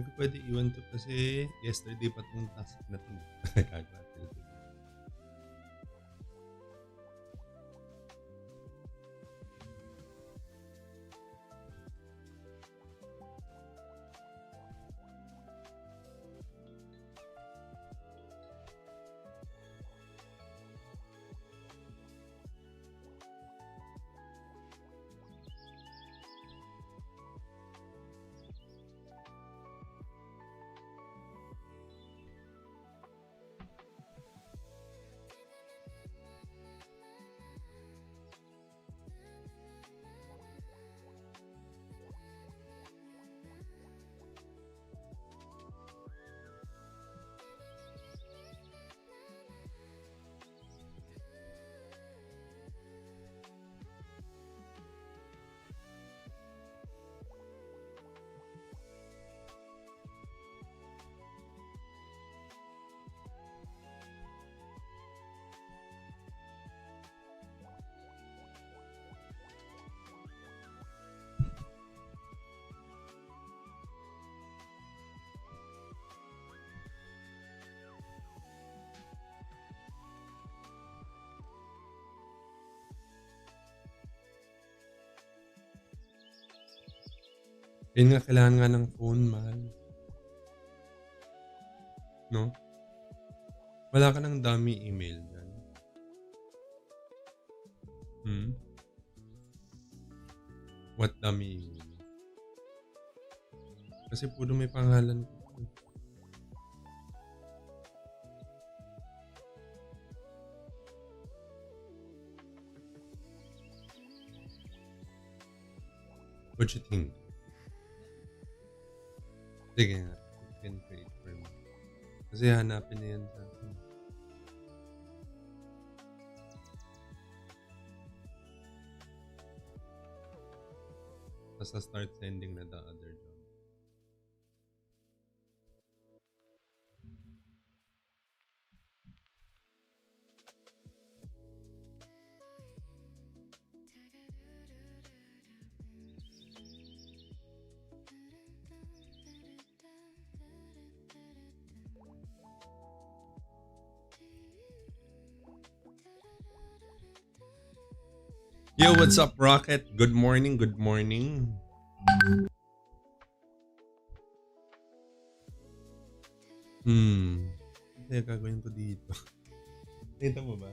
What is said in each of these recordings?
Hindi ko pwede iwan to kasi yesterday pa tong task na to. Gagawa sila to. Yun nga, kailangan nga ng phone, mahal. No? Wala ka ng dummy email dyan. What dummy email? Kasi puro may pangalan ko. What you think? Sige nga, you can create for me. Kasi hanapin na yan sa akin. Tapos start sending na the other job. Yo, what's up, Rocket? Good morning, good morning. Kaya gagawin ko dito. Nakita mo ba?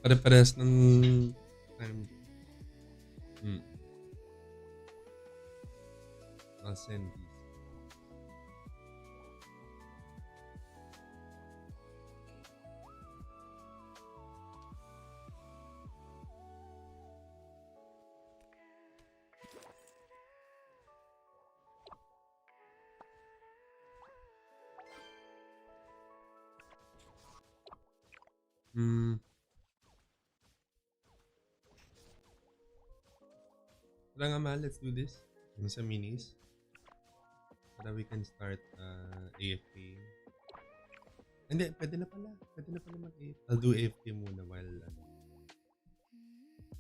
Pare-pares ng time. I'll send these. Tara nga, mahal, let's do this. Yung sa minis. Para we can start AFK. Hindi, pwede na pala. Pwede na pala mag-AFK. I'll do AFK muna while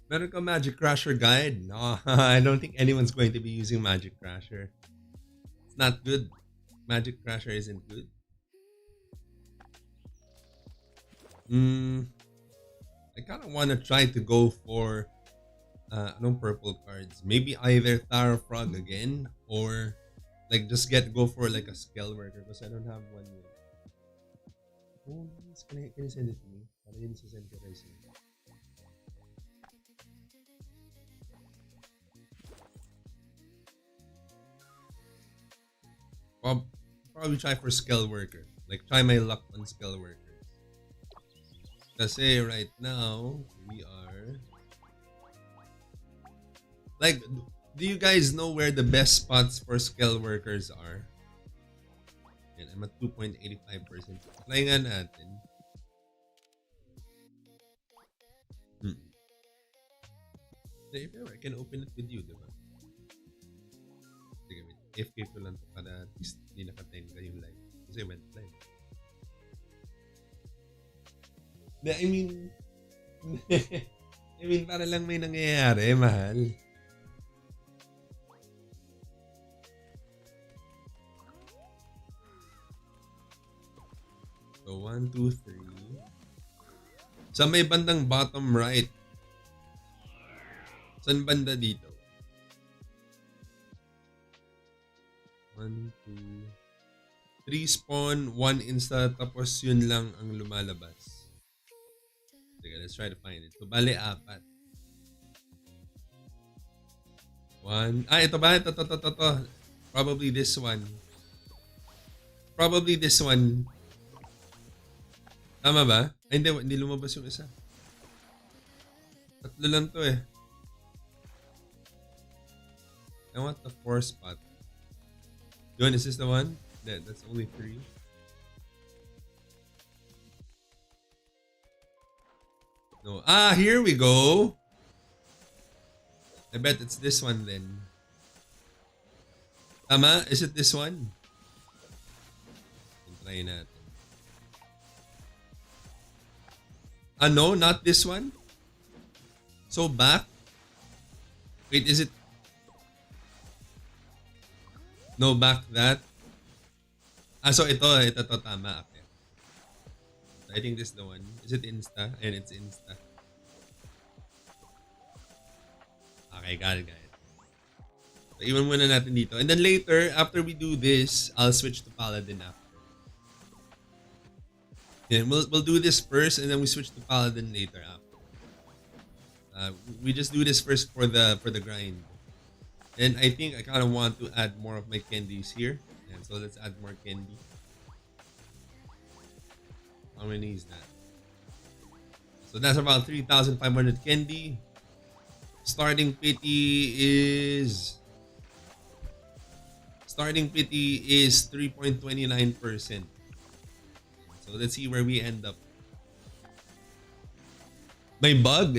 meron ka Magic Crasher guide? No, I don't think anyone's going to be using Magic Crasher. It's not good. Magic Crasher isn't good. I kind of want to try to go for purple cards. Maybe either Tara Frog again or like just go for like a skill worker because I don't have one yet. Oh, nice. Can you send it to me? Para yun sa send ko guys. Probably try for skill worker. Like try my luck on skill worker. Kasi right now, we are... Like, do you guys know where the best spots for skill workers are? Yan, I'm at 2.85%. Apply nga natin. If ever, I can open it with you, diba? Sige, wait. FK ko lang to para at least hindi nakatenga yung live. Kasi went live. I mean, para lang may nangyayari, mahal. 1, 2, 3. Sa may bandang bottom right. Saan banda dito? 1, 2, 3 spawn, 1 insta, tapos yun lang ang lumalabas. Sige, let's try to find it. So, bale, 4. 1. Ito ba? Ito. Probably this one. Tama ba? Ay, hindi lumabas yung isa. 3 lang to eh. I want the 4 spot. Yun, is this the one? That's only 3. No. Here we go. I bet it's this one then. Tama? Is it this one? Try natin. No, not this one. So back. Wait, is it? No, back that. So ito tama. Okay. I think this is the one. Is it Insta? And it's Insta. Okay, got it. So, iwan muna natin dito. And then later, after we do this, I'll switch to Paladin after. Yeah, we'll do this first, and then we switch to Paladin later after. We just do this first for the grind. And I think I kind of want to add more of my candies here. And so let's add more candy. How many is that? So that's about 3,500 candy. Starting pity is 3.29%. So let's see where we end up. May bug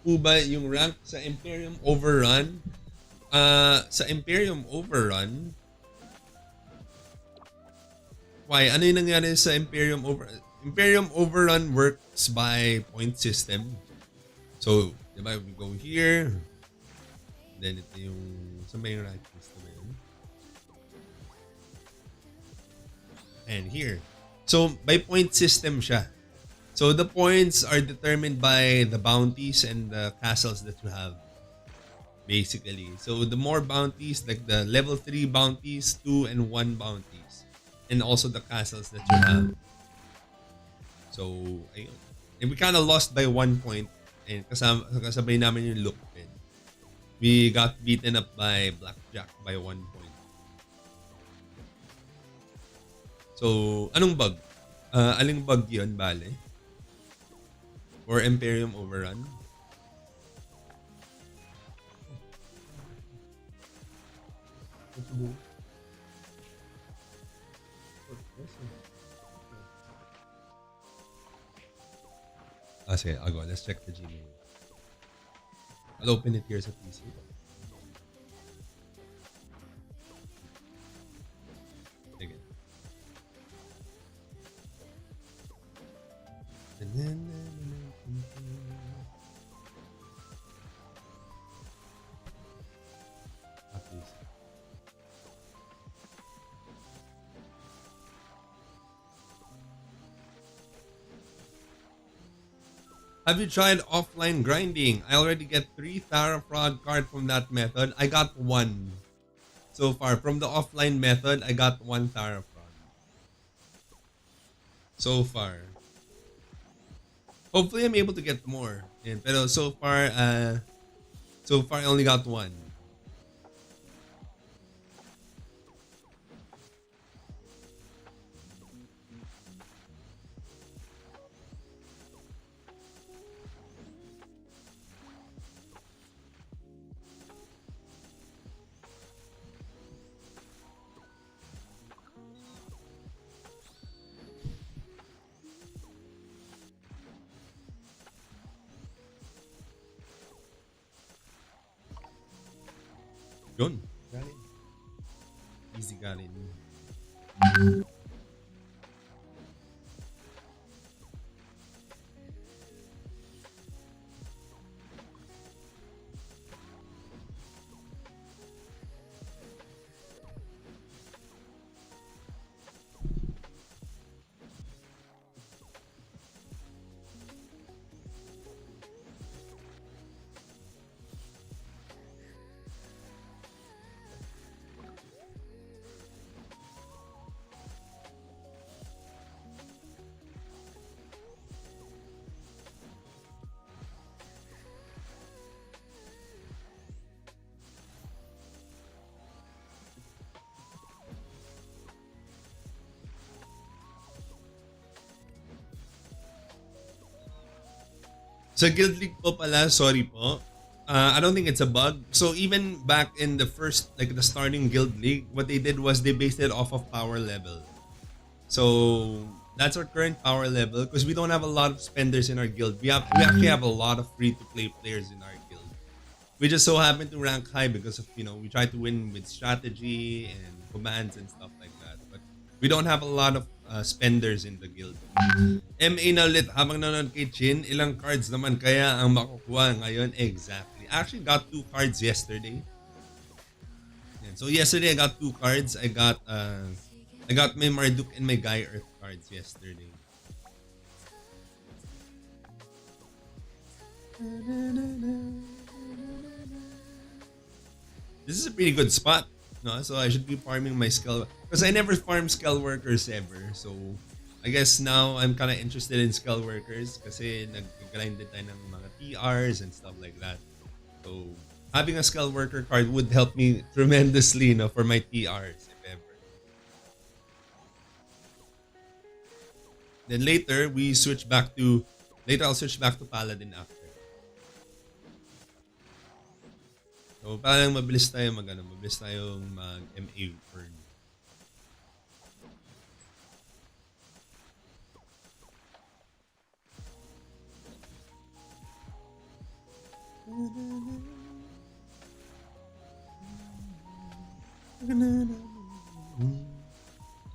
po ba yung rank sa Imperium Overrun? Sa Imperium Overrun, why? Ano yung nangyari sa Imperium Overrun? Imperium Overrun works by point system. So, diba, we go here. Then ito yung sa may rank system yun. And here. So, by point system siya. So, the points are determined by the bounties and the castles that you have. Basically. So, the more bounties, like the level 3 bounties, 2 and 1 bounties. And also the castles that you have. So, ayun. And we kind of lost by 1 point. And kasabay namin yung look. And we got beaten up by Blackjack by 1 point. So, anong bug? Aling bug yun, bale? Or Imperium Overrun? Sige, I'll go. Let's check the Gmail. I'll open it here sa PC. Sige. Have you tried offline grinding? I already get 3 Tara Frog card from that method. I got 1 so far. From the offline method, I got 1 Tara Frog. So far. Hopefully, I'm able to get more. Pero so far, I only got 1. Yun. Galing. Easy galing. Sa Guild League po pala, sorry po. I don't think it's a bug. So even back in the first, like the starting Guild League, what they did was they based it off of power level. So that's our current power level because we don't have a lot of spenders in our guild. We actually have a lot of free to play players in our guild. We just so happen to rank high because of we try to win with strategy and commands and stuff like that. But we don't have a lot of spenders in the guild. MA na ulit habang nanonood kay Chin, ilang cards naman kaya ang makukuha ngayon? Exactly. I actually got 2 cards yesterday. Yan. So yesterday I got 2 cards. I got my Marduk and my Guy Earth cards yesterday. This is a pretty good spot, no? So I should be farming my skull because I never farm skull workers ever. So I guess now I'm kind of interested in skull workers kasi nag-grind din tayo ng mga TRs and stuff like that. So having a skull worker card would help me tremendously, no, for my TRs if ever. Then later I'll switch back to Paladin after. So parang mabilis tayong mag-MA burn.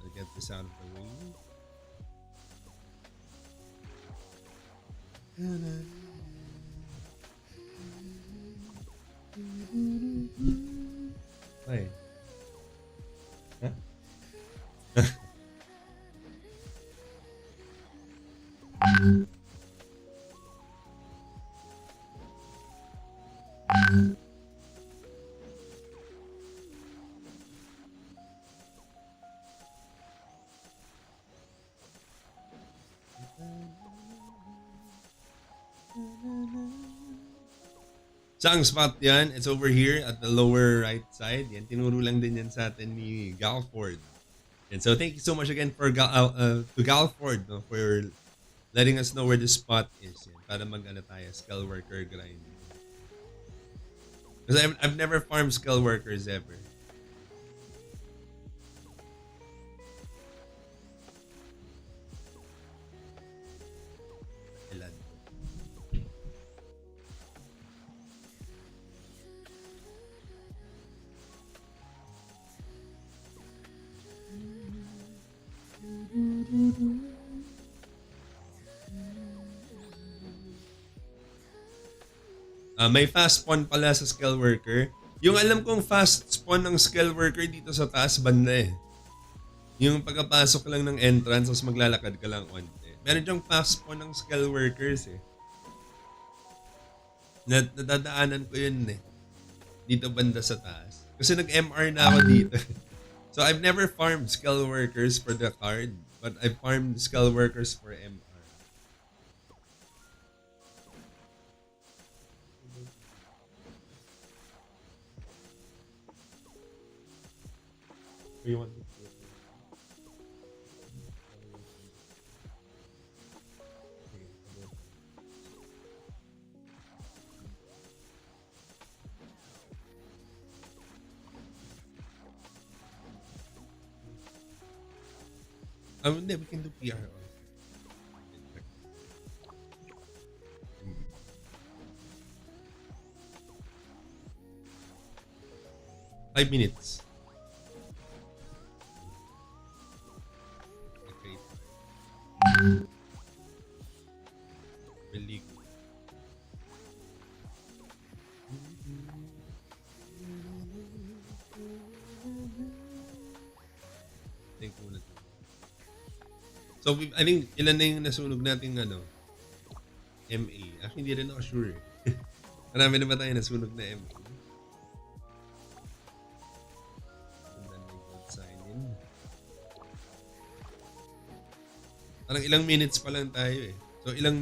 I'll get this out of the way. Ay. Huh? Saang spot yan? It's over here at the lower right side. Yan, tinuro lang din yan sa atin ni Galford. And so thank you so much again for to Galford, no, for letting us know where this spot is. Yan, para tayo, skull worker grind. Because I've never farmed skull workers ever. May fast spawn pala sa skill worker. Yung alam kong fast spawn ng skill worker dito sa taas banda eh. Yung pagkapasok lang ng entrance, tapos maglalakad ka lang onte. Meron dyang fast spawn ng skill workers eh. Nadadaanan ko yun eh. Dito banda sa taas. Kasi nag-MR na ako dito. So I've never farmed skill workers for the card, but I farmed skill workers for MR. You want to hindi, we can do PR. 5 minutes. Okay. Really good. Think muna. So, I think ilan na yung nasunog nating MA. Actually, hindi rin ako sure. Marami na ba tayo nasunog na MA? Sign in. Parang ilang minutes pa lang tayo eh. So, ilang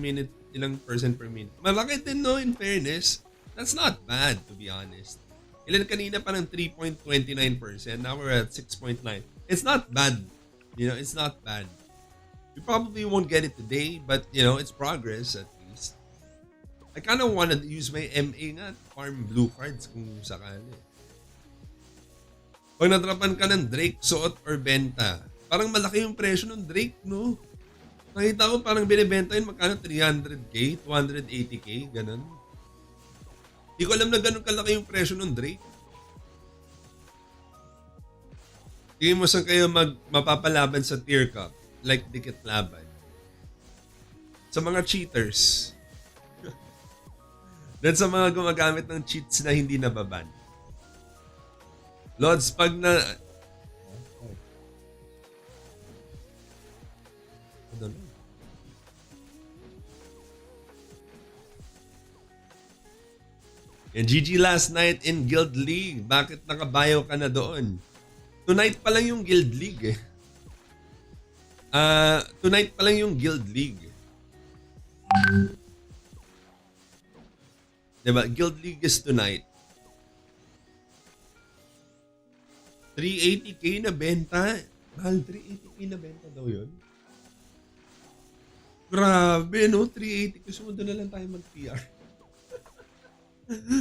percent per minute. Malaki din no, in fairness. That's not bad, to be honest. Ilan kanina parang 3.29%. Now we're at 6.9. It's not bad. It's not bad. We probably won't get it today, but it's progress at least. I kind of wanna use my MA nga at farm blue cards kung sakali. Pag natrapan ka ng Drake, suot or benta, parang malaki yung presyo ng Drake, no? Nakita ko parang binibenta yun magkano 300k, 280k, ganun. Hindi ko alam na ganun kalaki yung presyo ng Drake. Tingin mo saan kayo mapapalaban sa tier cup? Like dikit laban. Sa mga cheaters. Then sa mga gumagamit ng cheats na hindi nababan. Lods, pag na... I don't know. And GG last night in Guild League. Bakit nakabayo ka na doon? Tonight pa lang yung Guild League eh. Tonight pa lang yung Guild League. Diba? Guild League is tonight. 380k na benta. Mahal, 380k na benta daw yun. Grabe, no? 380k. Sumunod na lang tayo mag-PR.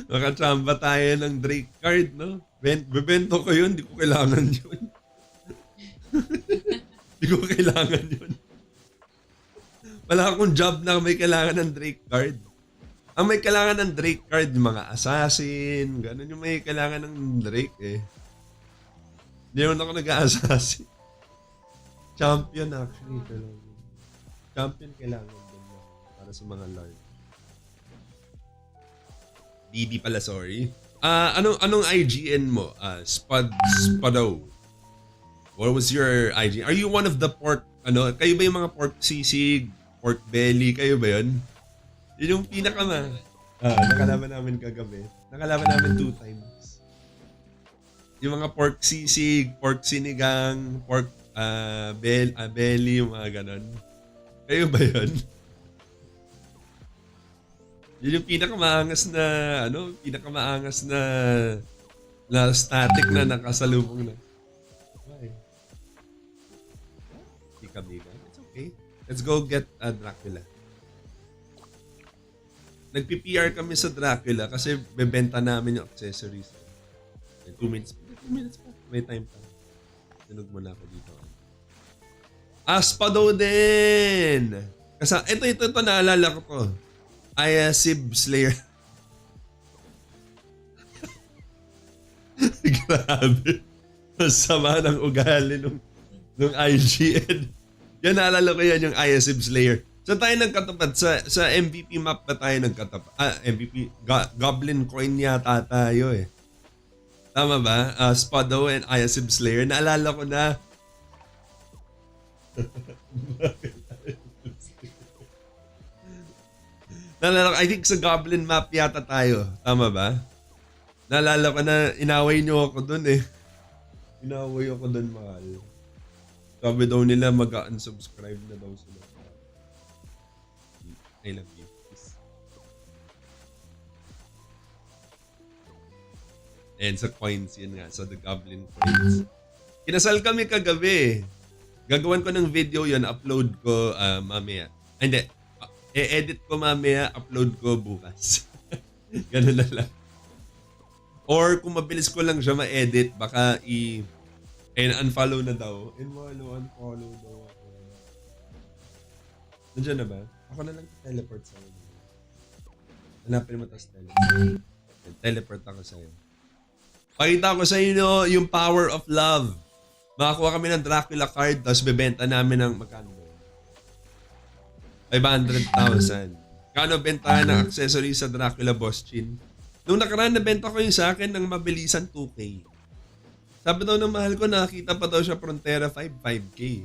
Makachamba tayo ng Drake card, no? Bebento ko yun. Di ko kailangan yun. Di ko kailangan yun. Wala akong job na may kailangan ng Drake card. Ang may kailangan ng Drake card, yung mga assassin, ganun yung may kailangan ng Drake eh. Hindi naman ako nag-assassin. Champion actually. Champion kailangan din para sa mga large. DD pala, sorry. Anong IGN mo? Spado. What was your IGN? Are you one of the pork, kayo ba yung mga pork sisig, pork belly, kayo ba yun? Yun yung nakalaban namin kagabi. Nakalaban namin 2 times. Yung mga pork sisig, pork sinigang, pork belly, yung mga ganon. Kayo ba yun? Yun yung pinakamaangas na static na nakasalubong na. Why? Hindi kami ka. It's okay. Let's go get Dracula. Nag-PPR kami sa Dracula kasi bebenta namin yung accessories. 2 minutes pa. 2 minutes pa. May time pa. Tunog mo na ako dito. Aspado din! Kasi ito naalala ko to. Sib Slayer. Grabe. Masama ng ugali nung IGN. Yan, naalala ko yan yung Sib Slayer. So tayo nagkatapat sa MVP map na tayo nagkatapat. MVP Goblin Coin yata tayo eh. Tama ba? Spado and Sib Slayer. Naalala ko na. Naalala ko, I think sa Goblin map yata tayo. Tama ba? Naalala ko na inaway nyo ako dun eh. Inaway ako dun, mahal. Sabi daw nila mag-unsubscribe na daw sila. I love you. And sa coins, yun nga. So the Goblin coins. Kinasal kami kagabi. Gagawan ko ng video yun. Upload ko mamaya. Hindi. E-edit ko mamaya. Upload ko bukas. Ganun na lang. Or kung mabilis ko lang siya ma-edit, baka unfollow na daw. Unfollow daw ako. Nandiyan na ba? Ako na lang teleport sa'yo. Hanapin mo tas teleport. Teleport ako sa'yo. Pakita ko sa inyo yung power of love. Makakuha kami ng Dracula card tapos bebenta namin ng magkano ba? 500,000. Kano bentahan ng accessories sa Dracula Boss Chin? Nung nakaraan nabenta ko yung sa akin ng mabilisan 2K. Sabi daw ng mahal ko, nakakita pa daw siya Frontera 5K.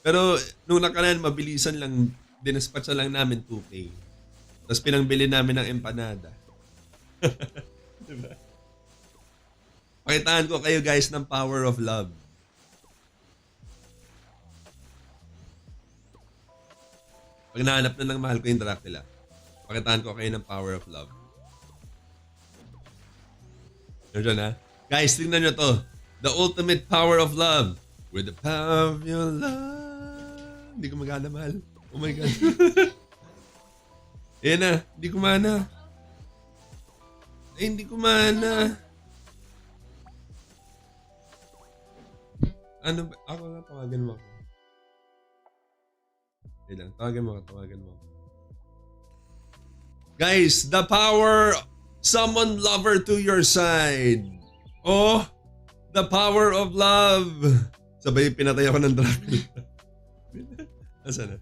Pero nung nakaraan mabilisan lang, dinispatcha lang namin 2K. Tapos pinangbili namin ng empanada. Diba? Pakitaan ko kayo guys ng power of love. Pag nahanap na ng mahal ko yung Dracula, pakitaan ko kayo ng power of love. Nandiyan ha? Guys, tingnan nyo to. The ultimate power of love. With the power of your love. Hindi ko magana mahal. Oh my God. Ayan na. Hindi ko mana. Ay, hindi ko mana. Ano ba? Ako na, tawagan mo ako. Wait lang, tawagan mo ako. Guys, the power, summon lover to your side. Oh, the power of love. Sabay pinatay ako ng Dracula. Asan na?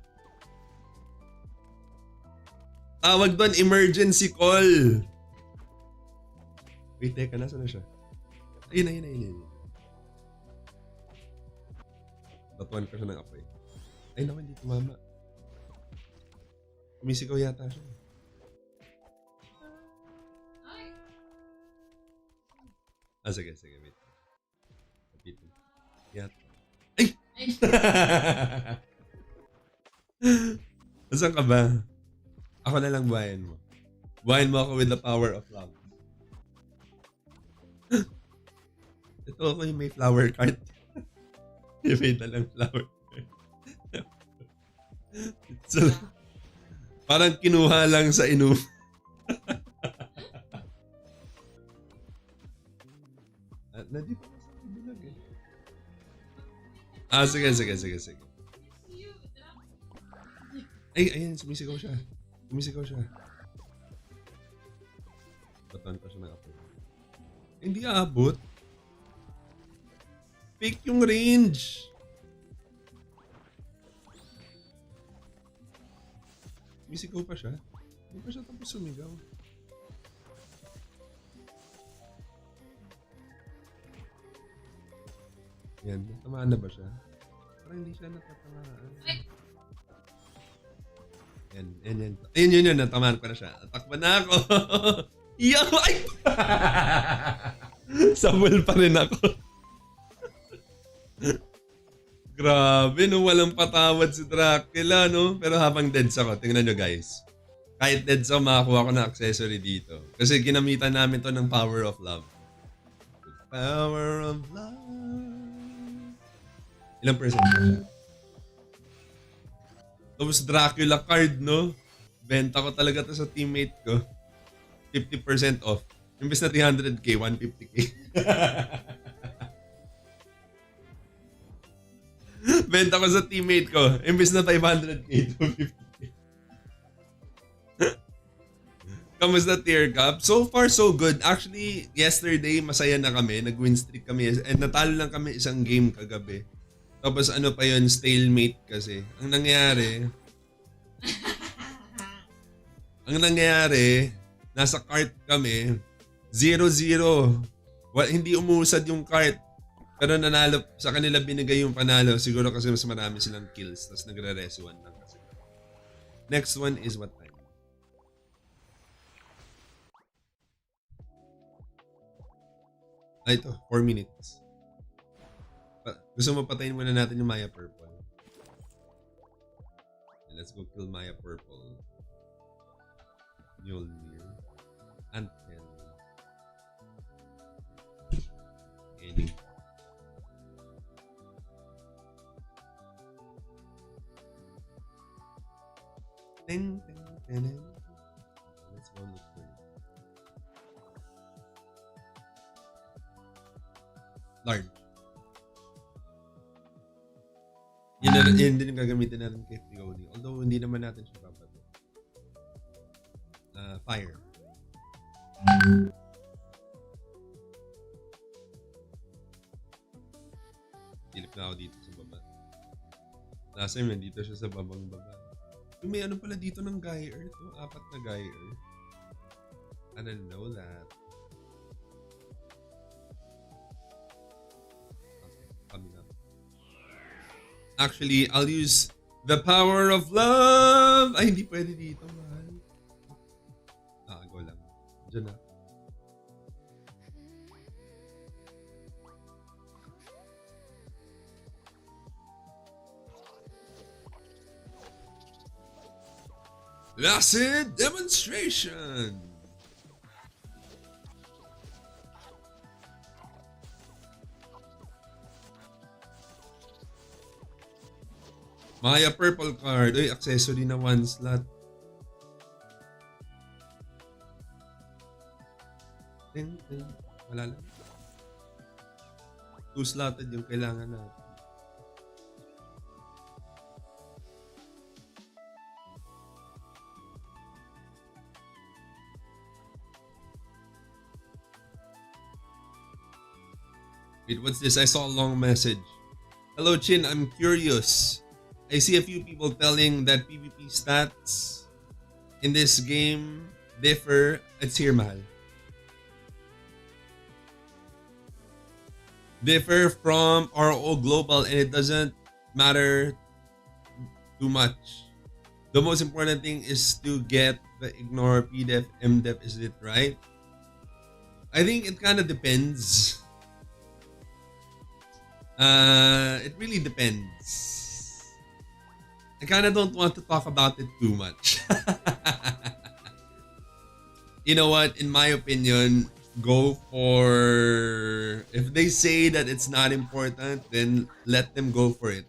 Tawag doon, emergency call. Wait, teka, nasa na siya? Ayun. Tatuan ko siya ng apoy. Ay naman, hindi tumama. Kumisigaw yata siya. Sige, wait. Kapitin. Yata. Ay! Asan ka ba? Ako na lang buhayin mo. Buhayin mo ako with the power of love. Ito ako yung may flower cart. Yung may dalang flower cart. So, parang kinuha lang sa inum. Nandito na sa bilag eh. Sige. Ay, ayan, sumisigaw siya. Batuan ko siya ng apoy. Hindi aabot. Fake yung range. Sumisigaw pa siya. Hindi pa siya tapos sumigaw. Yan, natamaan na ba siya? Parang hindi siya natatamaan. Yan. Ayun, natamaan ko na siya. Takpan na ako. Ay! Sabol pa rin ako. Grabe, no? Walang patawad si Dracula, no? Pero habang deads ako, tingnan nyo guys. Kahit deads ako, makakuha ko ng accessory dito. Kasi ginamitan namin to ng power of love. Power of love. Ilang percent pa siya? Tapos Dracula card, no? Benta ko talaga to sa teammate ko. 50% off. Imbes na 300k, 150k. Benta ko sa teammate ko. Imbes na 500k, 250k. Kamusta tier cup? So far, so good. Actually, yesterday, masaya na kami. Nag-win streak kami. And natalo lang kami isang game kagabi. Tapos ano pa yun, stalemate kasi. Ang nangyayari, nasa cart kami, 0-0. Hindi umusad yung cart. Pero nanalo, sa kanila binigay yung panalo. Siguro kasi mas marami silang kills. Tapos nagre-res one lang kasi. Next one is what time? Ito, 4 minutes. Gusto mo patayin muna natin yung Maya Purple. Let's go kill Maya Purple. Mjolnir. Antel. Any. Ting. Let's go look for it. Large. Yun din yung gagamitin natin kay Fioni. Although hindi naman natin siya papato. Fire. Silip na ako dito sa baba. Last time nandito siya sa babang baba. May ano pala dito ng Gaia Earth. 4 na Gaia Earth. I didn't know that. Coming up. Actually, I'll use the power of love. Ay, hindi pwede dito, mahal. Go lang. Diyan na. Acid demonstration. Maya purple card. Uy, accessory na 1 slot. Wala lang. Two-slotted yung kailangan natin. Wait, what's this? I saw a long message. Hello, Chin. I'm curious. I see a few people telling that PvP stats in this game differ. It's here, mahal. Differ from RO Global, and it doesn't matter too much. The most important thing is to get the ignore PDEF, MDEF. Is it right? I think it kind of depends. It really depends. I kind of don't want to talk about it too much. You know what? In my opinion, go for... If they say that it's not important, then let them go for it.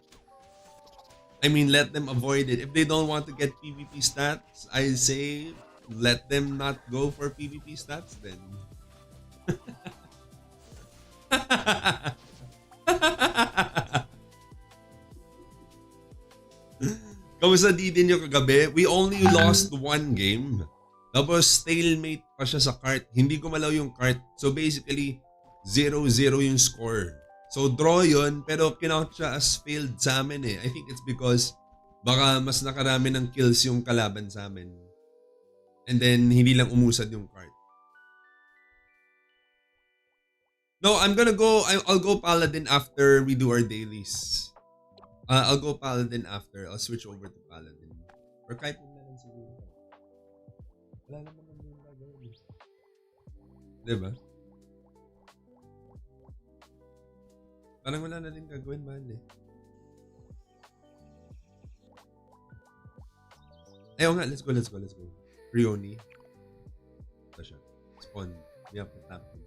I mean, let them avoid it. If they don't want to get PvP stats, I say let them not go for PvP stats then. Kamusta din nyo kagabi? We only lost one game. Tapos stalemate pa siya sa cart. Hindi gumalaw yung cart. So basically, 0-0 yung score. So draw yun, pero kinount siya as failed sa amin eh. I think it's because baka mas nakarami ng kills yung kalaban sa amin. And then, hindi lang umusad yung cart. No, I'm gonna go, I'll go Paladin after we do our dailies. I'll go Paladin after. I'll switch over to Paladin. Or kahit na lang siguro. Wala naman yung gagawin. Diba? Parang wala na rin gagawin, man eh. Ayaw nga, let's go. Rioni. Ito siya. Spawn. We have to tap him.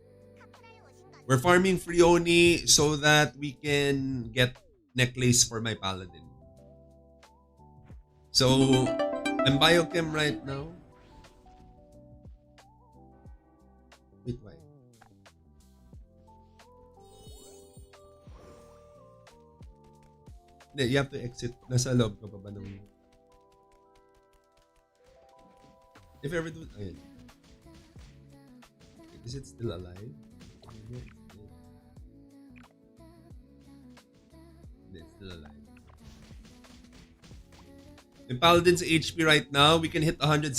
We're farming Frioni so that we can get necklace for my paladin. So, I'm biochem right now. Wait, why? Hindi, you have to exit. Nasa loob ka pa ba nung... If ever do... Ayun. Is it still alive? It's still alive. In Paladin's HP right now, we can hit 170.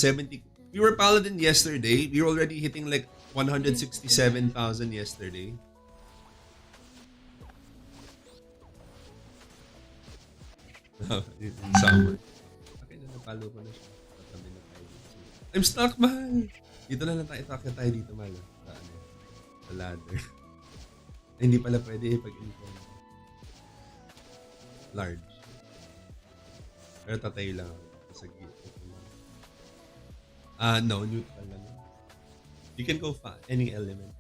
We were Paladin yesterday. We were already hitting like 167,000 yesterday. In summer. Okay na, napalo ko na siya. Patabi na tayo dito. I'm stuck, mahal! Dito na lang tayo. Itakya tayo dito, mahal. Sa ladder. Hindi pala pwede pag-inform. Large. Pero tatay lang sa gate. No, neutral lang. You can go any element.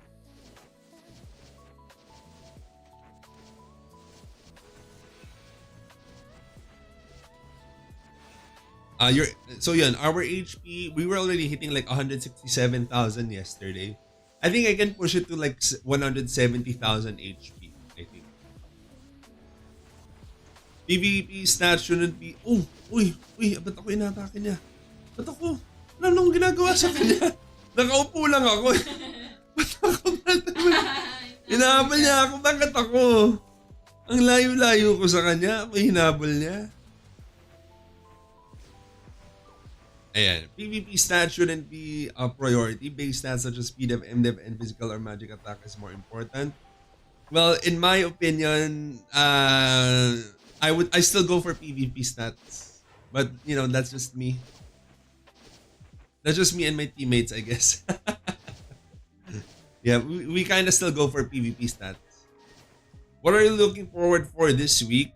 So yun, our HP, we were already hitting like 167,000 yesterday. I think I can push it to like 170,000 HP, I think. PvP stats shouldn't be... Oh, uy, ba't ako inatake niya? Ba't ako? Ano nung ginagawa sa kanya? Nakaupo lang ako. Ba't ako? Hinahabol niya ako. Bakit ako? Ang layo-layo ko sa kanya. May hinabol niya. Ayan. PvP stats shouldn't be a priority. Base stats such as speed, MDEF, and physical or magic attack is more important. Well, in my opinion, I still go for PvP stats. But, you know, that's just me. That's just me and my teammates, I guess. Yeah, we kind of still go for PvP stats. What are you looking forward for this week?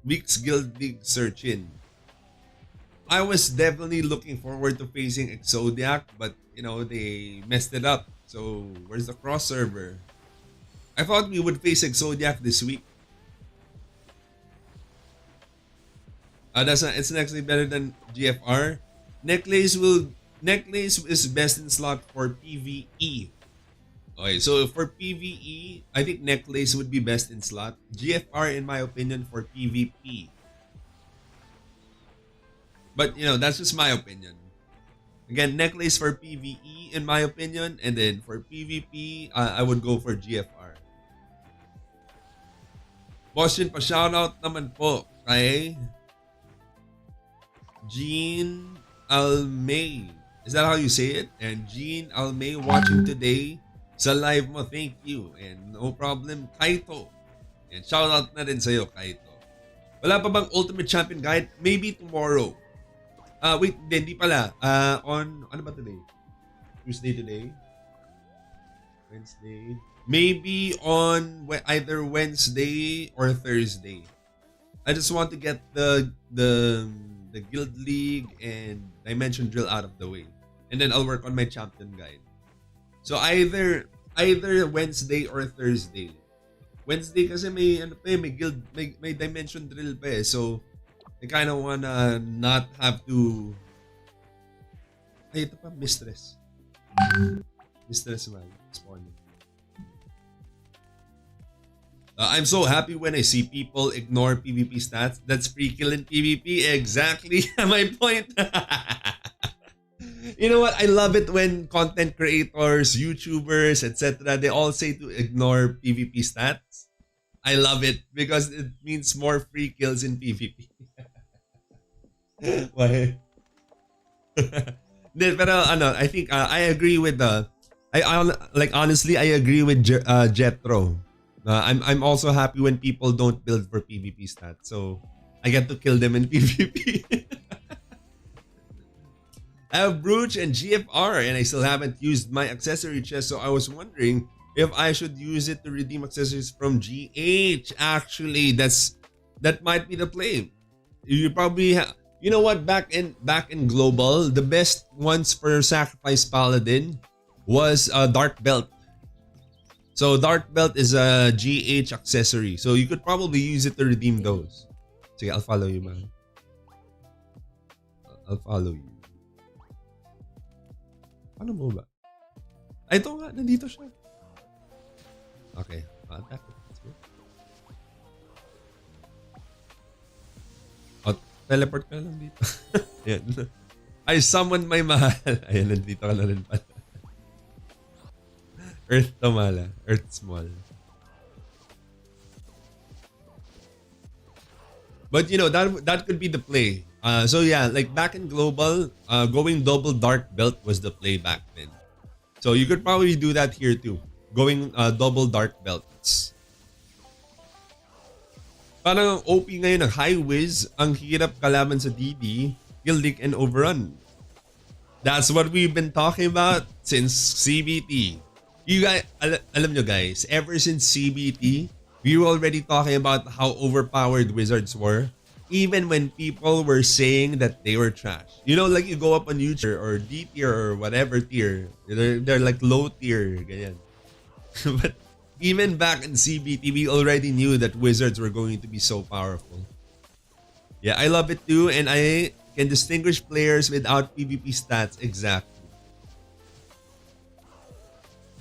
Week's Guild League search-in. I was definitely looking forward to facing Exodiac, but, you know, they messed it up. So, where's the cross server? I thought we would face Exodiac this week. It's actually better than GFR. Necklace will Necklace is best in slot for PvE. Okay, so for PvE, I think Necklace would be best in slot. GFR, in my opinion, for PvP. But, that's just my opinion. Again, Necklace for PvE, in my opinion. And then for PvP, I would go for GFR. Boss yun, pa-shoutout naman po kay Jean Almay. Is that how you say it? And Jean Almay watching today sa live mo. Thank you. And no problem, Kaito. And shoutout na din sa'yo, Kaito. Wala pa bang Ultimate Champion Guide? Maybe tomorrow. Wait, hindi pala. On, ano ba today? Tuesday today? Wednesday? Maybe on either Wednesday or Thursday. I just want to get the Guild League and Dimension Drill out of the way. And then I'll work on my champion guide. So either Wednesday or Thursday. Wednesday kasi may guild, may Dimension Drill pa eh. So I kind of wanna not have to. Ay, ito pa, Mistress. Mistress man, spawning. I'm so happy when I see people ignore PvP stats. That's free kill in PvP. Exactly my point. You know what? I love it when content creators, YouTubers, etc. they all say to ignore PvP stats. I love it because it means more free kills in PvP. Why? Pero I think I agree with honestly I agree with Jetro. I'm also happy when people don't build for PvP stats, so I get to kill them in PvP. I have Brooch and GFR and I still haven't used my accessory chest, so I was wondering if I should use it to redeem accessories from GH. Actually, that might be the play. You probably you know what, back in global, the best ones for Sacrifice Paladin was Dark Belt. So Dark Belt is a GH accessory. So you could probably use it to redeem those. Sige, I'll follow you, man. I'll follow you. Ano mo ba? Ay, ito nga, nandito siya. Okay, attack. Let's go. Oh, teleport ka lang dito. Ayan. I summoned my mahal. Ayan, nandito ka na rin pala. Earth Tomala. Earth Small. But that could be the play. So yeah, like back in global, going double Dark Belt was the play back then. So you could probably do that here too. Going double Dark Belts. Parang ang OP ngayon ng High Wiz, ang hirap kalaban sa DD, Guild League, and Overrun. That's what we've been talking about since CBT. You guys, alam nyo guys, ever since CBT, we were already talking about how overpowered wizards were. Even when people were saying that they were trash. Like you go up on YouTube or D tier or whatever tier. They're like low tier. Ganyan. But even back in CBT, we already knew that wizards were going to be so powerful. Yeah, I love it too. And I can distinguish players without PvP stats. Exactly.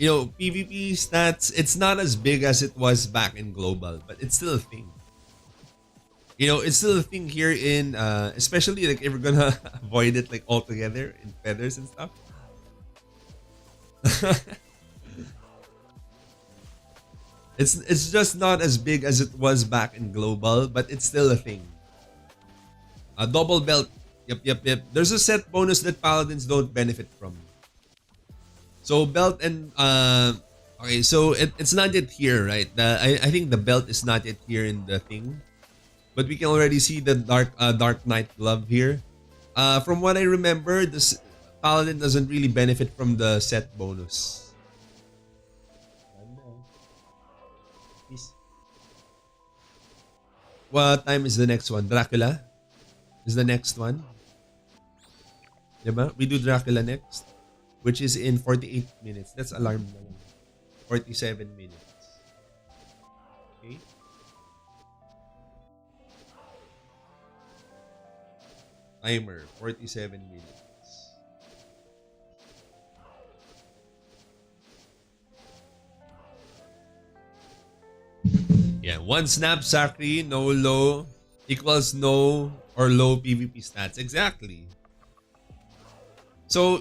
PvP stats, it's not as big as it was back in global, but it's still a thing. It's still a thing here in, especially like if we're gonna avoid it like altogether in feathers and stuff. It's just not as big as it was back in global, but it's still a thing. A double belt. Yep. There's a set bonus that paladins don't benefit from. So belt and okay, so it's not yet here, right? I think the belt is not yet here in the thing. But we can already see the Dark Knight glove here. From what I remember, this paladin doesn't really benefit from the set bonus. What time is the next one? Dracula is the next one. Diba? We do Dracula next, which is in 48 minutes. That's alarm. 47 minutes. Okay. Timer, 47 minutes. One snap Sakri, no low equals no or low PvP stats. Exactly. So,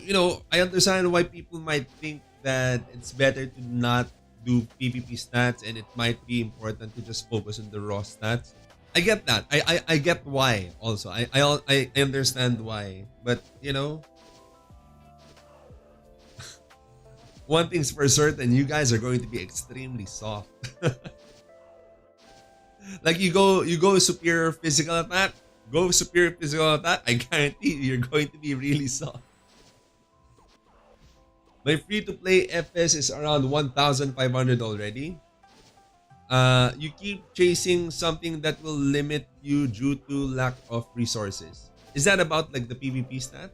I understand why people might think that it's better to not do PvP stats and it might be important to just focus on the raw stats. I get that. I get why also. I understand why. But, one thing's for certain, you guys are going to be extremely soft. Like you go superior physical attack, I guarantee you're going to be really soft. My free-to-play FS is around 1,500 already. You keep chasing something that will limit you due to lack of resources. Is that about like the PvP stat?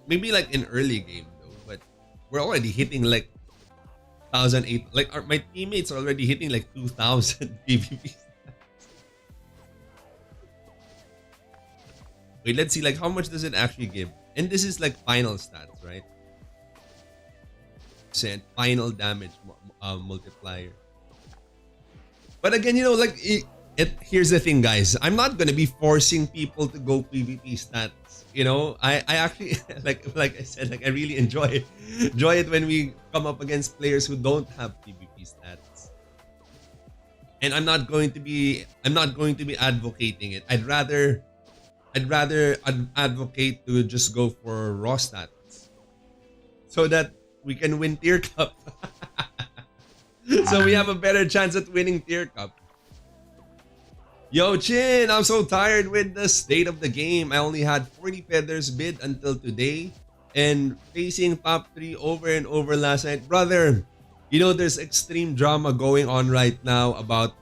Maybe like in early game though, but we're already hitting like 1,008. Like my teammates are already hitting like 2,000 PvP. Wait, let's see like how much does it actually give? And this is like final stats, right? Final damage multiplier. But again, like here's the thing, guys. I'm not gonna be forcing people to go PvP stats. I actually like I said, like I really enjoy it when we come up against players who don't have PvP stats. And I'm not going to be advocating it. I'd rather advocate to just go for raw stats so that we can win tier cup. So we have a better chance at winning tier cup. Yo, Chin, I'm so tired with the state of the game. I only had 40 feathers bid until today and facing top 3 over and over last night. Brother, there's extreme drama going on right now about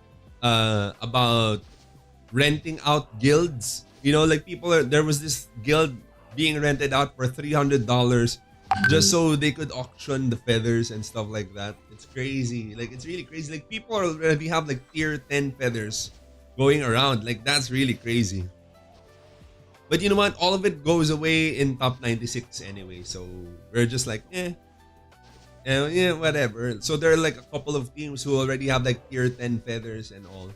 renting out guilds. Like there was this guild being rented out for $300 just so they could auction the feathers and stuff like that. It's crazy. Like it's really crazy. Like people already have like tier 10 feathers going around. Like that's really crazy. But you know what? All of it goes away in top 96 anyway. So we're just like, yeah, whatever. So there are like a couple of teams who already have like tier 10 feathers and all.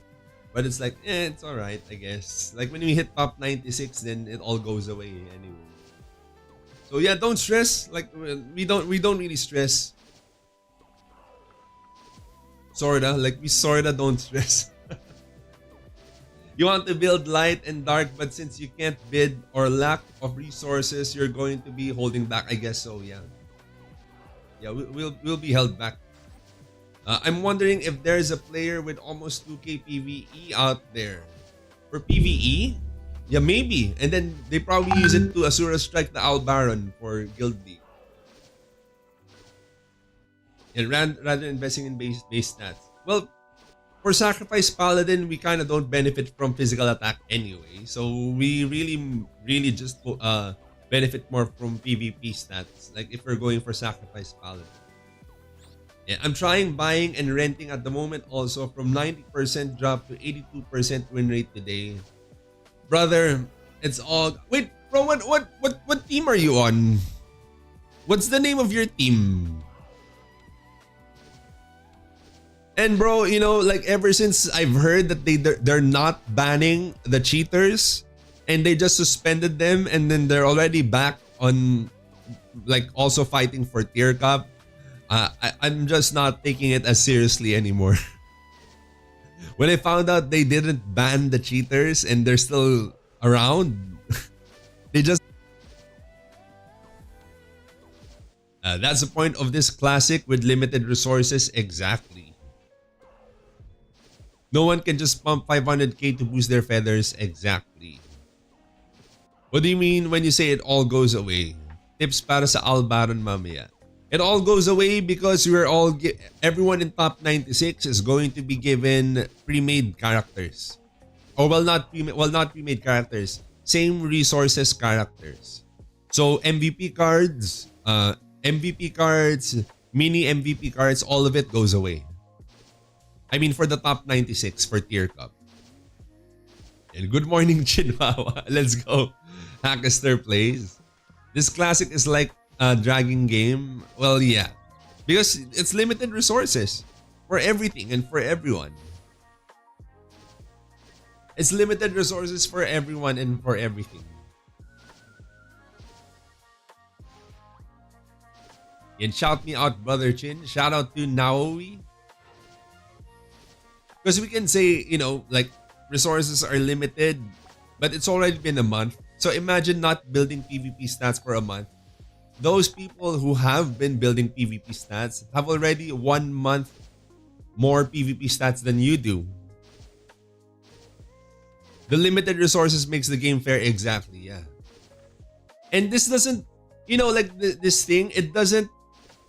But it's like, it's alright, I guess. Like when we hit top 96, then it all goes away anyway. So yeah, don't stress. Like we don't really stress. Sorta, like we sorta don't stress. You want to build light and dark, but since you can't bid or lack of resources, you're going to be holding back. I guess so, yeah. Yeah, we'll be held back. I'm wondering if there's a player with almost 2k PvE out there. For PvE? Yeah, maybe. And then they probably use it to Asura Strike the Owl Baron for Guild League. And rather investing in base stats. Well, for Sacrifice Paladin, we kind of don't benefit from physical attack anyway. So we really just benefit more from PvP stats. Like if we're going for Sacrifice Paladin. Yeah, I'm trying buying and renting at the moment also from 90% drop to 82% win rate today. Brother, it's all... Wait, bro, what team are you on? What's the name of your team? And bro, like ever since I've heard that they're not banning the cheaters and they just suspended them and then they're already back on like also fighting for tier cup. I'm just not taking it as seriously anymore. When I found out they didn't ban the cheaters and they're still around, they just... that's the point of this classic with limited resources. Exactly. No one can just pump 500k to boost their feathers. Exactly. What do you mean when you say it all goes away? Tips para sa Albaron mamaya. It all goes away because everyone in top 96 is going to be given pre-made characters. Or not pre-made characters. Same resources characters. So MVP cards, mini MVP cards, all of it goes away. I mean for the top 96 for tier cup. And good morning, Chinwawa. Let's go. Hackester plays. This classic is like dragging game? Well, yeah. Because it's limited resources for everything and for everyone. It's limited resources for everyone and for everything. And shout me out, Brother Chin. Shout out to Naomi. Because we can say, like resources are limited, but it's already been a month. So imagine not building PvP stats for a month. Those people who have been building PvP stats have already 1 month more PvP stats than you do. The limited resources makes the game fair. Exactly, yeah. And this doesn't, this thing, it doesn't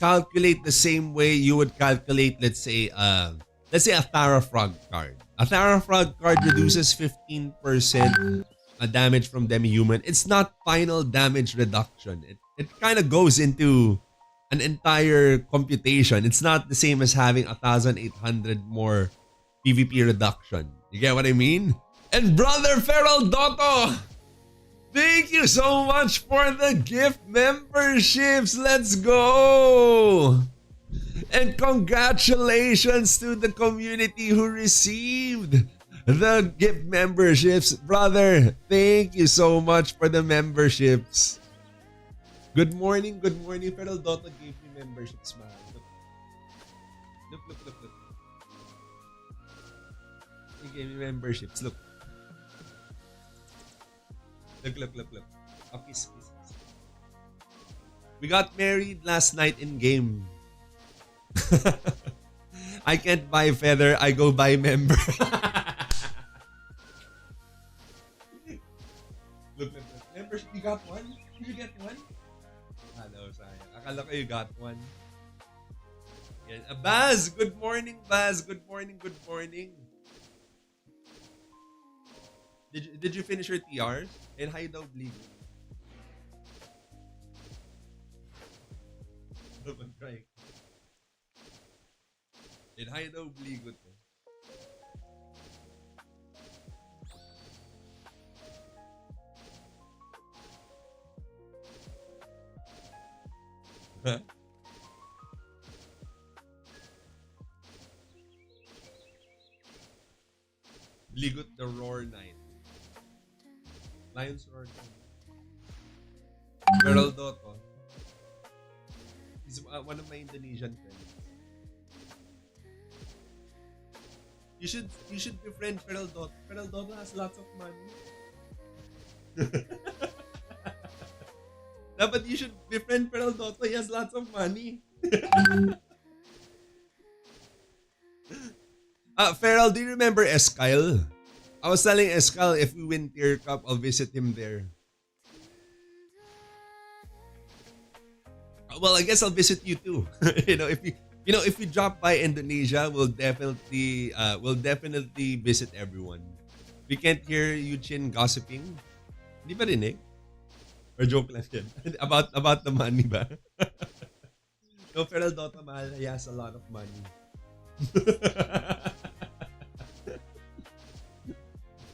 calculate the same way you would calculate, let's say a Thara Frog card. A Thara Frog card reduces 15% damage from demi-human. It's not final damage reduction. It kind of goes into an entire computation. It's not the same as having 1,800 more PvP reduction. You get what I mean? And Brother Feral Dotto, thank you so much for the gift memberships. Let's go. And congratulations to the community who received the gift memberships. Brother, thank you so much for the memberships. Good morning, good morning. Feral Dotto gave me memberships, man. Look. He gave me memberships. Look. Look. Oh, kiss. We got married last night in game. I can't buy feather. I go buy member. Look. Membership, you got one? Did you get one? Hello, sayang. Akala ko you got one. Yan. Baz, good morning, Baz. Good morning. Did you finish your TRs? And hi daw, Bleed. Try. And hi daw, Bleed. Huh? Ligot the Roar Knight. Lion's Roar Knight. Feral Dotto. He's one of my Indonesian friends. You should befriend Feral Dotto. Feral Dotto has lots of money. Dapat you should befriend Feral Dotto. He has lots of money. Feral, do you remember Eskyl? I was telling Eskyl if we win Tier Cup, I'll visit him there. Well, I guess I'll visit you too. If we drop by Indonesia, we'll definitely visit everyone. We can't hear Yuchin gossiping. Hindi ba rinig? Or joke lang yan. about the money ba? No, Feral Dotto, mahal. He has a lot of money.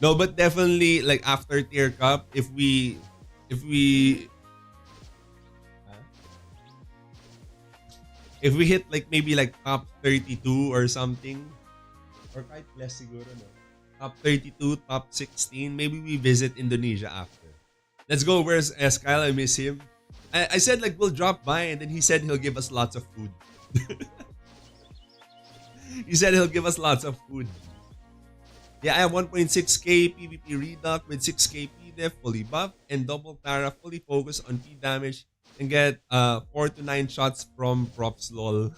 No, but definitely like after Tier Cup, if we hit like maybe like top 32 or something, or kahit less siguro, no? Top 32, top 16, maybe we visit Indonesia after. Let's go. Where's Eskyl? I miss him. I said like we'll drop by, and then he said he'll give us lots of food. He said he'll give us lots of food. Yeah, I have 1.6k PvP reduct with 6k PDEF fully buff and double Tara fully focused on P damage and get 4 to 9 shots from props lol.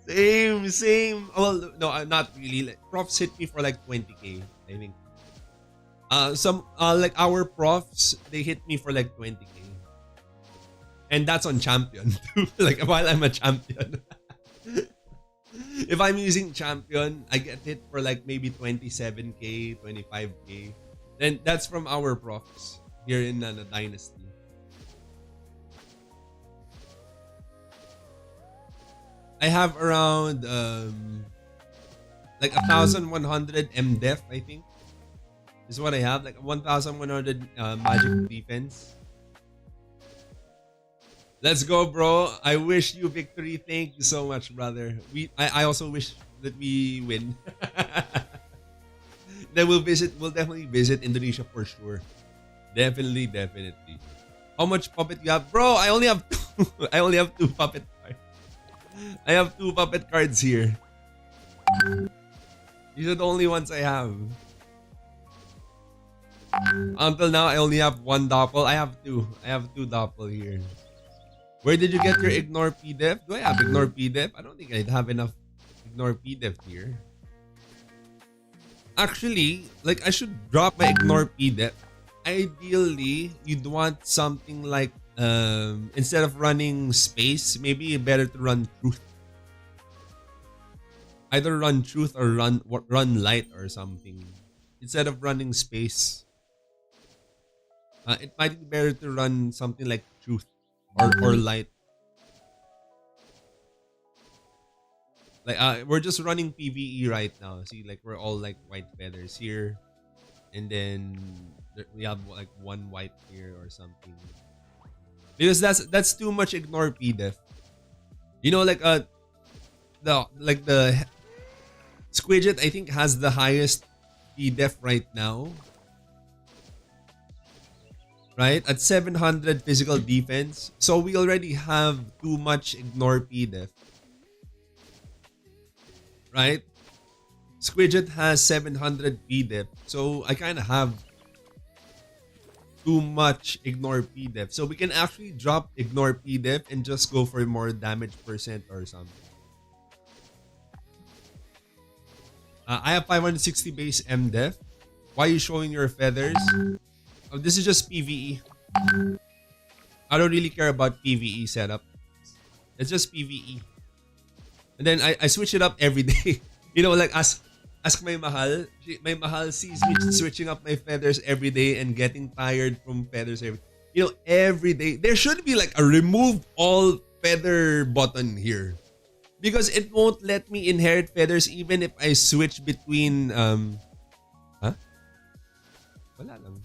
Same. Well, no, not really. Like, profs hit me for like 20k, I think. Like our profs, they hit me for like 20k. And that's on champion too. Like while I'm a champion. If I'm using champion, I get hit for like maybe 27k, 25k. Then that's from our profs here in Dynasty. I have around like 1,100 MDEF, I think. This is what I have, like 1,100 magic defense. Let's go, bro. I wish you victory. Thank you so much, brother. I also wish that we win. Then we'll definitely visit Indonesia for sure. Definitely, definitely. How much puppet you have? Bro, I only have two. I only have two puppet cards. I have two puppet cards here. These are the only ones I have. Until now, I only have one doppel. I have two. I have two doppel here. Where did you get your ignore pdef? Do I have ignore pdef? I don't think I'd have enough ignore pdef here. Actually, like I should drop my ignore pdef. Ideally, you'd want something like instead of running space, maybe better to run truth. Either run truth or run light or something instead of running space. It might be better to run something like truth or light. Like we're just running PvE right now. See, like we're all like white feathers here, and then we have like one white here or something. Because that's too much ignore pdef. You know, like the Squidget I think has the highest pdef right now. Right? At 700 physical defense. So we already have too much ignore pdef. Right? Squidget has 700 pdef. So I kind of have too much ignore pdef. So we can actually drop ignore pdef and just go for more damage percent or something. I have 560 base mdef. Why are you showing your feathers? Oh, this is just PvE. I don't really care about PvE setup. It's just PvE. And then I switch it up every day. You know, like ask my mahal. My mahal sees me switching up my feathers every day and getting tired from feathers every day. There should be like a remove all feather button here. Because it won't let me inherit feathers even if I switch between Huh? Wala lang.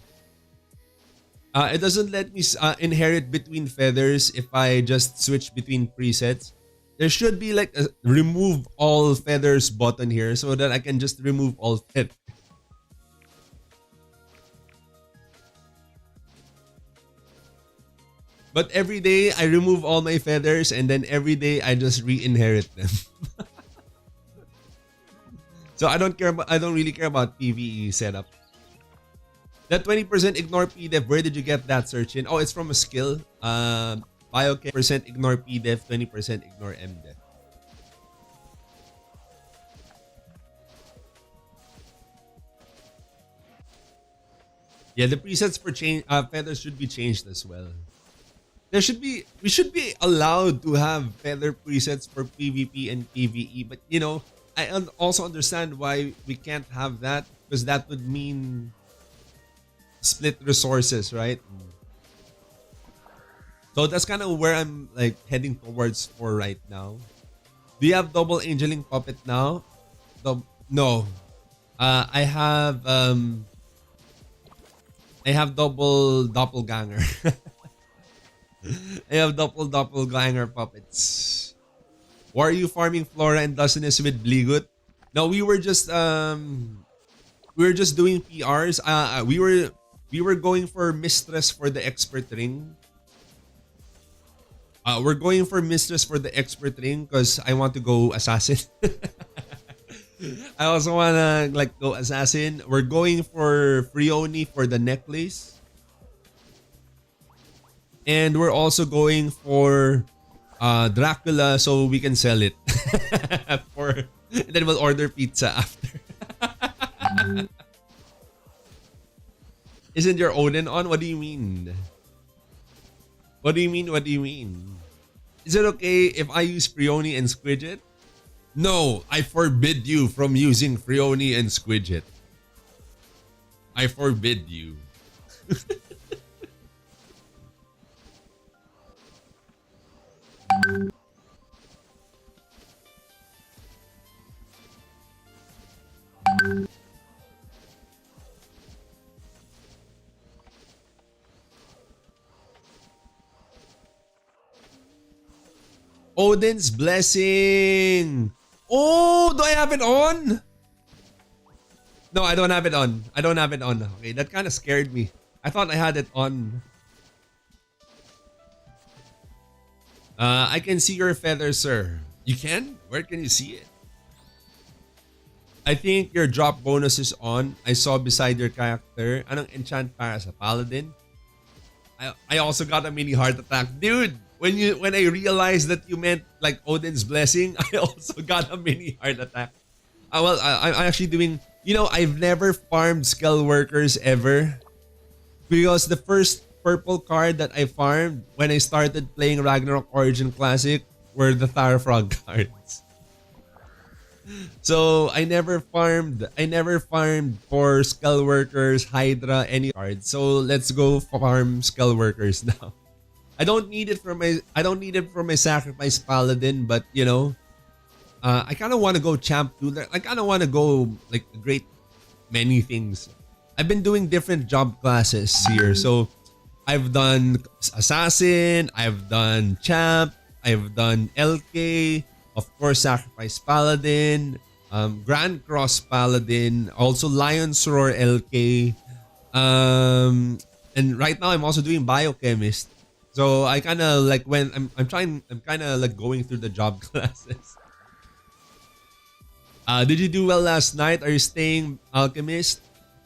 It doesn't let me inherit between feathers if I just switch between presets. There should be like a remove all feathers button here so that I can just remove all feathers. But every day I remove all my feathers and then every day I just re-inherit them. So I don't really care about PvE setup. That 20% ignore pdef, where did you get that search in? Oh, it's from a skill. Biochem percent ignore pdef, 20% ignore mdef. Yeah, the presets for feathers should be changed as well. We should be allowed to have feather presets for PvP and PvE, but you know, I also understand why we can't have that because that would mean split resources, right? So that's kind of where I'm like heading towards for right now. Do you have double angeling puppet now? No. I have double doppelganger. I have double doppelganger puppets. Why are you farming Flora and Dustinus with Bligut? No, we were just doing PRs. We were going for Mistress for the expert ring. We're going for Mistress for the expert ring because I want to go assassin. I also wanna like go assassin. We're going for Frioni for the necklace. And we're also going for Dracula so we can sell it. And then we'll order pizza after. Isn't your Odin on? What do you mean? What do you mean? What do you mean? Is it okay if I use Frioni and Squidget? No, I forbid you from using Frioni and Squidget. I forbid you. Odin's Blessing. Oh, do I have it on? No, I don't have it on. I don't have it on. Okay, that kind of scared me. I thought I had it on. I can see your feather, sir. You can? Where can you see it? I think your drop bonus is on. I saw beside your character. Anong enchant para sa paladin? I also got a mini heart attack. Dude, when I realized that you meant like Odin's Blessing, I also got a mini heart attack. I'm actually doing... You know, I've never farmed Skull Workers ever. Because the first purple card that I farmed when I started playing Ragnarok Origin Classic were the Frog cards. So I never farmed for Skull Workers, Hydra, any cards. So let's go farm Skull Workers now. I don't need it for my sacrifice paladin, but you know, I kind of want to go champ 2. I kind of want to go like a great many things. I've been doing different job classes here. So I've done assassin, I've done champ, I've done LK, of course sacrifice paladin, Grand Cross paladin, also Lion's Roar LK, and right now I'm also doing biochemist. So I kind of like when I'm kind of like going through the job classes. Did you do well last night? Are you staying alchemist?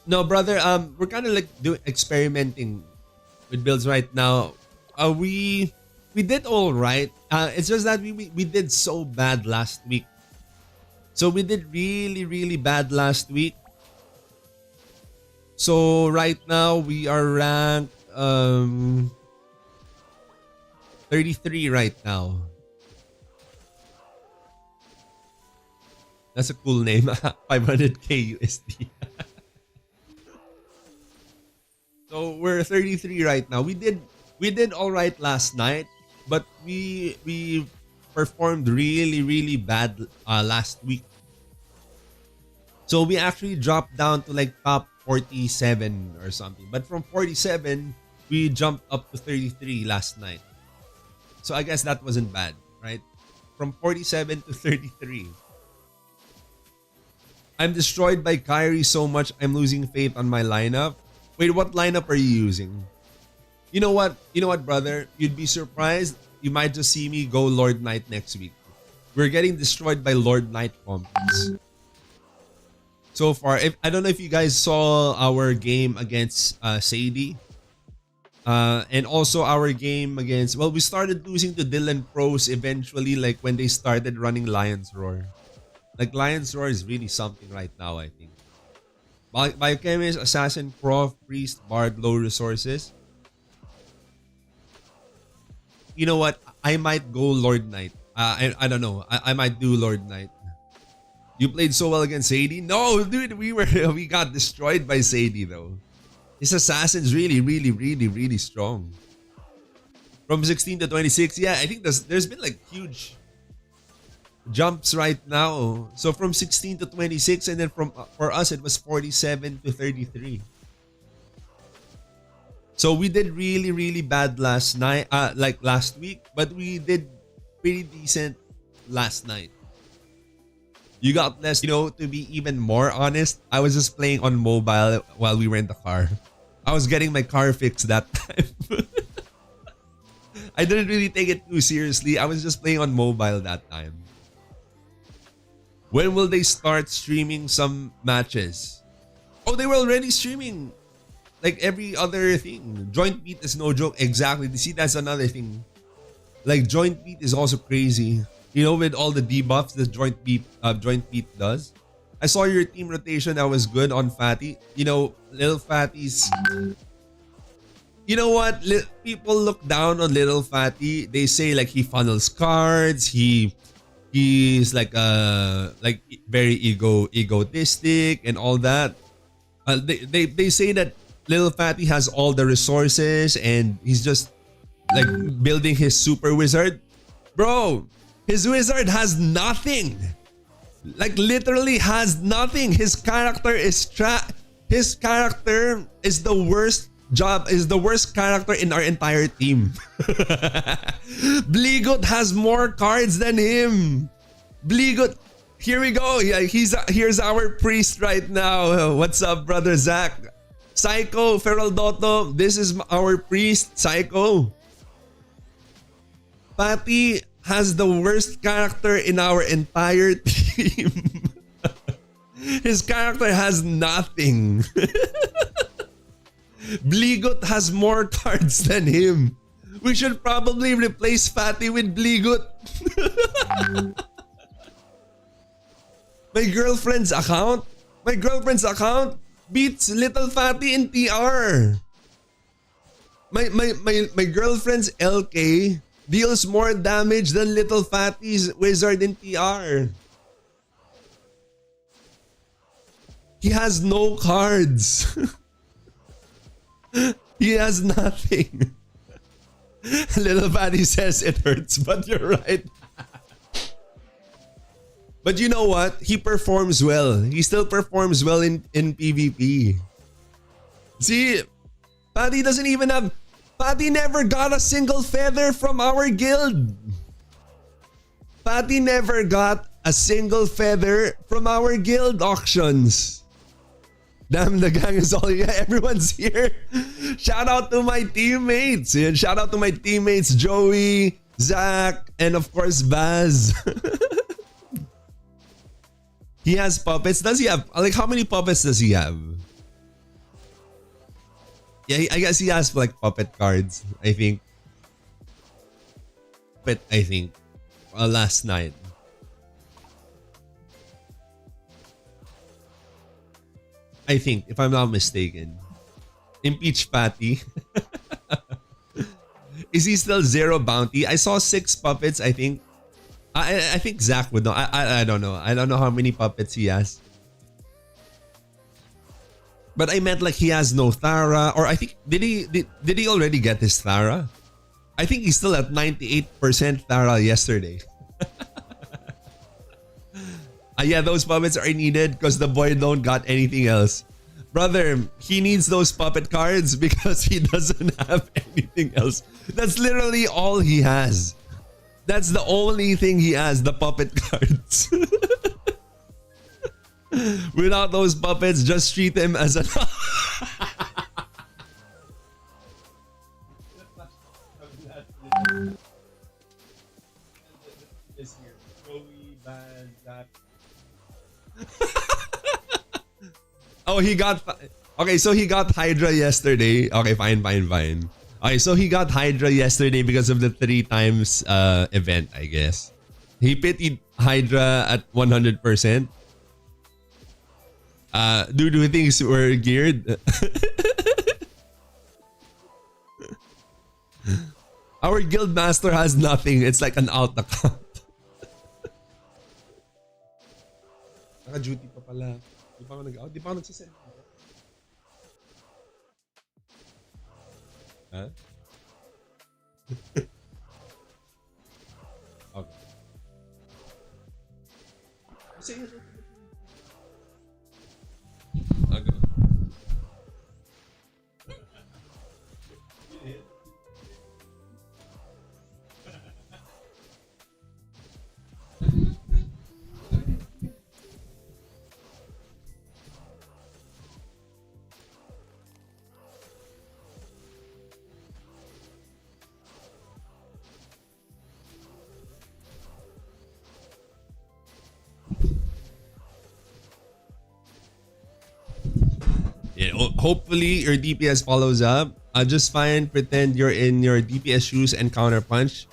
No, brother. We're kind of like experimenting with builds right now. We did all right. It's just that we did so bad last week. So we did really bad last week. So right now we are ranked 33 right now. That's a cool name. 500k USD. So we're 33 right now. We did all right last night, but we performed really bad last week. So we actually dropped down to like top 47 or something. But from 47, we jumped up to 33 last night. So I guess that wasn't bad, right? From 47 to 33. I'm destroyed by Kyrie so much I'm losing faith on my lineup. Wait, what lineup are you using? You know what, brother? You'd be surprised. You might just see me go Lord Knight next week. We're getting destroyed by Lord Knight comps. So far, I don't know if you guys saw our game against Sadie. And also our game against... Well, we started losing to Dylan Pros eventually, like when they started running Lion's Roar. Like Lion's Roar is really something right now, I think. Biochemist, Assassin, Prof, Priest, Bard, low resources. You know what? I might go Lord Knight. I don't know. I might do Lord Knight. You played so well against Sadie? No, dude, we got destroyed by Sadie though. His assassin's really strong. From 16 to 26, yeah, I think there's been like huge jumps right now. So from 16 to 26, and then for us it was 47 to 33. So we did really bad last night, like last week, but we did pretty decent last night. You got less, to be even more honest, I was just playing on mobile while we were in the car. I was getting my car fixed that time. I didn't really take it too seriously. I was just playing on mobile that time. When will they start streaming some matches? Oh, they were already streaming. Like every other thing. Joint beat is no joke. Exactly. You see, that's another thing. Like joint beat is also crazy. With all the debuffs that joint beat does. I saw your team rotation that was good on Fatty. Little Fatty's... You know what? People look down on Little Fatty. They say like he funnels cards. He's like very egotistic and all that. They say that Little Fatty has all the resources and he's just like building his super wizard. Bro, his wizard has nothing. Like literally has nothing. His character is the worst Job is the worst character in our entire team. Bligot has more cards than him. Bligot, here we go. Yeah, here's our priest right now. What's up, brother Zach? Psycho, Feral Dotto, this is our priest, Psycho. Patty has the worst character in our entire team. His character has nothing. Bligot has more cards than him. We should probably replace Fatty with Bligot. My girlfriend's account beats Little Fatty in TR. My girlfriend's LK deals more damage than Little Fatty's wizard in TR. He has no cards. He has nothing. Little Fatty says it hurts, but you're right. But you know what? He performs well. He still performs well in PvP. See, Fatty doesn't even have... Fatty never got a single feather from our guild. Fatty never got a single feather from our guild auctions. Damn, the gang is all... Yeah, everyone's here. Shout out to my teammates. And shout out to my teammates, Joey, Zach, and of course, Baz. He has puppets. Does he have... Like, how many puppets does he have? Yeah, I guess he has like puppet cards, I think. But I think. Last night. I think, if I'm not mistaken. Impeach Patty. Is he still 0 bounty? I saw 6 puppets, I think. I think Zach would know. I don't know. I don't know how many puppets he has. But I meant like he has no Thara. Or I think, did he already get his Thara? I think he's still at 98% Thara yesterday. Yeah, those puppets are needed because the boy don't got anything else. Brother, he needs those puppet cards because he doesn't have anything else. That's literally all he has. That's the only thing he has, the puppet cards. Without those puppets, just treat him as a... Oh, he got... Okay, so he got Hydra yesterday. Okay, fine. Okay, so he got Hydra yesterday because of the 3 times event, I guess. He pitied Hydra at 100%. Do things were geared? Our guild master has nothing. It's like an alt account. Naka-duty pa pala. Di pa ako nagsisend. Huh? Okay. Say it. Okay. Yeah, hopefully your DPS follows up. Just fine. Pretend you're in your DPS shoes and counter punch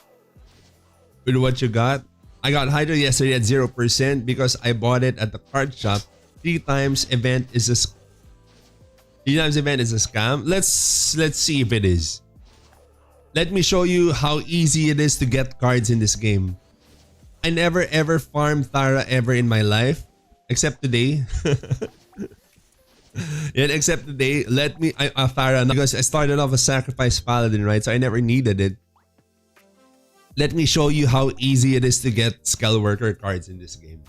with what you got. I got Hydra yesterday at 0% because I bought it at the card shop. 3 times event is a 3 times event is a scam. Let's see if it is. Let me show you how easy it is to get cards in this game. I never ever farmed Thara ever in my life, except today. Yeah, except today, Thara, because I started off a sacrifice paladin, right? So I never needed it. Let me show you how easy it is to get Skull Worker cards in this game.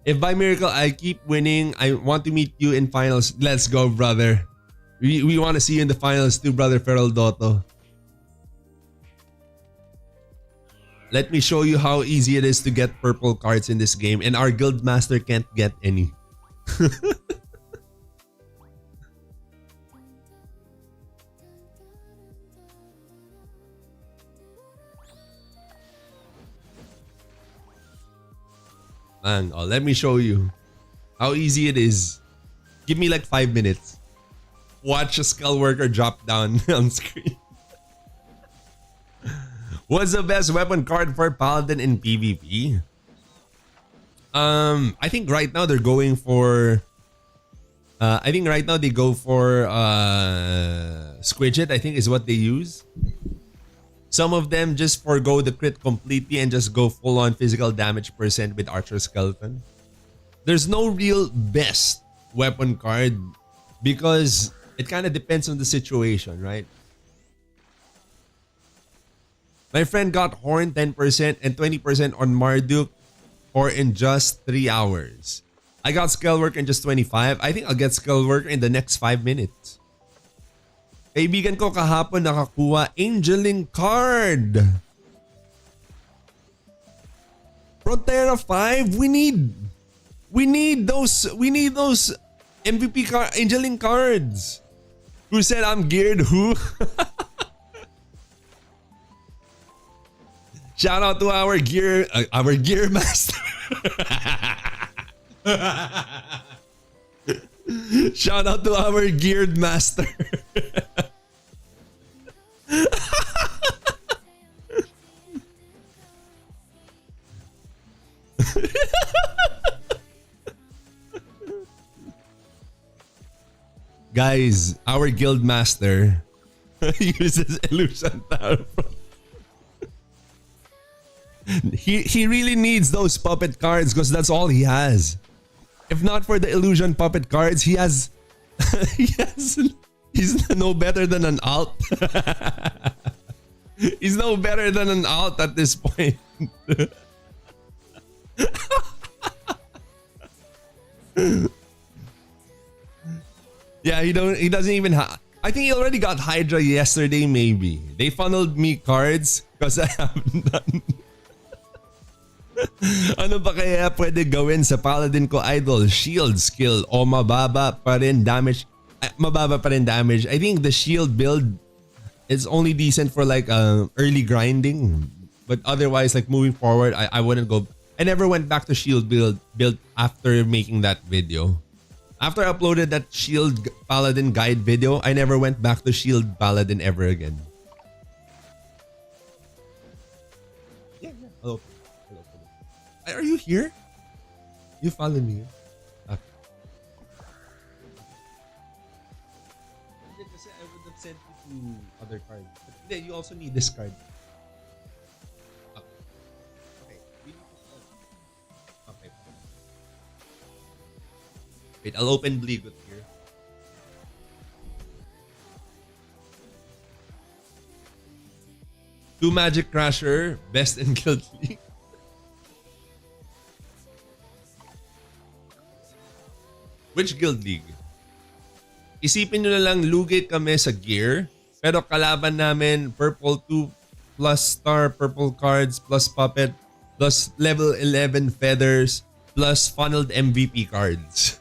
If by miracle I keep winning, I want to meet you in finals. Let's go, brother. We want to see you in the finals too, brother Feral Dotto. Let me show you how easy it is to get purple cards in this game, and our guild master can't get any. Man, oh, let me show you how easy it is. Give me like 5 minutes. Watch a skull worker drop down on screen. What's the best weapon card for Paladin in PvP? I think right now they're going for I think right now they go for Squidget, I think is what they use. Some of them just forgo the crit completely and just go full on physical damage percent with Archer Skeleton. There's no real best weapon card because it kind of depends on the situation, right? My friend got Horn 10% and 20% on Marduk or in just 3 hours. I got Skullwork in just 25. I think I'll get Skullwork in the next 5 minutes. Kaibigan ko kahapon nakakuha Angeling card. Protera 5, we need those MVP Angeling cards. Who said I'm geared? Who? Shout out to our gear master. Shout out to our geared master. Guys, our guild master uses illusion tower. He really needs those puppet cards because that's all he has. If not for the illusion puppet cards, he's no better than an alt. He's no better than an alt at this point. Yeah, he doesn't even have. I think he already got Hydra yesterday maybe. They funneled me cards because I haven't done. Ano ba kaya pwede gawin sa Paladin ko, idol? Shield skill o mababa pa rin damage? Mababa pa rin damage. I think the shield build is only decent for like early grinding. But otherwise, like moving forward, I wouldn't go. I never went back to shield build after making that video. After I uploaded that shield Paladin guide video, I never went back to shield Paladin ever again. Yeah. Hello. Are you here? You follow me? Okay. Kasi I would have sent you to other cards. But you also need this card. Okay. Okay. Wait, I'll open Bleagut here. Two Magic Crasher, best in Guild League. Which guild league? Isipin nyo na lang lugit kami sa gear, pero kalaban namin purple 2 plus star purple cards plus puppet plus level 11 feathers plus funneled MVP cards.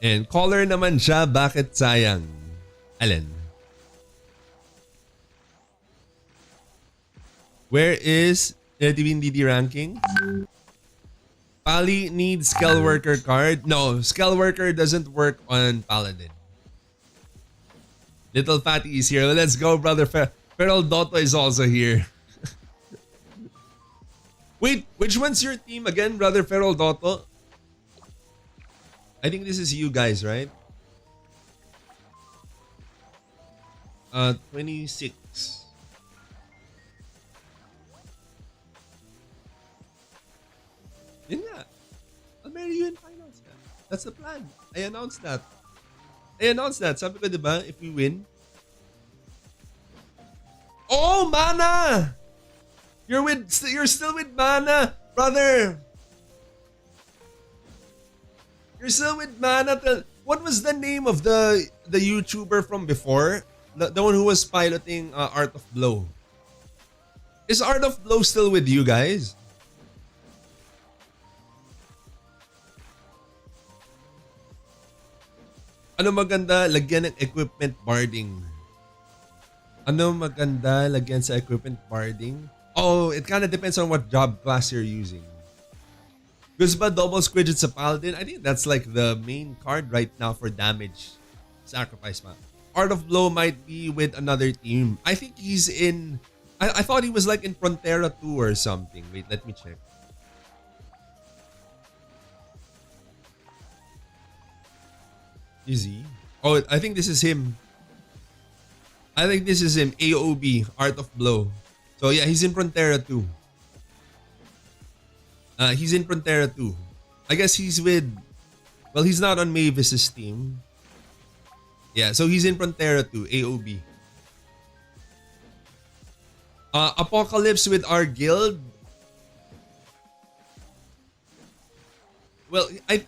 And color naman siya, bakit sayang? Alin? Where is LTV ranking? Pally needs Skull Worker card. No, Skull Worker doesn't work on Paladin. Little Fatty is here. Let's go, brother. Feral Dotto is also here. Wait, which one's your team again, brother Feral Dotto? I think this is you guys, right? 26. Yun nga. I'll marry you in finals. That's the plan. I announced that. Sabi ko, diba, if we win. Oh, mana! You're still with Mana, brother. You're still with Mana. What was the name of the YouTuber from before? The one who was piloting Art of Blow. Is Art of Blow still with you guys? Ano maganda lagyan ng equipment barding? Ano maganda lagyan sa equipment barding? Oh, it kind of depends on what job class you're using. Because ba double squidget sa Paladin? I think that's like the main card right now for damage. Sacrifice ma. Art of Blow might be with another team. I think he's in... I thought he was like in Frontera 2 or something. Wait, let me check. Is he? Oh, I think this is him. I think this is him. AOB, Art of Blow. So yeah, he's in Frontera 2. He's in Frontera 2. I guess he's with... Well, he's not on Mavis's team. Yeah, so he's in Frontera 2, AOB. Apocalypse with our guild. Well, I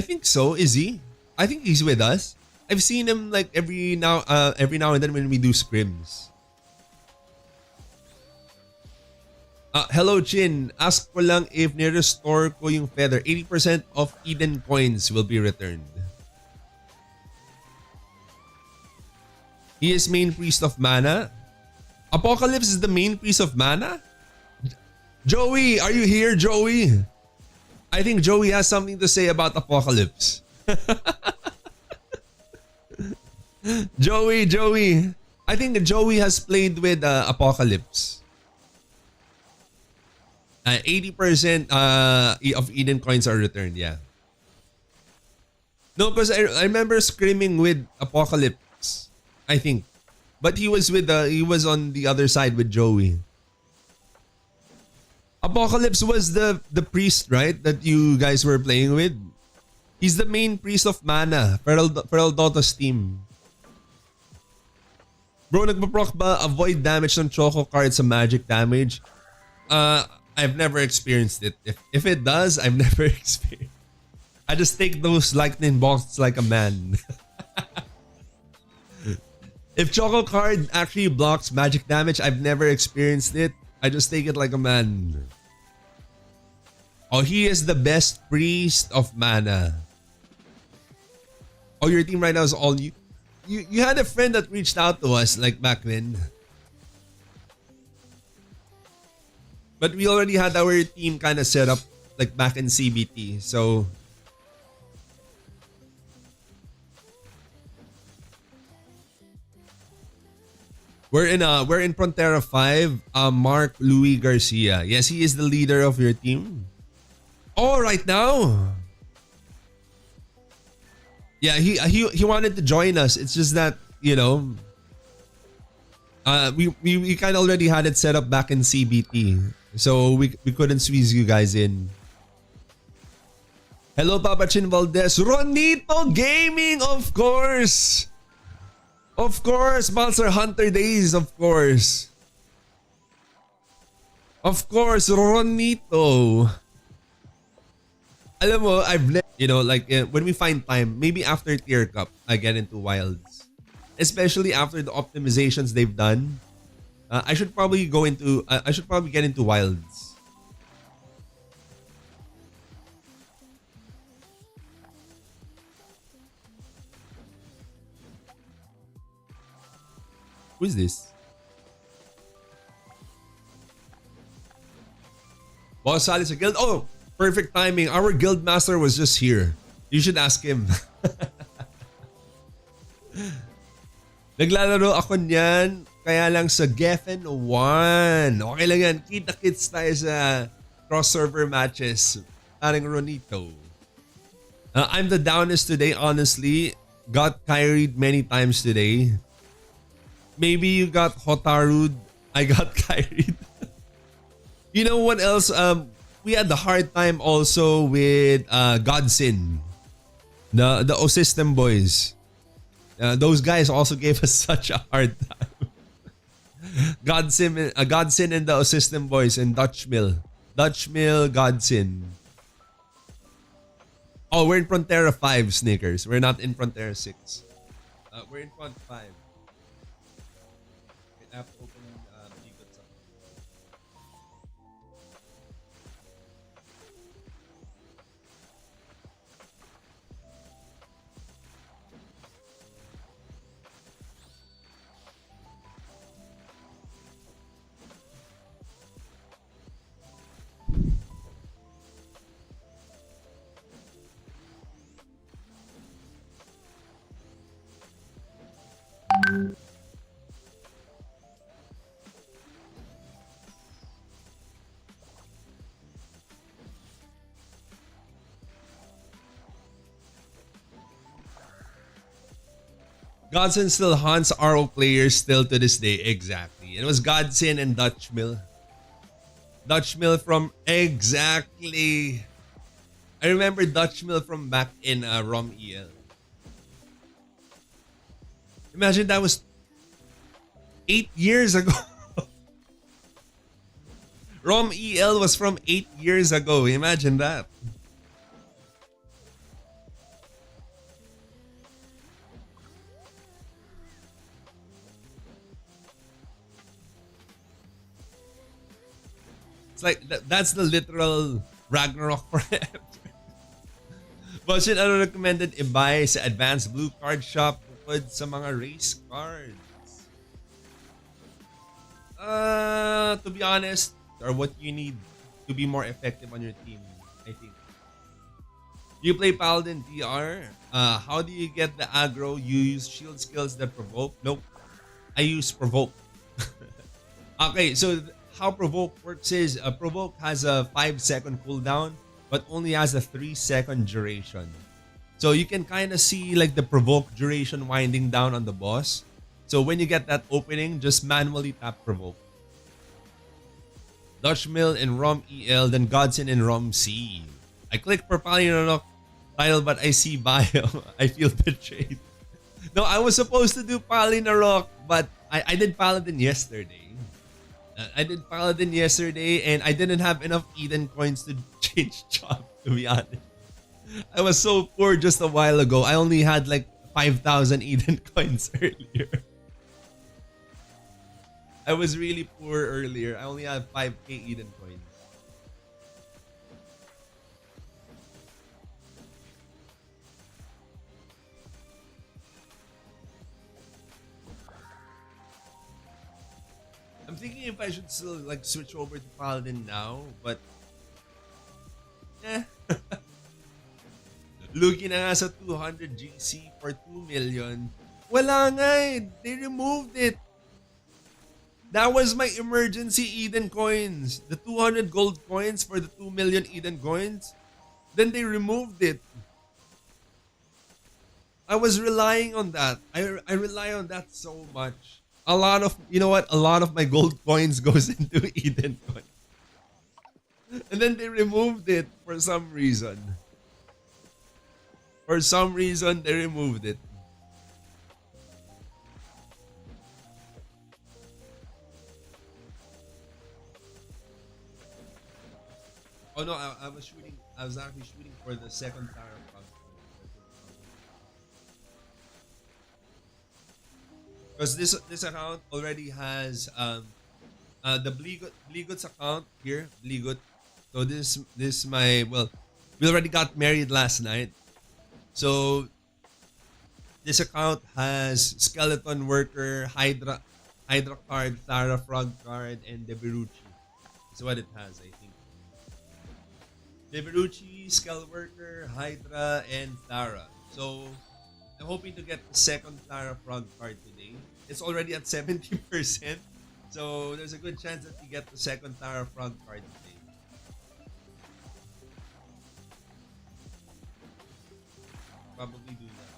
think so. Is he? I think he's with us. I've seen him like every now and then when we do scrims. Hello Chin, ask ko lang if ni-restore ko yung feather. 80% of Eden coins will be returned. He is main priest of mana. Apocalypse is the main priest of mana? Joey, are you here, Joey? I think Joey has something to say about Apocalypse. Joey. I think Joey has played with Apocalypse. 80% of Eden coins are returned, yeah. No, because I remember screaming with Apocalypse, I think. But he was on the other side with Joey. Apocalypse was the priest, right? That you guys were playing with. He's the main priest of mana. Feral Dota's team. Bro, nagpaproc ba avoid damage ng Choco card sa magic damage? I've never experienced it. If it does, I've never experienced. I just take those lightning bolts like a man. If Choco card actually blocks magic damage, I've never experienced it. I just take it like a man. Oh, he is the best priest of mana. Oh, your team right now is all you. You had a friend that reached out to us like back then. But we already had our team kind of set up like back in CBT. So we're in Frontera 5. Mark Louis Garcia. Yes, he is the leader of your team. Oh, right now. Yeah, he wanted to join us. It's just that, you know, we kind of already had it set up back in CBT. So we couldn't squeeze you guys in. Hello, Papa Chin Valdez. Ronito Gaming, of course. Of course, Monster Hunter Days, of course. Of course, Ronito. Alam mo, you know, like when we find time, maybe after Tier Cup, I get into Wilds. Especially after the optimizations they've done. I should probably get into Wilds. Who is this? Boss Sally sa guild. Oh, perfect timing. Our guild master was just here. You should ask him. Naglalaro ako niyan. Kaya lang sa Geffen 1. Okay lang yan. Kita-kits tayo sa cross-server matches. Parang Ronito. I'm the downest today, honestly. Got carried many times today. Maybe you got Hotaru'd. I got carried. You know what else? We had the hard time also with Godsin. The O-System boys. Those guys also gave us such a hard time. Godsin and the System Boys and Dutch Mill. Dutch Mill, Godsin. Oh, we're in Frontera 5, Snickers. We're not in Frontera 6. We're in Front 5. Wait, I have to open Bigot sa- Godson still haunts RO players still to this day. Exactly. It was Godson and Dutch Mill. Dutch Mill from exactly. I remember Dutch Mill from back in ROM EL. Imagine that was 8 years ago. ROM EL was from 8 years ago. Imagine that. It's like that's the literal Ragnarok forever. Bosin, ano recommended i-buy sa Advanced Blue Card Shop bukod sa mga race cards? To be honest, or what you need to be more effective on your team, I think. You play Paladin DR. How do you get the aggro? You use shield skills that provoke? Nope. I use provoke. Okay, so how provoke works is provoke has a 5-second cooldown, but only has a 3-second duration. So you can kind of see like the provoke duration winding down on the boss. So when you get that opening, just manually tap provoke. Dutch Mill in ROM EL, then Godson in ROM C. I clicked for PALLYNAROK title, but I see bio. I feel betrayed. No, I was supposed to do PALLYNAROK, but I did Paladin yesterday. I did Paladin yesterday and I didn't have enough Eden coins to change job, to be honest. I was so poor just a while ago. I only had like 5,000 Eden coins earlier. I was really poor earlier. I only had 5k Eden coins. I'm thinking if I should still like switch over to Paladin now, but eh. Looking na nga sa 200 GC for 2 million. Wala nga eh. They removed it. That was my emergency Eden coins. The 200 gold coins for the 2 million Eden coins. Then they removed it. I was relying on that. I rely on that so much. A lot of, you know what? A lot of my gold coins goes into Eden coins. And then they removed it for some reason. For some reason, they removed it. Oh no, I was shooting. I was actually shooting for the second tower. Because this account already has the Bligot's account here, Bligot. So this my, well, we already got married last night. So this account has Skeleton Worker, Hydra card, Thara Frog card, and Deberuchi. That's what it has, I think. Deberuchi, Skeleton Worker, Hydra, and Thara. So I'm hoping to get the second Thara Frog card today. It's already at 70%. So there's a good chance that we get the second Thara Frog card today. Probably do that.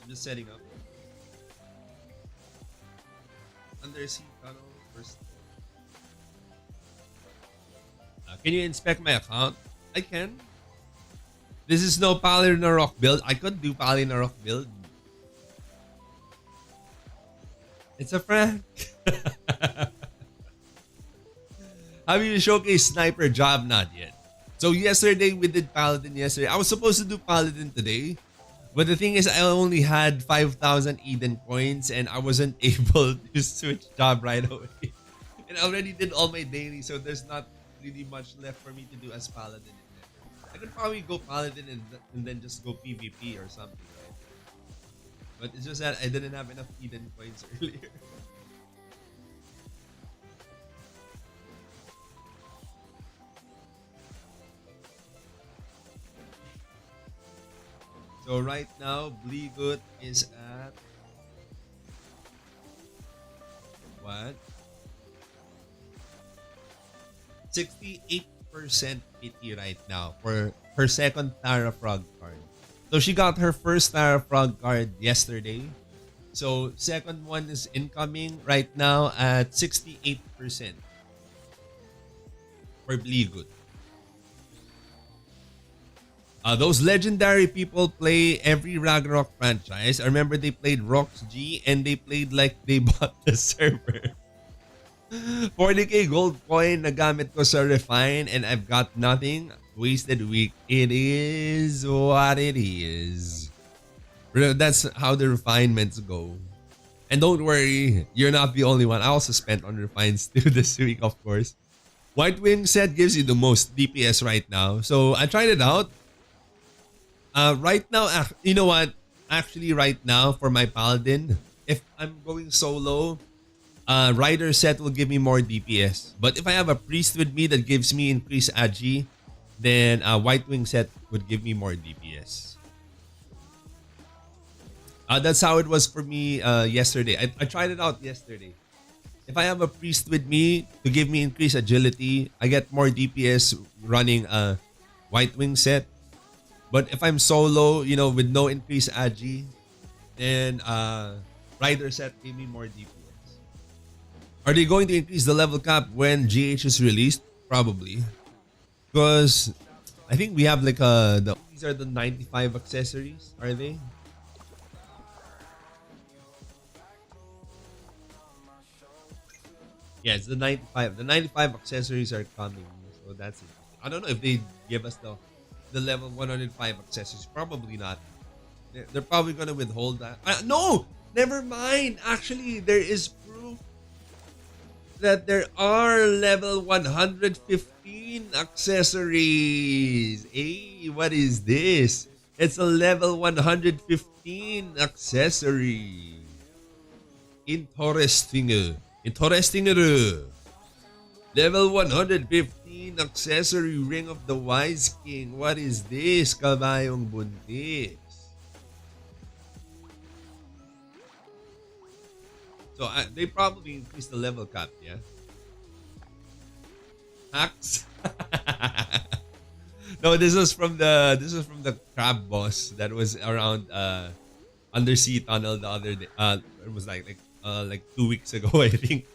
I'm just setting up. Undersea tunnel first. Can you inspect my account? I can. This is no PALLYNAROK build. I could do PALLYNAROK build. It's a prank. Have you showcased sniper job? Not yet. So yesterday we did Paladin yesterday. I was supposed to do Paladin today. But the thing is I only had 5,000 Eden coins and I wasn't able to switch job right away. And I already did all my daily, so there's not really much left for me to do as Paladin. I could probably go Paladin and then just go PvP or something, right? But it's just that I didn't have enough Eden coins earlier. So right now, Bleegut is at what? 68% pity right now for her second Tara Frog card. So she got her first Tara Frog card yesterday. So second one is incoming right now at 68% for Bleegut. Those legendary people play every Ragnarok franchise. I remember they played Rox G and they played like they bought the server. 40k gold coin na gamit ko sa refine and I've got nothing. Wasted week. It is what it is. That's how the refinements go. And don't worry, you're not the only one. I also spent on refines too this week, of course. White Wing set gives you the most DPS right now. So I tried it out. Right now, you know what? Actually, right now for my Paladin, if I'm going solo, Rider set will give me more DPS. But if I have a Priest with me that gives me increased AG, then White Wing set would give me more DPS. That's how it was for me yesterday. I tried it out yesterday. If I have a Priest with me to give me increased agility, I get more DPS running a White Wing set. But if I'm solo, you know, with no increased AG, then Rider set gave me more DPS. Are they going to increase the level cap when GH is released? Probably. Because I think we have like these are the 95 accessories, are they? Yeah, it's the 95. The 95 accessories are coming. So that's it. I don't know if they give us the level 105 accessories. Probably not. They're probably going to withhold that. No! Never mind. Actually, there is proof that there are level 115 accessories. Hey, what is this? It's a level 115 accessory. Interesting. Interesting. Level 115 accessory Ring of the Wise King. What is this? Kabayong buntis. So they probably increased the level cap, yeah? Hacks? No, this was from the crab boss that was around undersea tunnel the other day. It was like 2 weeks ago, I think.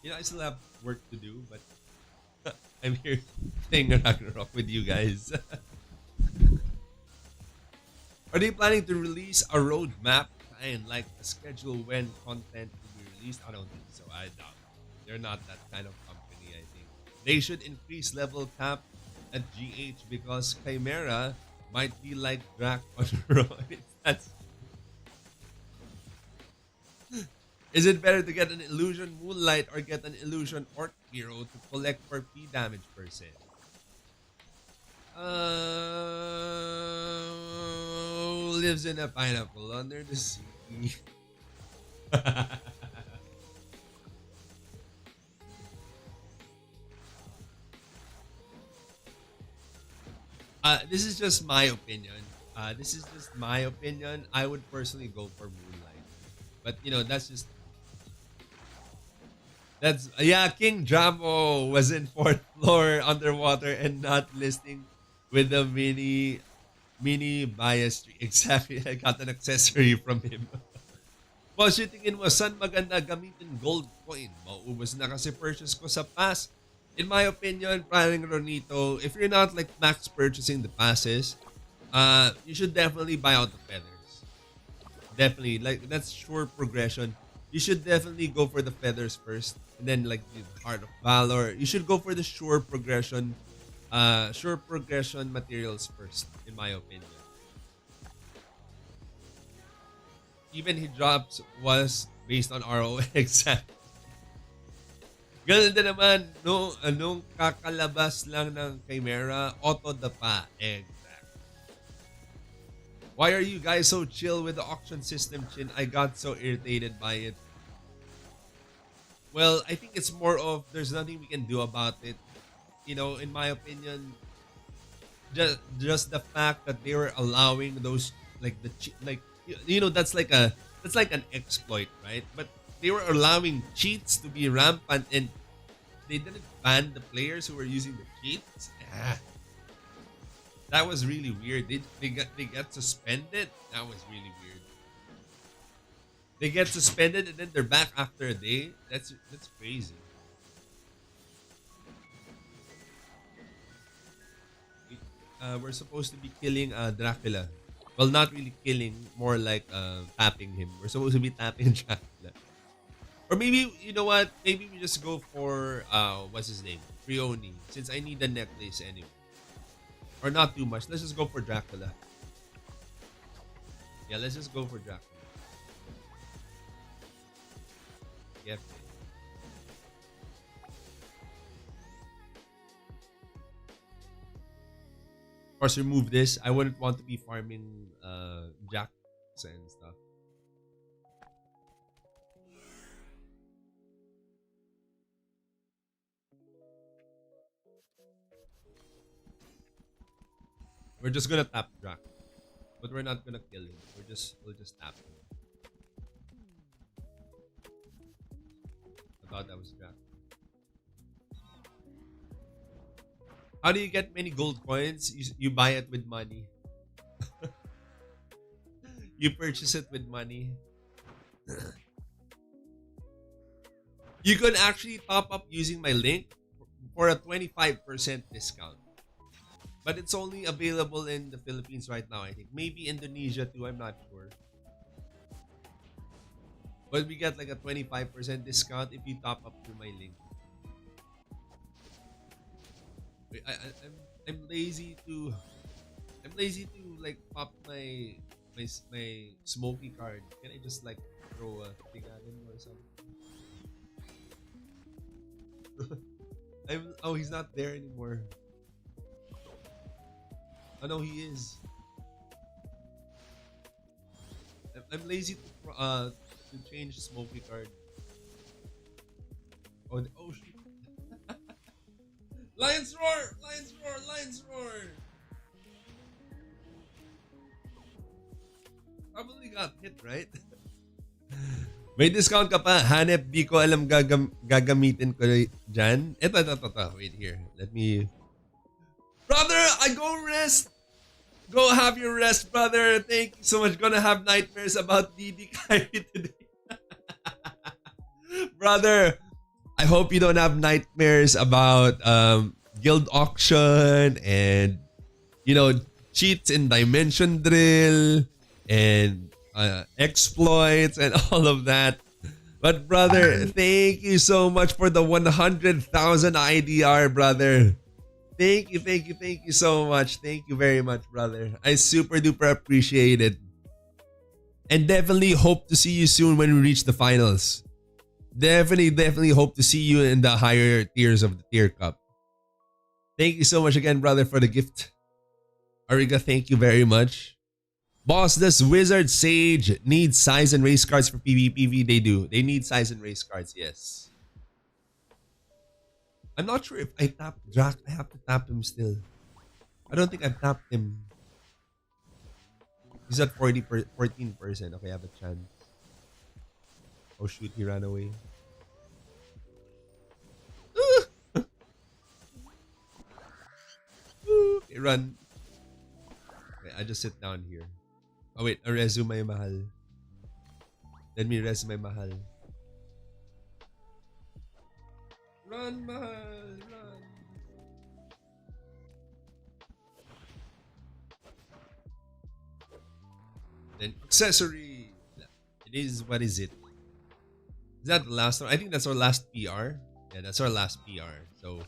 You know, I still have work to do, but I'm here playing Ragnarok with you guys. Are they planning to release a roadmap and like a schedule when content will be released? I don't think so. I doubt it. They're not that kind of company, I think. They should increase level cap at GH because Chimera might be like Drac on roids. Is it better to get an illusion Moonlight or get an illusion Orc hero to collect for P damage per se? Lives in a pineapple under the sea. This is just my opinion. I would personally go for Moonlight. But you know, King Jamo was in fourth floor underwater and not listing with the mini bias tree. Exactly. I got an accessory from him. Boss, yung tingin mo, saan maganda gamitin gold coin? Mauubos na kasi purchase ko sa pass. In my opinion, paring Ronito, if you're not like max purchasing the passes, you should definitely buy out the feathers. Definitely, like that's sure progression. You should definitely go for the feathers first, and then like the Heart of Valor. You should go for the sure progression materials first, in my opinion. Even he drops was based on ROX. Ganun din naman, no, anong kakalabas lang ng Chimera, auto dapa. Exact. Why are you guys so chill with the auction system, Chin? I got so irritated by it. Well, I think it's more of there's nothing we can do about it. You know, in my opinion, just the fact that they were allowing those like you know that's like an exploit, right? But they were allowing cheats to be rampant and they didn't ban the players who were using the cheats. Ah, that was really weird. They got suspended. That was really weird. They get suspended and then they're back after a day. That's crazy. We're supposed to be killing Dracula. Well, not really killing, more like tapping him. We're supposed to be tapping Dracula. Or maybe, you know what? Maybe we just go for, what's his name? Rioni. Since I need the necklace anyway. Or not too much. Let's just go for Dracula. Yeah, let's just go for Dracula. Yep. Of course, remove this. I wouldn't want to be farming jacks and stuff. We're just gonna tap Drac, but we're not gonna kill him. We'll just tap him. I thought that was Drac. How do you get many gold coins? You buy it with money. You purchase it with money. You can actually top up using my link for a 25% discount. But it's only available in the Philippines right now, I think. Maybe Indonesia too, I'm not sure. But we get like a 25% discount if you top up through my link. I'm lazy to like pop my smoky card. Can I just like throw a thing at him or something? He's not there anymore. Oh no, he is. I'm lazy to change smoky card. Oh shit. Lions roar! Lions roar! Lions roar! Probably got hit, right? May discount ka pa. Hanep, di ko alam gagamitin ko dyan. Ito. Wait here. Let me... Brother, I go rest! Go have your rest, brother. Thank you so much. Gonna have nightmares about DD Kyrie today. Brother, I hope you don't have nightmares about guild auction and, you know, cheats in dimension drill and exploits and all of that. But brother, thank you so much for the 100,000 IDR, brother. Thank you so much. Thank you very much, brother. I super duper appreciate it. And definitely hope to see you soon when we reach the finals. Definitely hope to see you in the higher tiers of the tier cup. Thank you so much again, brother, for the gift. Ariga, thank you very much. Boss, does Wizard Sage need size and race cards for PvPv? They do. They need size and race cards, yes. I'm not sure if I tap Drac. I have to tap him still. I don't think I've tapped him. He's at 14%. Okay, I have a chance. Oh shoot, he ran away. Okay, run. Okay, I just sit down here. Oh wait, a resume mahal. Let me resume mahal. Run, mahal, run. Then accessory. It is, what is it? Is that the last one? I think that's our last PR. Yeah, that's our last PR. So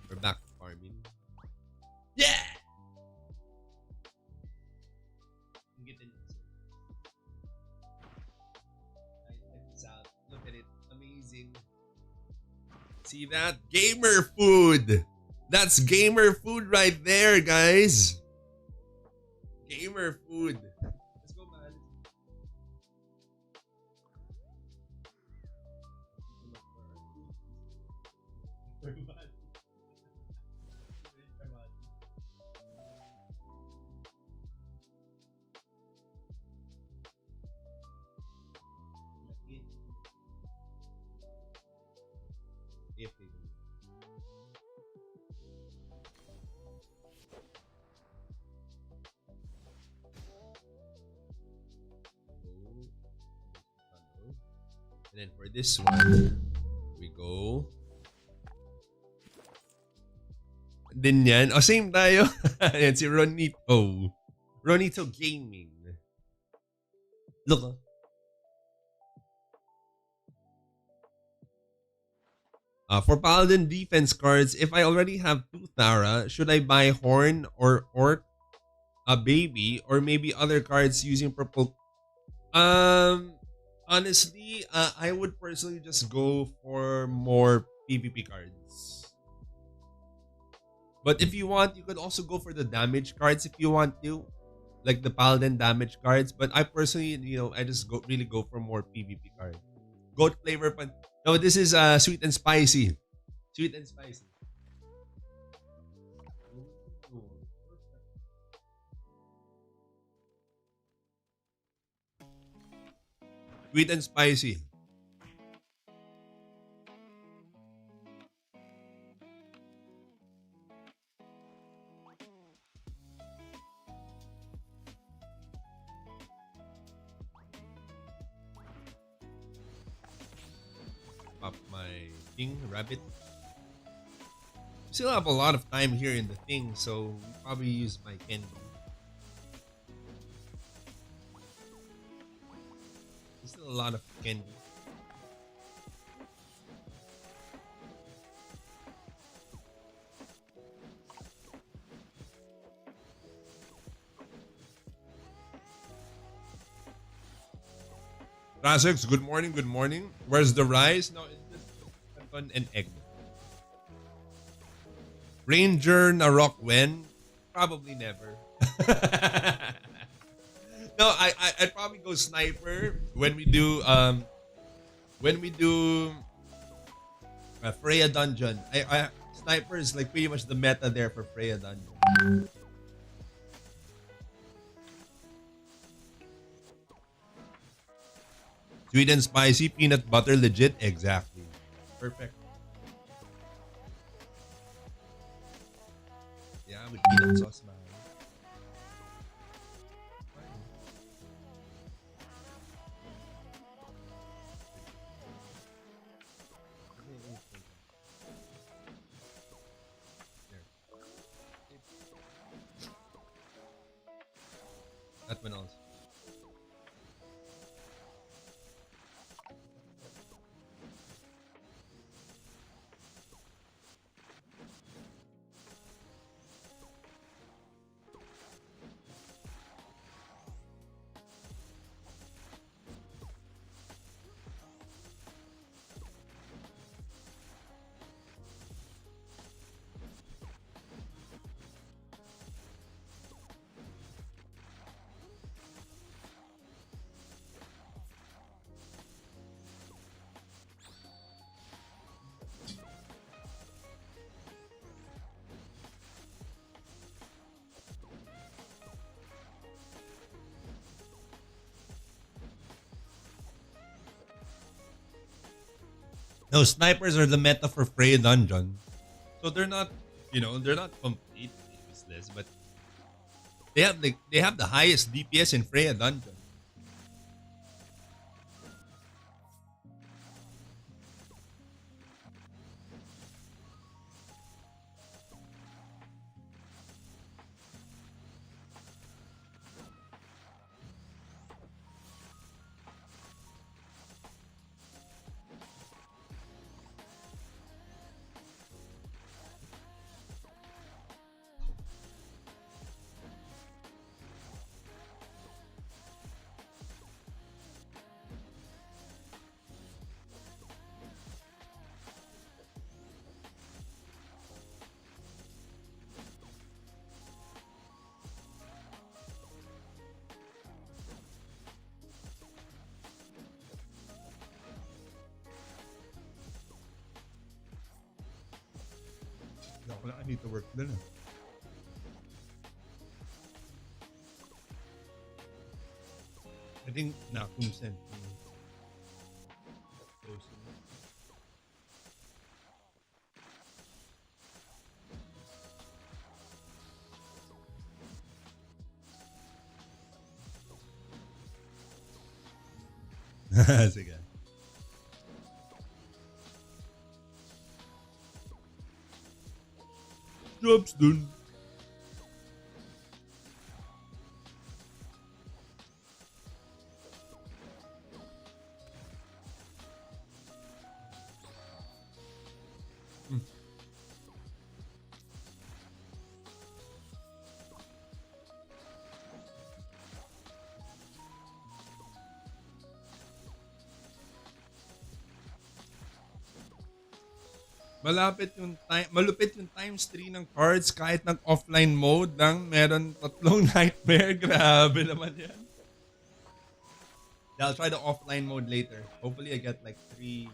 we're back to farming. Yeah! Look at it. Amazing. See that? Gamer food. That's gamer food right there, guys. Gamer food. Let's go, man. And then for this one, we go. Din yan. Oh, same tayo. Yan si Ronito. Ronito Gaming. Look, for Paladin defense cards, if I already have 2 Thara, should I buy Horn or Orc, a baby, or maybe other cards using purple? Honestly, I would personally just go for more PvP cards. But if you want, you could also go for the damage cards if you want to, like the Paladin damage cards. But I personally, I just really go for more PvP cards. Goat flavor pan. No, this is sweet and spicy. Sweet and spicy. Sweet and spicy. Pop my king rabbit. We still have a lot of time here in the thing, so we probably use my candy. There's still a lot of candy. Rasex, good morning, good morning. Where's the rice? No, it's just bacon and egg. Ranger Narok when? Probably never. No, I'd probably go sniper when we do Freya dungeon. Sniper is like pretty much the meta there for Freya dungeon. Sweet and spicy, peanut butter, legit, exactly. Perfect. Yeah, with peanut sauce, man. That one also. No, snipers are the meta for Freya dungeon. So they're not, they're not completely useless, but they have the highest DPS in Freya Dungeon. I need to work din. I think kung saan. Sige. Jobs done. Malupit yung times 3 ng cards kahit nag-offline mode lang. Meron 3 nightmare. Grabe naman yan. Yeah, I'll try the offline mode later. Hopefully I get like 3.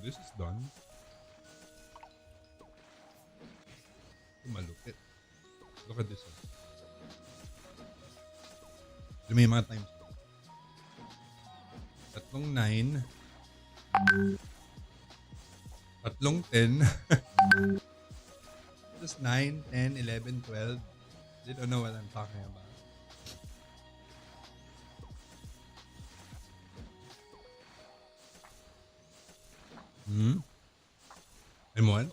This is done. Malupit. Look at this one. May mga times. 3 9. 3 10. Just 9, 10, 11, 12. They don't know what I'm talking about. M1?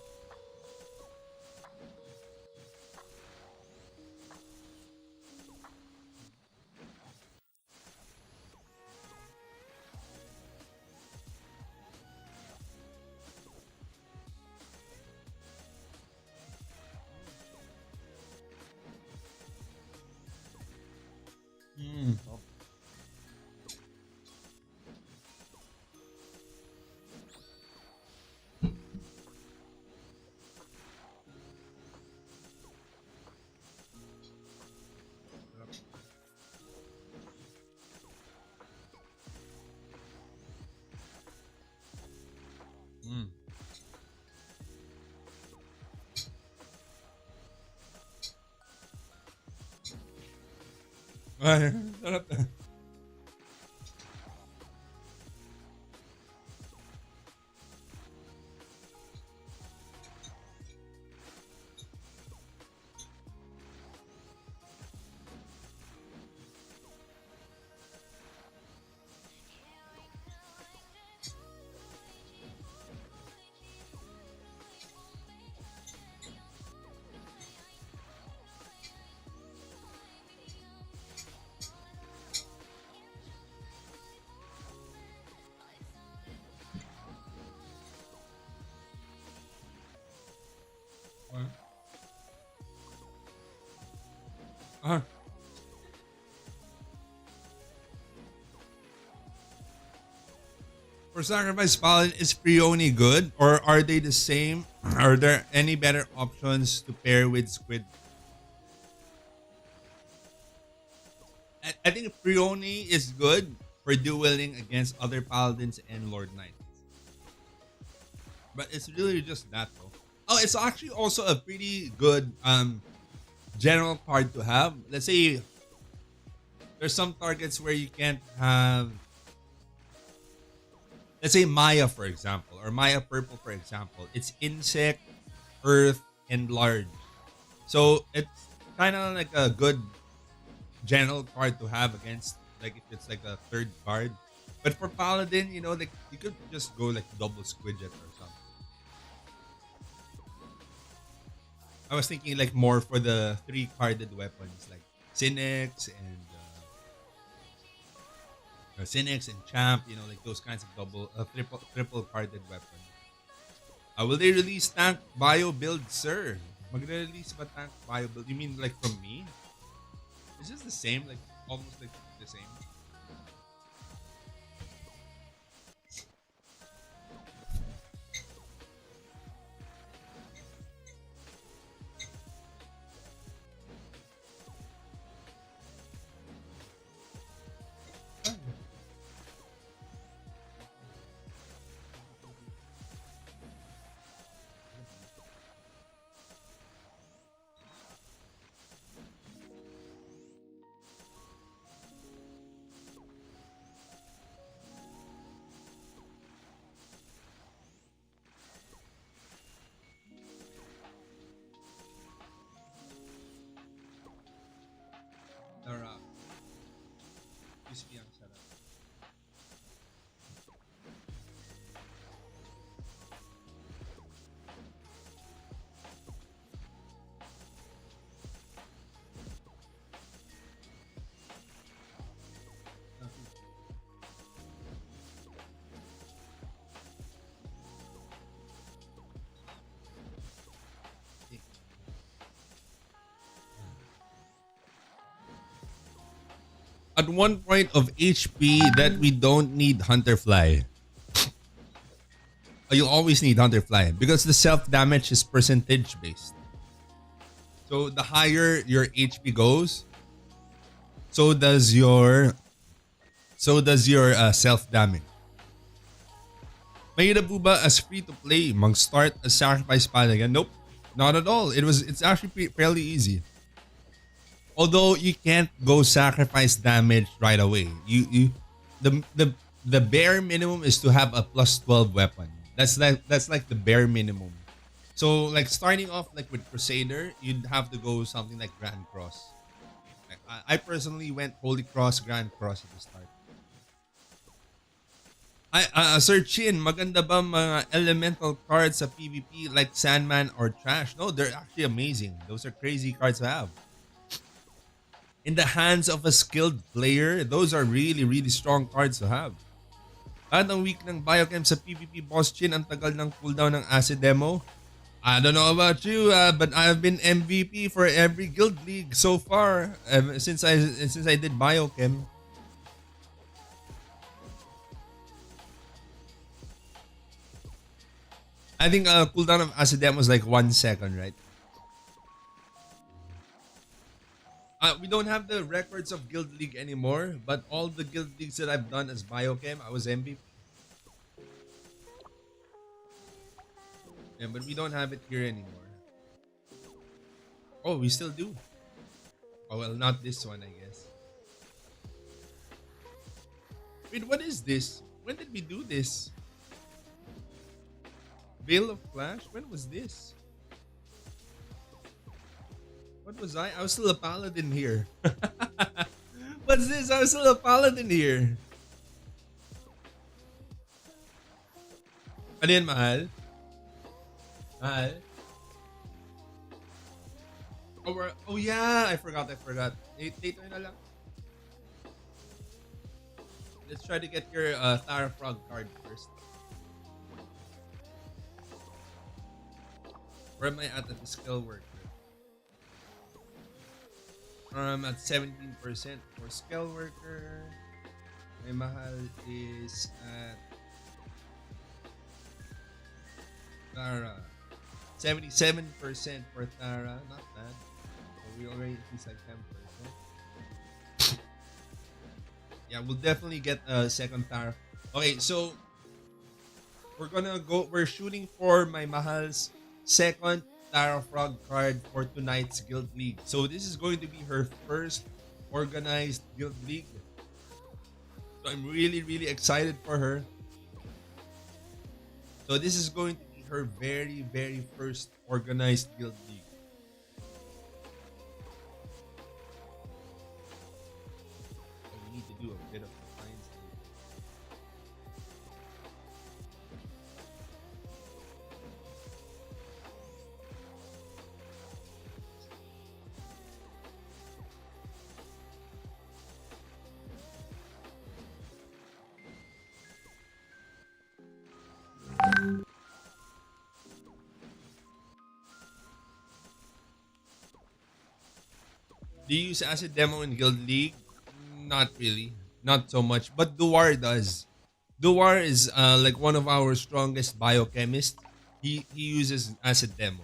Ay, sarap. For sacrifice, Paladin, is Freoni good, or are they the same Are there any better options to pair with Squid? I think Prioni is good for dueling against other paladins and Lord Knights. But it's really just that though. Oh, it's actually also a pretty good general card to have. Let's say there's some targets where you can't have, let's say Maya for example, or Maya Purple for example. It's insect, earth, and large. So it's kind of like a good general card to have against, like if it's like a third card. But for Paladin, like you could just go like double Squidget or something. I was thinking like more for the three carded weapons like Cynics and Cynics and Champ, like those kinds of triple carded weapons. Will they release tank bio build, sir? Magre-release ba tank bio build? You mean like from me? It's just the same, like almost like the same. Sarap. Crispy ang sarap. At one point of HP that we don't need Hunterfly. You always need Hunterfly because the self damage is percentage based. So the higher your HP goes, so does your self damage. Mahirap po ba as free to play mag-start a sacrifice paladin? Nope, not at all. It's actually fairly easy. Although you can't go sacrifice damage right away. The bare minimum is to have a plus 12 weapon. That's like the bare minimum. So like starting off like with Crusader, you'd have to go something like Grand Cross. I personally went Holy Cross, Grand Cross at the start. Sir Chin, maganda ba mga elemental cards sa PvP like Sandman or Trash? No, they're actually amazing. Those are crazy cards to have. In the hands of a skilled player, those are really, really strong cards to have. At ang week ng Biochem sa PvP Boss Chin, ang tagal ng cooldown ng acid demo. I don't know about you, but I've been MVP for every guild league so far since I did Biochem. I think cooldown of acid demo was like 1 second, right? We don't have the records of Guild League anymore, but all the Guild Leagues that I've done as Biochem, I was MVP. Yeah, but we don't have it here anymore. Oh, we still do. Oh, well, not this one, I guess. Wait, what is this? When did we do this? Veil of Flash? When was this? What was I? I was still a paladin here. What's this? I was still a paladin here. Ano yan, mahal? Mahal? Oh yeah, I forgot. Later na lang. Let's try to get your Tara Frog card first. Where am I at the skill worker? I'm at 17% for skill worker. My mahal is at Tara. 77% for Tara. Not bad. So we already increased like 10%. Yeah, we'll definitely get a second Tara. Okay, so we're shooting for my Mahal's second Tara Frog card for tonight's Guild League. So this is going to be her first organized Guild League. So I'm really, really excited for her. So this is going to be her very, very first organized Guild League. So we need to do a bit of compliance. Do you use Acid Demo in Guild League? Not really. Not so much. But Duar does. Duar is like one of our strongest biochemists. He uses Acid Demo.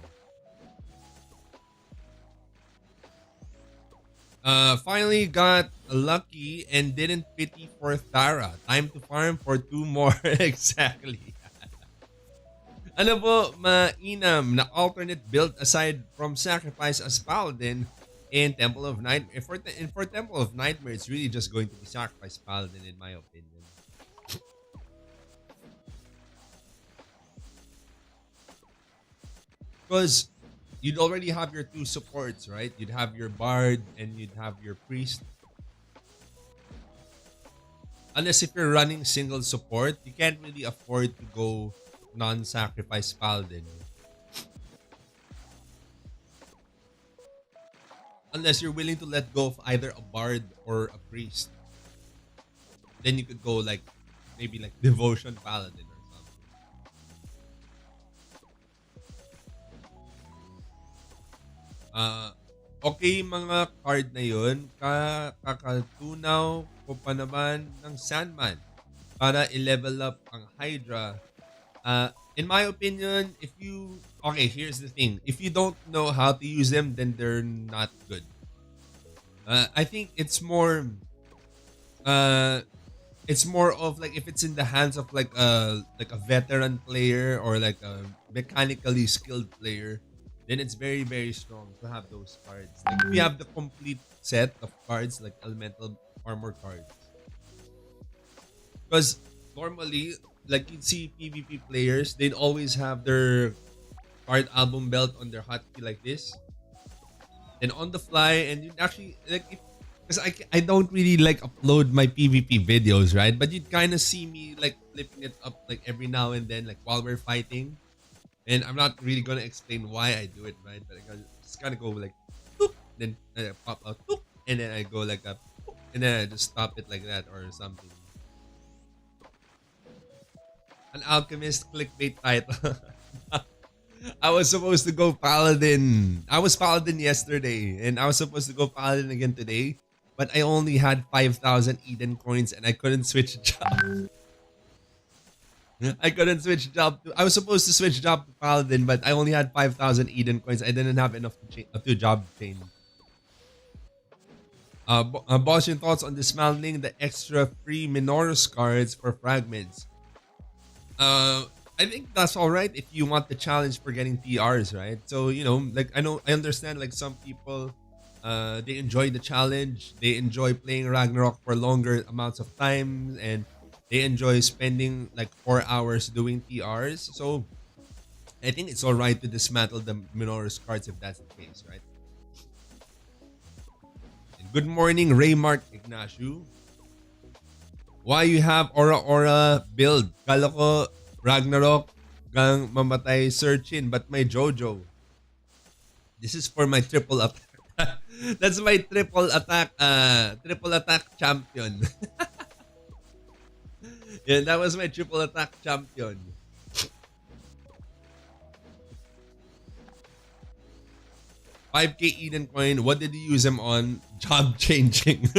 Finally got lucky and didn't pity for Tara. Time to farm for 2 more. Exactly. Ano po, mainam na alternate build aside from Sacrifice as Paladin in Temple of Nightmare. For Temple of Nightmare, it's really just going to be Sacrifice Paladin in my opinion. Because you'd already have your 2 supports, right? You'd have your Bard and you'd have your Priest. Unless if you're running single support, you can't really afford to go non-sacrifice Paladin. Unless you're willing to let go of either a Bard or a Priest. Then you could go like, maybe like Devotion Paladin or something. Okay mga card na yun, kakatunaw ko pa naman ng Sandman para i-level up ang Hydra. In my opinion, here's the thing. If you don't know how to use them, then they're not good. I think it's more of like if it's in the hands of like a veteran player or like a mechanically skilled player, then it's very, very strong to have those cards. Like if you have the complete set of cards like elemental armor cards. Because normally, like you'd see PvP players, they'd always have their card album belt on their hotkey like this. And on the fly, and you'd actually, like, because I don't really like upload my PvP videos, right? But you'd kind of see me like flipping it up like every now and then, like while we're fighting. And I'm not really going to explain why I do it, right? But I just kind of go like, toop, then I pop out, toop, and then I go like a, and then I just stop it like that or something. An alchemist clickbait title. I was supposed to go Paladin. I was Paladin yesterday, and I was supposed to go Paladin again today. But I only had 5,000 Eden coins, and I couldn't switch job. I was supposed to switch job to Paladin, but I only had 5,000 Eden coins. I didn't have enough to job change. Boss, your thoughts on dismantling the extra free Minoros cards for fragments? I think that's all right if you want the challenge for getting TRs, right? So, like I understand like some people they enjoy the challenge. They enjoy playing Ragnarok for longer amounts of time, and they enjoy spending like 4 hours doing TRs. So I think it's all right to dismantle the Minoros cards if that's the case, right? And good morning, Raymark Ignacio. Why you have Aura build? Kala ko Ragnarok gang mamatay searchin, but may Jojo. This is for my triple attack. That's my triple attack champion. Yeah, that was my triple attack champion. $5K Eden coin. What did you use them on? Job changing.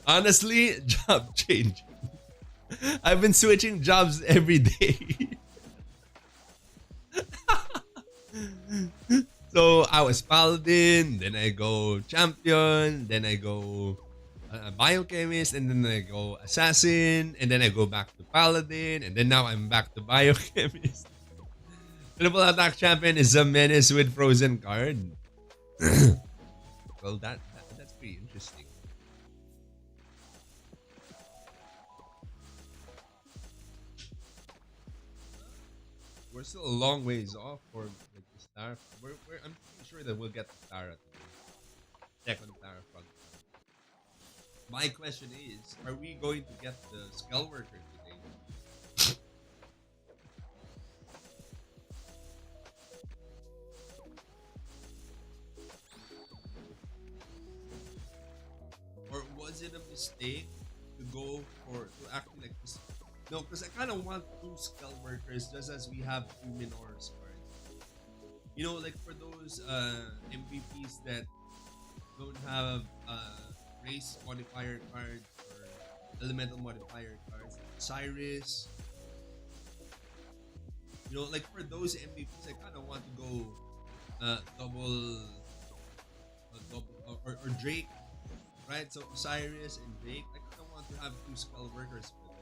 Honestly, job changing. I've been switching jobs every day. So I was Paladin, then I go Champion, then I go Biochemist, and then I go Assassin, and then I go back to Paladin, and then now I'm back to Biochemist. Triple Attack Champion is a menace with Frozen card. Well, that's pretty interesting. We're still a long ways off for like the star. I'm pretty sure that we'll get the star at the second star front. My question is, are we going to get the Skull Worker today? Or was it a mistake to go for to actually like this? No, because I kind of want two Skull Workers just as we have two Minors cards. You know, like for those MVPs that don't have race modifier cards or elemental modifier cards, like Cyrus. You know, like for those MVPs, I kind of want to go double or Drake, right? So Cyrus and Drake, I kind of want to have two Skull Workers for them.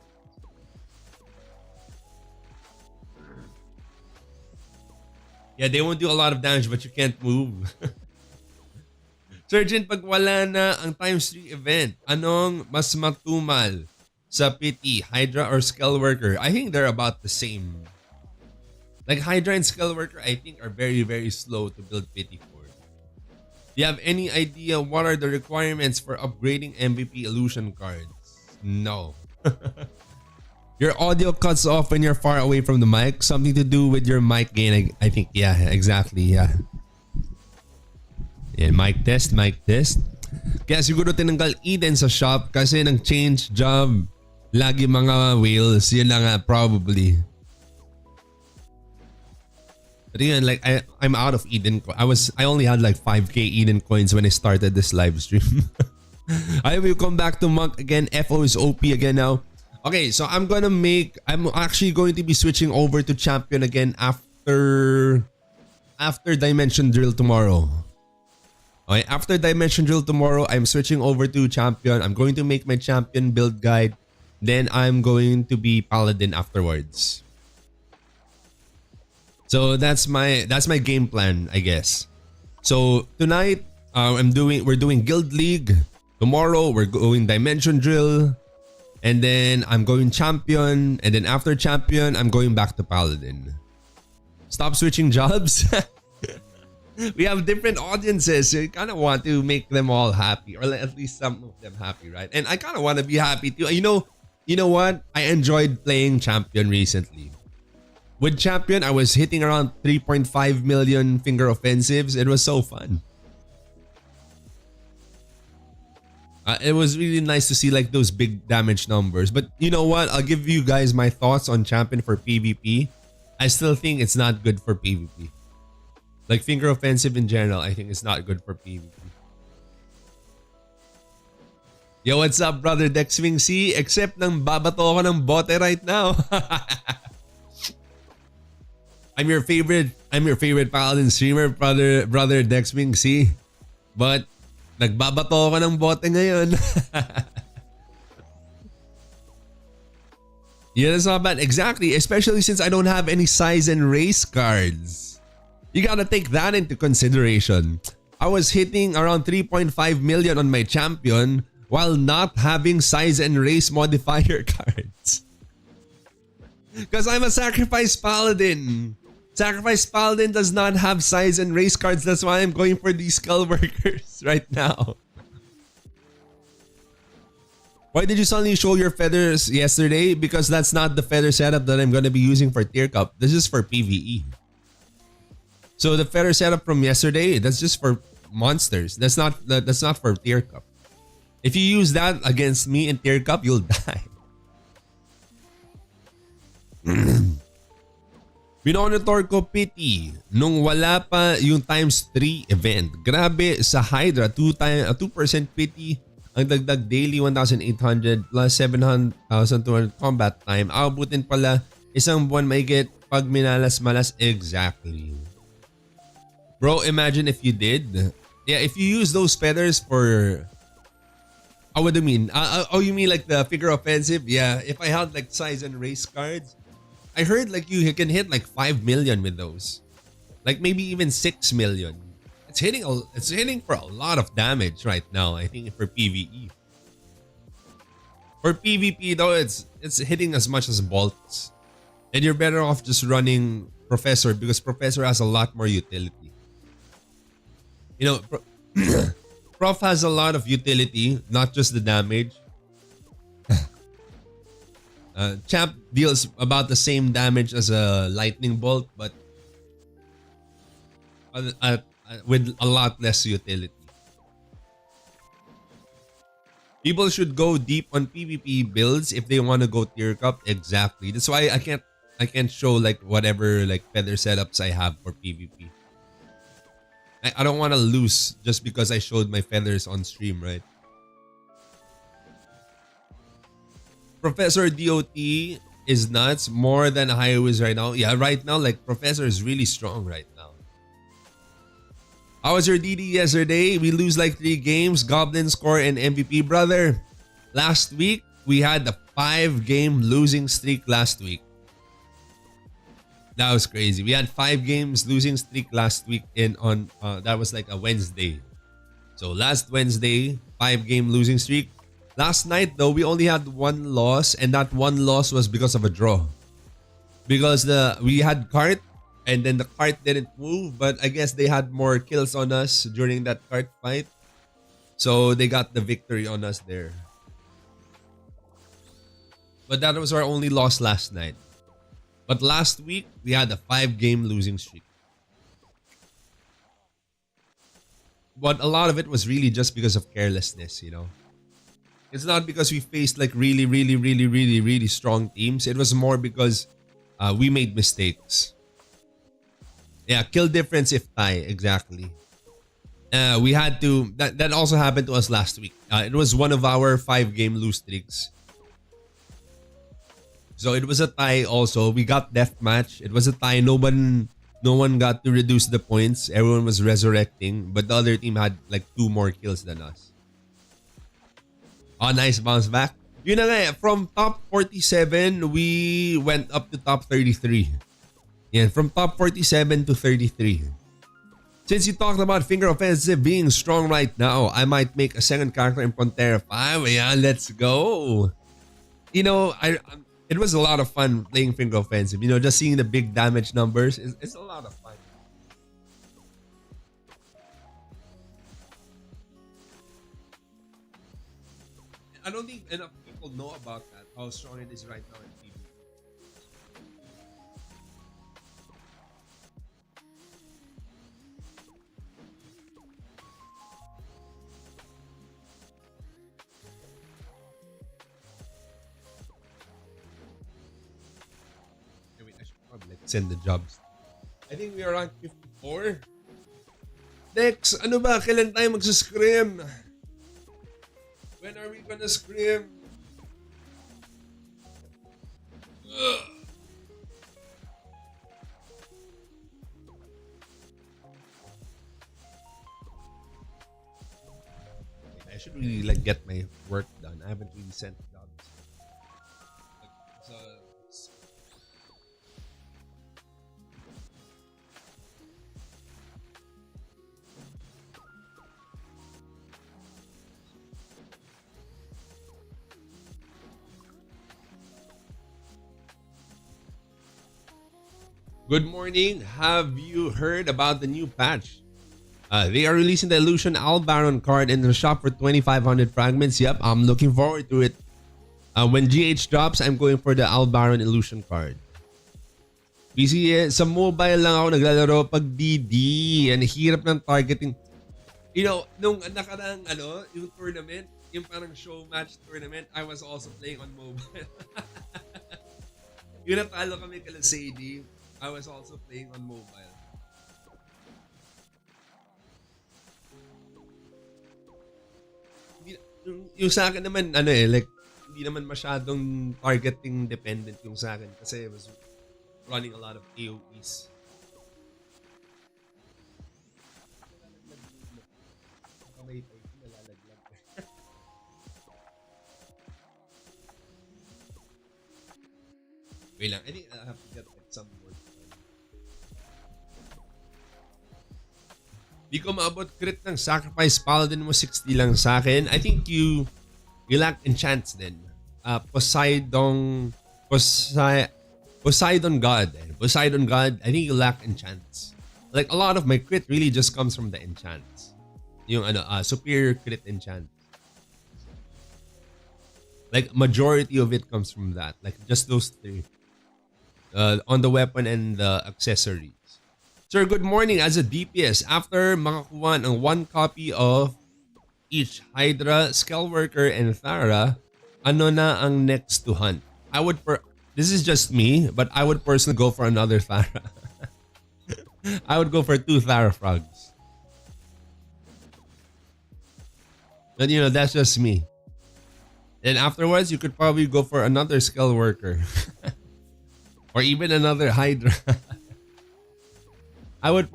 Yeah, they won't do a lot of damage but you can't move. Surgeon, pag wala na ang times 3 event, anong mas matumal sa PT, Hydra or Skull Worker? I think they're about the same. Like Hydra and Skull Worker, I think are very, very slow to build PT for. Do you have any idea what are the requirements for upgrading MVP illusion cards? No. Your audio cuts off when you're far away from the mic. Something to do with your mic gain, I think. Yeah, exactly. Yeah. Yeah, mic test. Kaya siguro tinanggal Eden sa shop kasi nang change job. Lagi mga whales. Yun lang nga, probably. But again, like I'm out of Eden. I only had like 5k Eden coins when I started this live stream. I will come back to Monk again. FO is OP again now. Okay, so I'm actually going to be switching over to Champion again after Dimension Drill tomorrow. Okay, after Dimension Drill tomorrow, I'm switching over to Champion. I'm going to make my Champion build guide. Then I'm going to be Paladin afterwards. So that's my game plan, I guess. So tonight, we're doing Guild League. Tomorrow we're going Dimension Drill, and then I'm going Champion, and then after Champion, I'm going back to Paladin. Stop switching jobs. We have different audiences, so you kind of want to make them all happy, or at least some of them happy, right? And I kind of want to be happy too. You know what? I enjoyed playing Champion recently. With Champion, I was hitting around 3.5 million finger offensives. It was so fun. It was really nice to see like those big damage numbers. But you know what? I'll give you guys my thoughts on Champion for PvP. I still think it's not good for PvP. Like finger offensive in general, I think it's not good for PvP. Yo, what's up, brother Dexwing C? Except nang babato ko ng bote right now. I'm your favorite Paladin streamer, brother Dexwing C. But nagbabato ko ng bote ngayon. Yeah, that's not bad. Exactly, especially since I don't have any size and race cards. You gotta take that into consideration. I was hitting around 3.5 million on my Champion while not having size and race modifier cards. Because I'm a Sacrifice Paladin. Sacrifice Paladin does not have size and race cards. That's why I'm going for these Skull Workers right now. Why did you suddenly show your feathers yesterday? Because that's not the feather setup that I'm going to be using for Tier Cup. This is for PvE. So the feather setup from yesterday, that's just for monsters. That's not for Tier Cup. If you use that against me in Tier Cup, you'll die. Binonitor ko pity nung wala pa yung times 3 event. Grabe sa Hydra, 2% pity. Ang dagdag daily 1,800 plus 7,200 combat time. Abutin pala isang buwan maigit pag minalas-malas. Exactly. Bro, imagine if you did. Yeah, if you use those feathers for... Oh, what do you mean? Oh, you mean like the figure offensive? Yeah, if I had like size and race cards, I heard like you can hit like 5 million with those. Like maybe even 6 million. It's hitting for a lot of damage right now, I think, for PvE. For PvP though, it's hitting as much as bolts. And you're better off just running Professor because Professor has a lot more utility. You know, Prof has a lot of utility, not just the damage. Champ deals about the same damage as a lightning bolt, but with a lot less utility. People should go deep on PvP builds if they want to go tier cup. Exactly. That's why I can't show like whatever like feather setups I have for PvP. I don't want to lose just because I showed my feathers on stream, right? Professor DOT is nuts more than Highways right now. Yeah, right now, like Professor is really strong right now. How was your DD yesterday? We lose like 3 games, Goblin score and MVP, brother. Last week, we had a 5-game losing streak last week. That was crazy. We had 5 games losing streak last week that was like a Wednesday. So last Wednesday, 5-game losing streak. Last night though, we only had 1 loss, and that 1 loss was because of a draw. Because we had cart and then the cart didn't move, but I guess they had more kills on us during that cart fight. So they got the victory on us there. But that was our only loss last night. But last week, we had a 5-game losing streak. But a lot of it was really just because of carelessness, you know. It's not because we faced like really strong teams. It was more because we made mistakes. Yeah, kill difference if tie, exactly. We had to, that also happened to us last week. It was one of our 5-game lose streaks. So it was a tie also. We got deathmatch. It was a tie. No one got to reduce the points. Everyone was resurrecting. But the other team had like 2 more kills than us. Oh, nice bounce back. Yun na nga eh. From top 47, we went up to top 33. Yeah, from top 47 to 33. Since you talked about finger offensive being strong right now, I might make a second character in Pantera 5. Yeah, let's go. You know, it was a lot of fun playing finger offensive. You know, just seeing the big damage numbers. It's a lot of fun. I don't think enough people know about that, how strong it is right now in TV. Wait, I should probably like send the jobs. I think we are on 54. Next, ano ba? Kailan tayo magsascrim? When are we gonna scrim? Ugh. I should really like get my work done. I haven't really sent jobs. Like, good morning. Have you heard about the new patch? They are releasing the Illusion Baron card in the shop for 2,500 fragments. Yep, I'm looking forward to it. When GH drops, I'm going for the Baron Illusion card. PC, sa mobile lang ako naglalaro pag DD. Ang hirap ng targeting. You know, nung nakarang yung tournament, yung parang show match tournament, I was also playing on mobile. Yung natalo kami kala Sadie, I was also playing on mobile. Yung sa akin naman, like, hindi naman masyadong targeting dependent yung sa akin kasi I was running a lot of AoEs. Wait lang, I think I have to get like some more. Di ko maabot crit ng sacrifice paladin mo 60 lang sa akin. I think you lack enchants din. Poseidon God. Poseidon God, I think you lack enchants. Like a lot of my crit really just comes from the enchants. Yung superior crit enchant. Like majority of it comes from that. Like just those three. On the weapon and the accessories. Sir, good morning. As a DPS, after makakuha ng 1 copy of each Hydra, Skellworker, and Thara, ano na ang next to hunt? This is just me, but I would personally go for another Thara. I would go for 2 Thara frogs. But that's just me. And afterwards, you could probably go for another Skellworker. Or even another Hydra. I would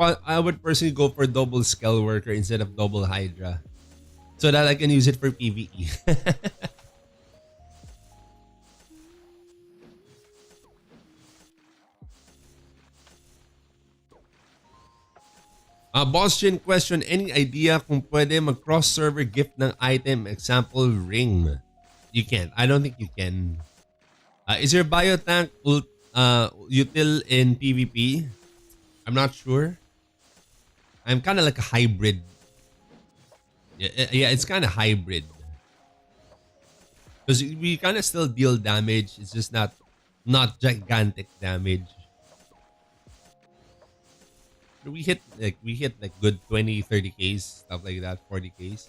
personally go for double Skellworker instead of double Hydra. So that I can use it for PvE. Boss Chin question, any idea kung pwede mag-cross-server gift ng item? Example, ring. You can't. I don't think you can. Is your biotank util in PvP? I'm not sure. I'm kind of like a hybrid. Yeah, it's kind of hybrid. Because we kind of still deal damage. It's just not gigantic damage. We hit like good 20, 30Ks, stuff like that, 40Ks.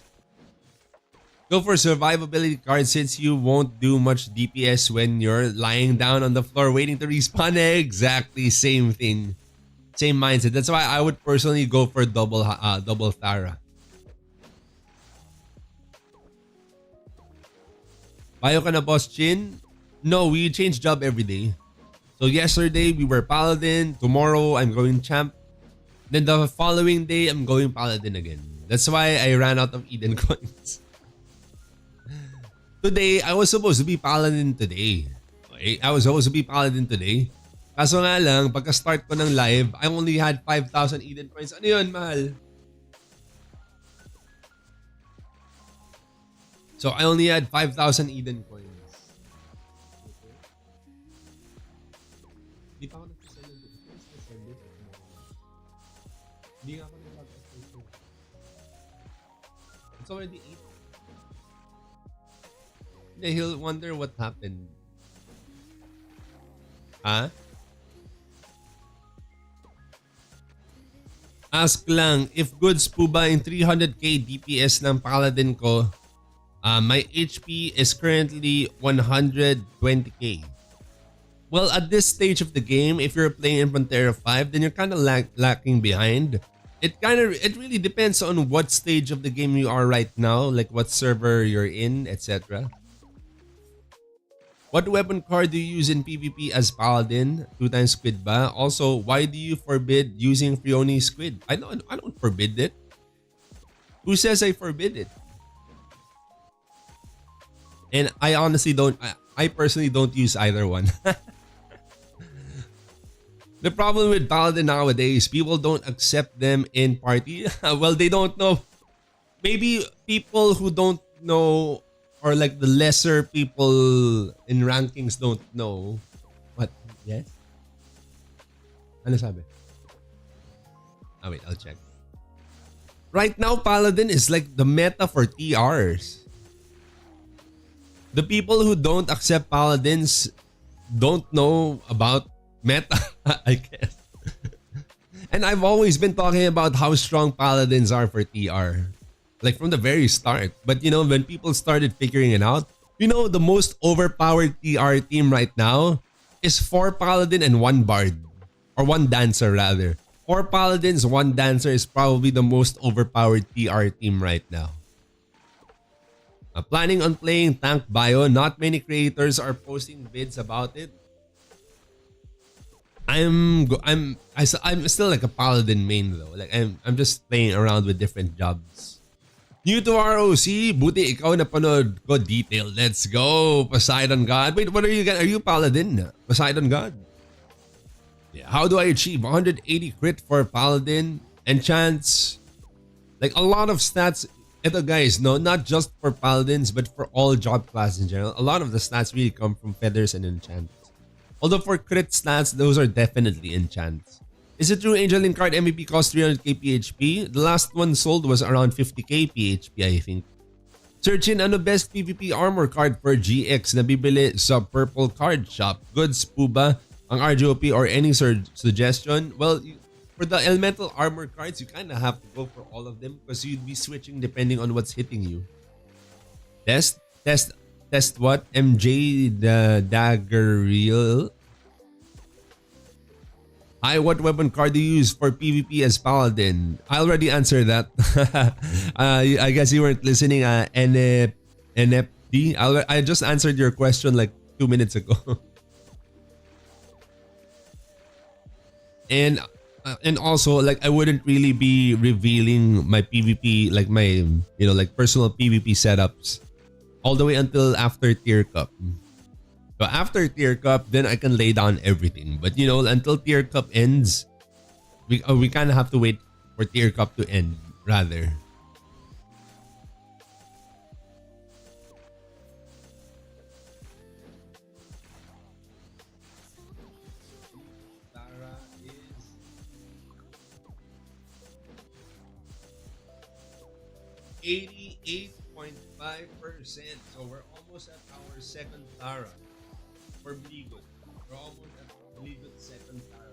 Go for survivability card since you won't do much DPS when you're lying down on the floor waiting to respawn. Exactly, same thing. Same mindset. That's why I would personally go for double Thara. Bayo ka na, Boss Chin? No, we change job every day. So yesterday we were Paladin. Tomorrow I'm going Champ. Then the following day I'm going Paladin again. That's why I ran out of Eden coins. Today, I was supposed to be Paladin today. Okay? I was supposed to be Paladin today. Kaso nga lang, pagka-start ko ng live, I only had 5,000 Eden coins. Ano yun, mahal? So, I only had 5,000 Eden coins. Di pa ako nag-send ito. Di nga ako nag-send ito. It's already 8. He'll wonder what happened. Huh? Ask lang, if goods po ba in 300k DPS ng Paladin ko, my HP is currently 120k. Well, at this stage of the game, if you're playing in Pantera 5, then you're kind of lacking behind. It really depends on what stage of the game you are right now, like what server you're in, etc. What weapon card do you use in PvP as Paladin? 2 times squid ba? Also, why do you forbid using Freoni squid? I don't forbid it. Who says I forbid it? And I honestly don't. I personally don't use either one. The problem with Paladin nowadays, people don't accept them in party. Well, they don't know. Maybe people who don't know, or like the lesser people in rankings don't know. What? Yes? Ano sabi? Wait, I'll check. Right now, Paladin is like the meta for TRs. The people who don't accept Paladins don't know about meta, I guess. And I've always been talking about how strong Paladins are for TR. Like from the very start. But when people started figuring it out, the most overpowered TR team right now is 4 Paladin and 1 Bard. Or 1 Dancer rather. 4 Paladins, 1 Dancer is probably the most overpowered TR team right now. Planning on playing Tank Bio. Not many creators are posting vids about it. I'm still like a Paladin main though. Like I'm just playing around with different jobs. New to ROC, buti ikaw napanood ko detail. Let's go, Poseidon God. Wait, what are you? Are you Paladin? Poseidon God? Yeah. How do I achieve 180 crit for Paladin? Enchants, like a lot of stats. Ito guys, no, not just for Paladins, but for all job classes in general. A lot of the stats really come from feathers and enchants. Although for crit stats, those are definitely enchants. Is it true Angel Link card MVP cost 300k PHP? The last one sold was around 50k PHP, I think. Searchin, ano best PvP armor card for GX na bibili sa Purple Card Shop? Goods po ba ang RGOP or any suggestion? Well, for the elemental armor cards, you kind of have to go for all of them because you'd be switching depending on what's hitting you. Test what? MJ the Dagger Reel. Hi, what weapon card do you use for PvP as Paladin? I already answered that. I guess you weren't listening. NFT. I just answered your question like 2 minutes ago. And also, like, I wouldn't really be revealing my PvP, like my, like personal PvP setups all the way until after tier cup. So after tier cup, then I can lay down everything. But until tier cup ends, we kind of have to wait for tier cup to end rather. Tara is 88.5%. So we're almost at our second Tara. For Bligot. We're almost at Bligot's second Tara.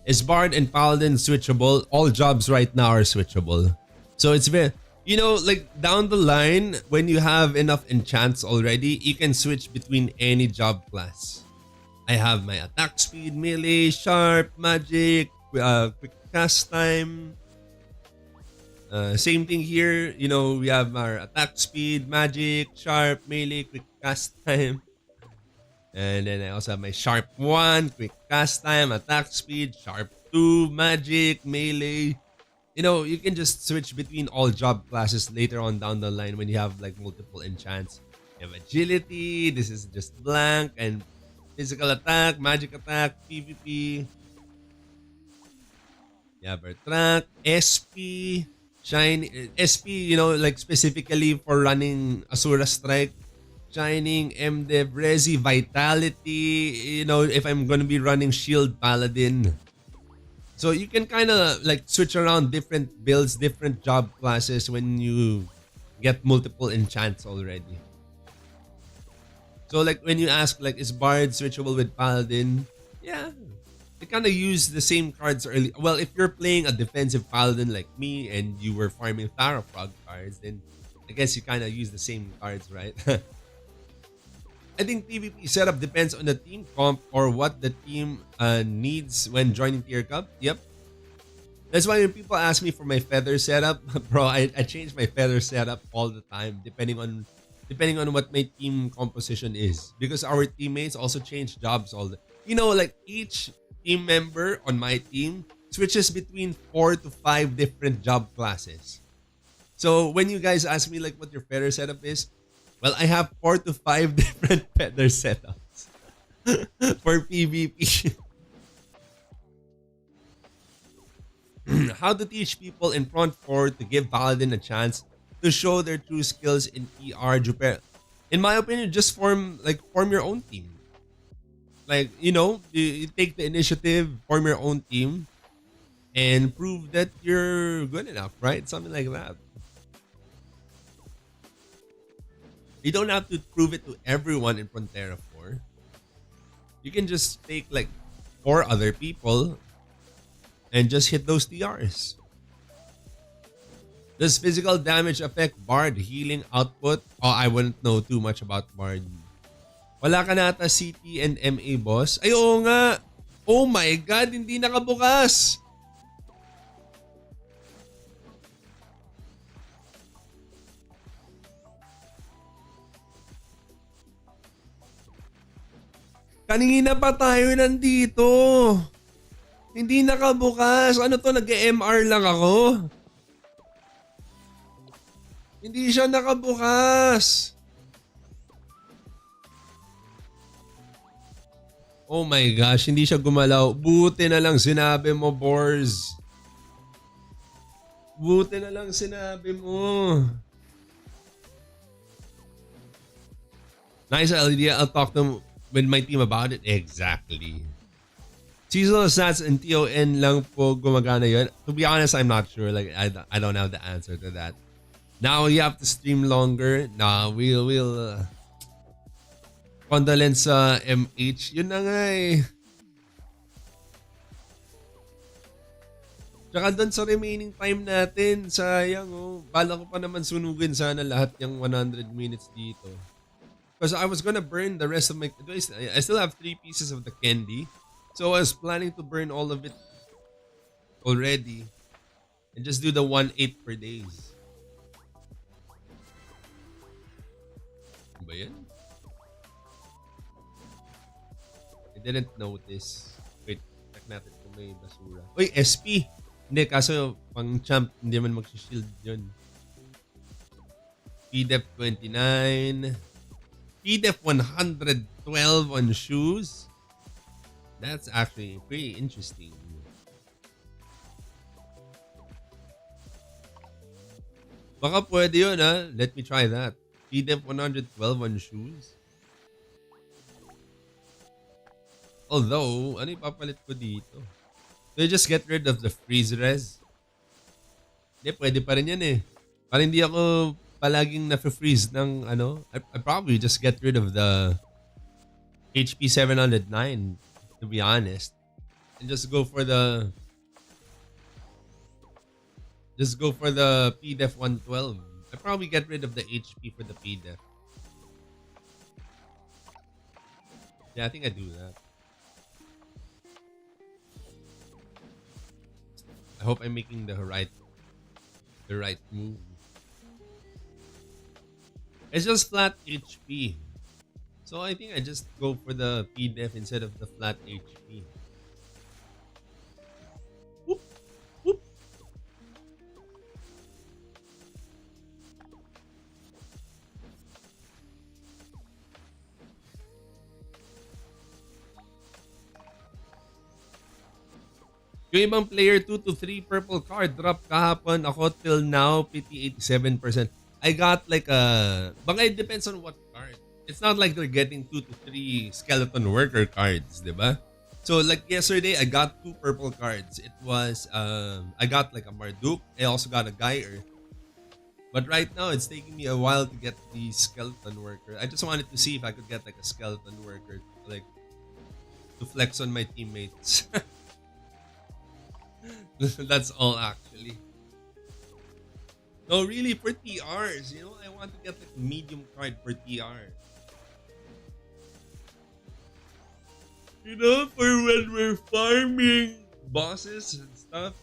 Is Bard and Paladin switchable? All jobs right now are switchable. So it's very, like down the line, when you have enough enchants already, you can switch between any job class. I have my attack speed, melee, sharp, magic, quick cast time. Same thing here, we have our attack speed, magic, sharp, melee, quick cast time. And then I also have my sharp 1, quick cast time, attack speed, sharp 2, magic, melee. You can just switch between all job classes later on down the line when you have like multiple enchants. You have agility, this is just blank, and physical attack, magic attack, PvP. You have our track, SP, Shine, SP, like specifically for running Asura Strike, Shining, MDev, Resi, Vitality, if I'm gonna be running Shield Paladin. So you can kind of like switch around different builds, different job classes when you get multiple enchants already. So like when you ask like, is Bard switchable with Paladin? Yeah. They kind of use the same cards early. Well, if you're playing a defensive Paladin like me and you were farming Tharafrog cards, then I guess you kind of use the same cards, right? I think PvP setup depends on the team comp or what the team needs when joining tier cup. Yep. That's why when people ask me for my feather setup, bro, I change my feather setup all the time depending on what my team composition is, because our teammates also change jobs all the. Like each team member on my team switches between 4 to 5 different job classes. So when you guys ask me like what your feather setup is, well, I have 4 to 5 different feather setups for PvP. How to teach people in front 4 to give Paladin a chance to show their true skills in ER Jupiter? In my opinion, just form your own team. Like, you take the initiative, form your own team, and prove that you're good enough, right? Something like that. You don't have to prove it to everyone in Frontera 4. You can just take like 4 other people and just hit those TRs. Does physical damage affect Bard healing output? Oh, I wouldn't know too much about Bard. Wala ka na ata CT and MA, boss? Ay, oo nga. Oh my God, hindi nakabukas. Kanina pa tayo nandito. Hindi nakabukas. Ano to? Nag-MR lang ako. Hindi siya nakabukas. Oh my gosh, hindi siya gumalaw. Buti na lang sinabi mo, Bors. Buti na lang sinabi mo. Nice idea. I'll talk to with my team about it. Exactly. Seasonal stats and TON lang po gumagana yun. To be honest, I'm not sure. Like, I don't have the answer to that. Now you have to stream longer. Nah, we'll condolence sa MH. Yun na nga eh. Tsaka doon sa remaining time natin, sayang oh. Bala ko pa naman sunugin sana lahat yung 100 minutes dito. Because I was gonna burn the rest of my... I still have 3 pieces of the candy. So I was planning to burn all of it already. And just do the 1-8 per days. Ano ba yan? I didn't notice. Wait, check natin kung may basura. Uy, SP! Hindi, kaso pang champ, hindi man mag-shield yun. PDEF 29. PDEF 112 on shoes. That's actually pretty interesting. Baka pwede yun ha. Let me try that. PDEF 112 on shoes. Although, ano ipapalit ko dito? Do I just get rid of the freeze res? Hindi, pwede pa rin yan eh. Para hindi ako palaging na-freeze ng ano. I probably just get rid of the HP 709, to be honest. And just go for the PDEF 112. I probably get rid of the HP for the PDEF. Yeah, I think I do that. I hope I'm making the right move. It's just flat HP. So I think I just go for the PDEF instead of the flat HP. Whoop, whoop. Yung ibang player 2 to 3 purple card drop kahapon. Ako till now, PT 87%. I got like baka it depends on what card. It's not like they're getting 2 to 3 skeleton worker cards, diba? So like yesterday, I got 2 purple cards. It was, I got like a Marduk. I also got a Geyer. But right now, it's taking me a while to get the skeleton worker. I just wanted to see if I could get like a skeleton worker, like to flex on my teammates. That's all actually. No, really for TRs, you know, I want to get like medium card for TR. You know, for when we're farming bosses and stuff.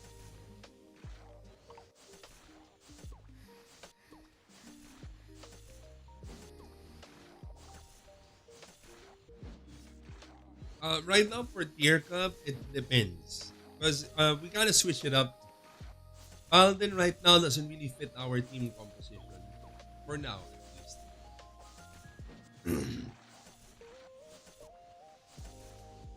Right now for tier cup, it depends. Because we kind of switch it up. Paladin right now doesn't really fit our team composition. For now, at least.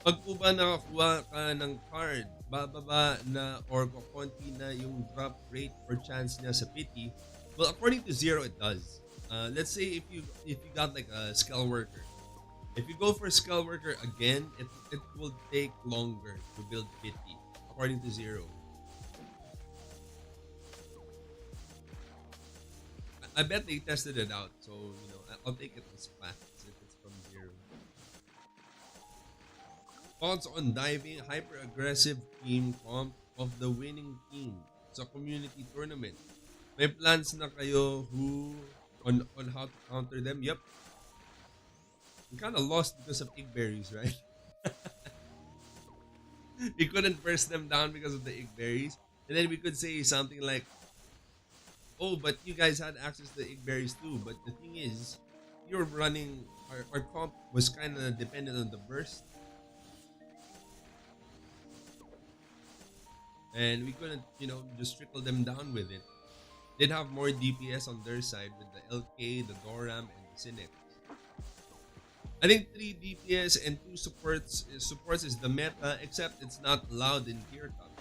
Pag po ba nakakuha ka ng card, bababa na or kukunti na yung drop rate or chance niya sa pity? Well, according to Zero, it does. Let's say if you got like a skull worker. If you go for skull worker again, it will take longer to build pity. According to Zero. I bet they tested it out, so you know I'll take it as facts if it's from Zero. Thoughts on diving hyper aggressive team comp of the winning team sa community tournament? May plans na kayo on how to counter them? Yep. We kind of lost because of Igberries, right? We couldn't burst them down because of the Igberries. And then we could say something like, oh, but you guys had access to the Igberries too. But the thing is, you're running, our comp was kind of dependent on the burst. and we couldn't, just trickle them down with it. They'd have more DPS on their side with the LK, the Doram, and the Cynic. I think 3 DPS and 2 supports is the meta, except it's not allowed in Tier Cup.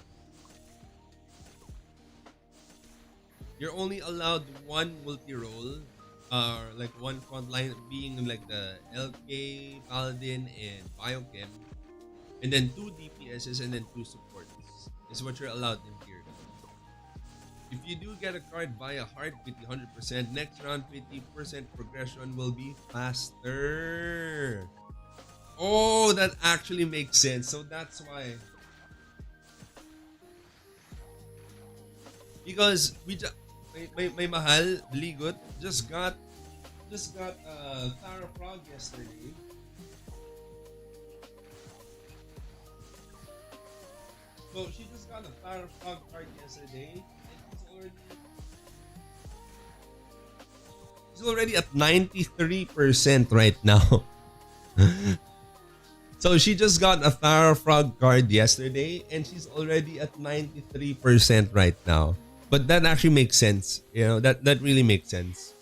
You're only allowed one multi-role, like one frontline being like the LK, Paladin, and Biochem, and then 2 DPSs and then 2 supports is what you're allowed in Tier Cup. If you do get a card via Heartbeat 100%, next round 50% progression will be faster. Oh, that actually makes sense. So that's why. Because may mahal, Ligot, just got Tara Frog yesterday. So she just got a Tara Frog card yesterday. She's already at 93% right now. So she just got a Tara Frog card yesterday and she's already at 93% right now. But that actually makes sense. That really makes sense.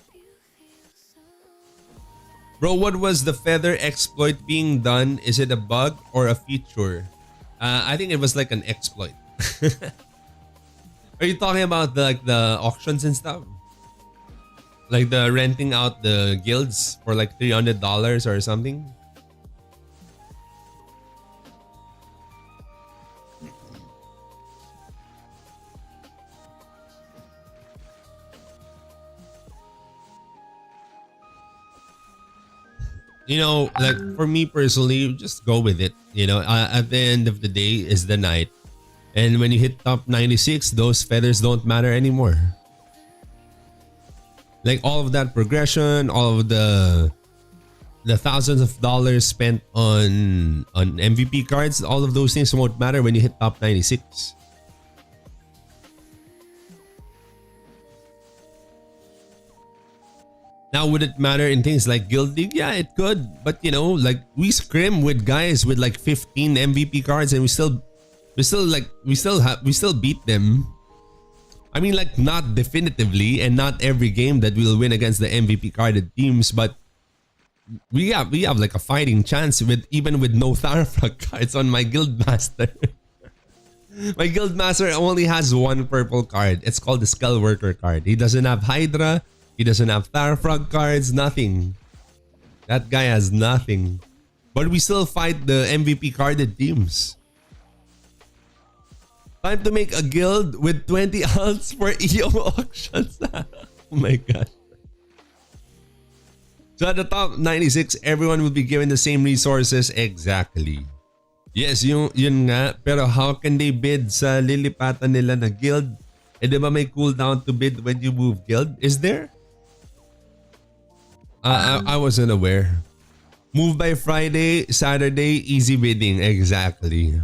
Bro, what was the feather exploit being done? Is it a bug or a feature? I think it was like an exploit. Are you talking about the auctions and stuff? Like the renting out the guilds for like $300 or something? Like for me personally, just go with it. At the end of the day is the night. And when you hit top 96, those feathers don't matter anymore. Like all of that progression, all of the thousands of dollars spent on MVP cards, all of those things won't matter when you hit top 96. Now, would it matter in things like Guild League? Yeah, it could. But like we scrim with guys with like 15 MVP cards and we still beat them. I mean, like not definitively, and not every game that we'll win against the MVP carded teams, but we have like a fighting chance even with no Tharafrag cards on my guild master. My guild master only has one purple card. It's called the Skull Worker card. He doesn't have Hydra. He doesn't have Tharafrag cards. Nothing. That guy has nothing. But we still fight the MVP carded teams. Time to make a guild with 20 alts for EO auctions. Oh my gosh. So at the top 96, everyone will be given the same resources. Exactly. Yes, yun nga. Pero how can they bid sa lilipatan nila na guild? Eh di ba may cooldown to bid when you move guild? Is there? I wasn't aware. Move by Friday, Saturday, easy bidding. Exactly.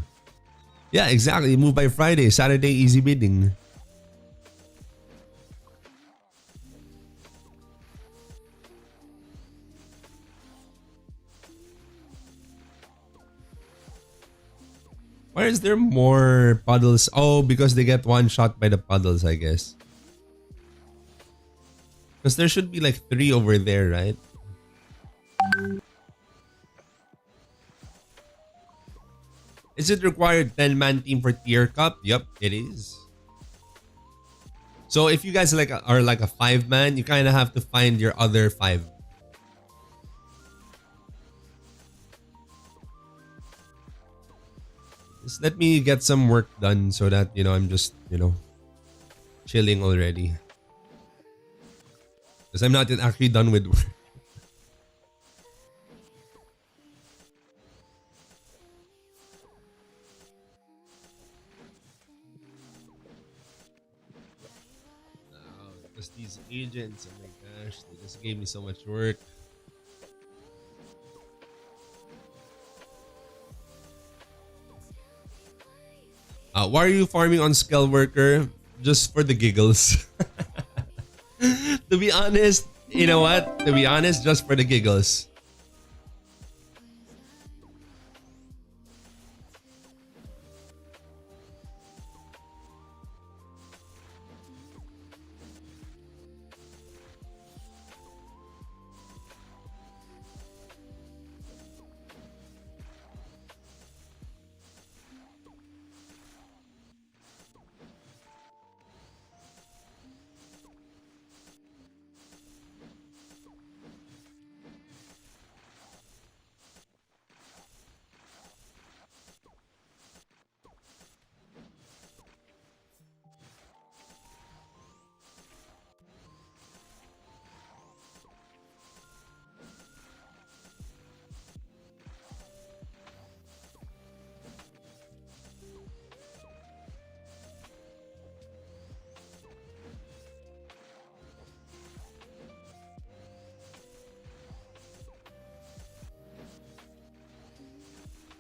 Yeah, exactly. Move by Friday, Saturday, easy bidding. Why is there more puddles? Oh, because they get one shot by the puddles, I guess. Because there should be like 3 over there, right? Is it required 10-man team for tier cup? Yep, it is. So if you guys are like a 5-man, you kind of have to find your other 5. Just let me get some work done so that, I'm just, chilling already. Because I'm not yet actually done with work. Because these agents, oh my gosh, they just gave me so much work. Why are you farming on Skull Worker? Just for the giggles. To be honest, you know what? To be honest, just for the giggles.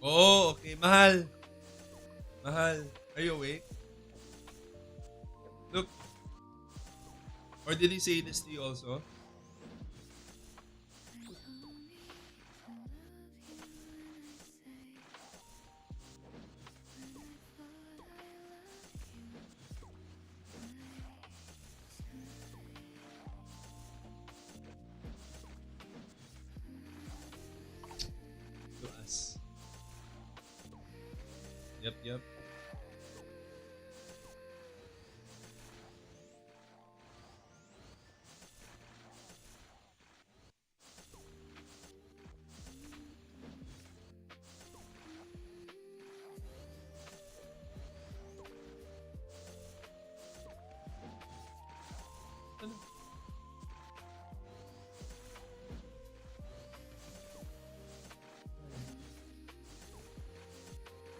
Oh, okay. Mahal. Mahal. Are you awake? Look. Or did he say this to you also? To us. Yep, yep. Ano?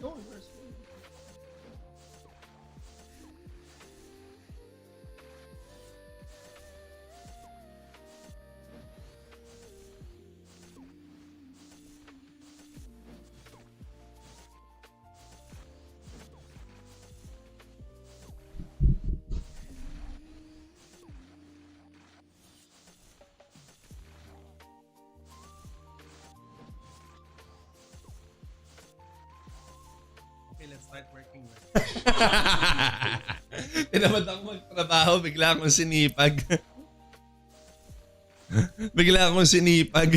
No, yours. Okay, let's start working. Tinamad ako magtrabaho, bigla akong sinipag. Bigla akong sinipag.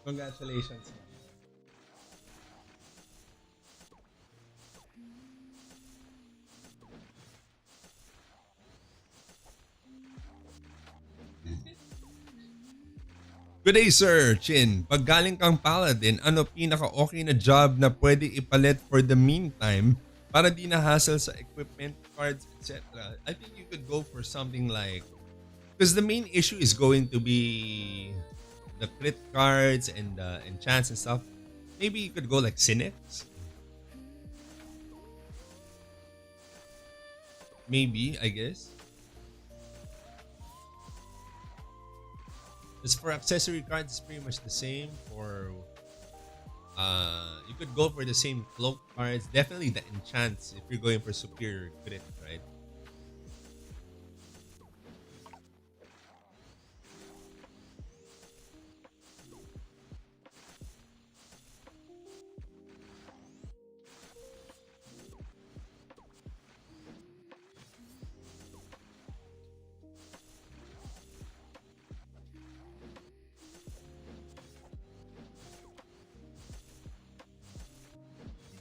Congratulations. Good day, sir. Chin. Pag galing kang paladin, ano pinaka-okay na job na pwede ipalit for the meantime para di na hassle sa equipment, cards, etc. I think you could go for something like... Because the main issue is going to be the crit cards and enchants and stuff. Maybe you could go like Cynics. Maybe, I guess. As for accessory cards, it's pretty much the same. For you could go for the same cloak cards. Definitely the enchants if you're going for superior crit, right?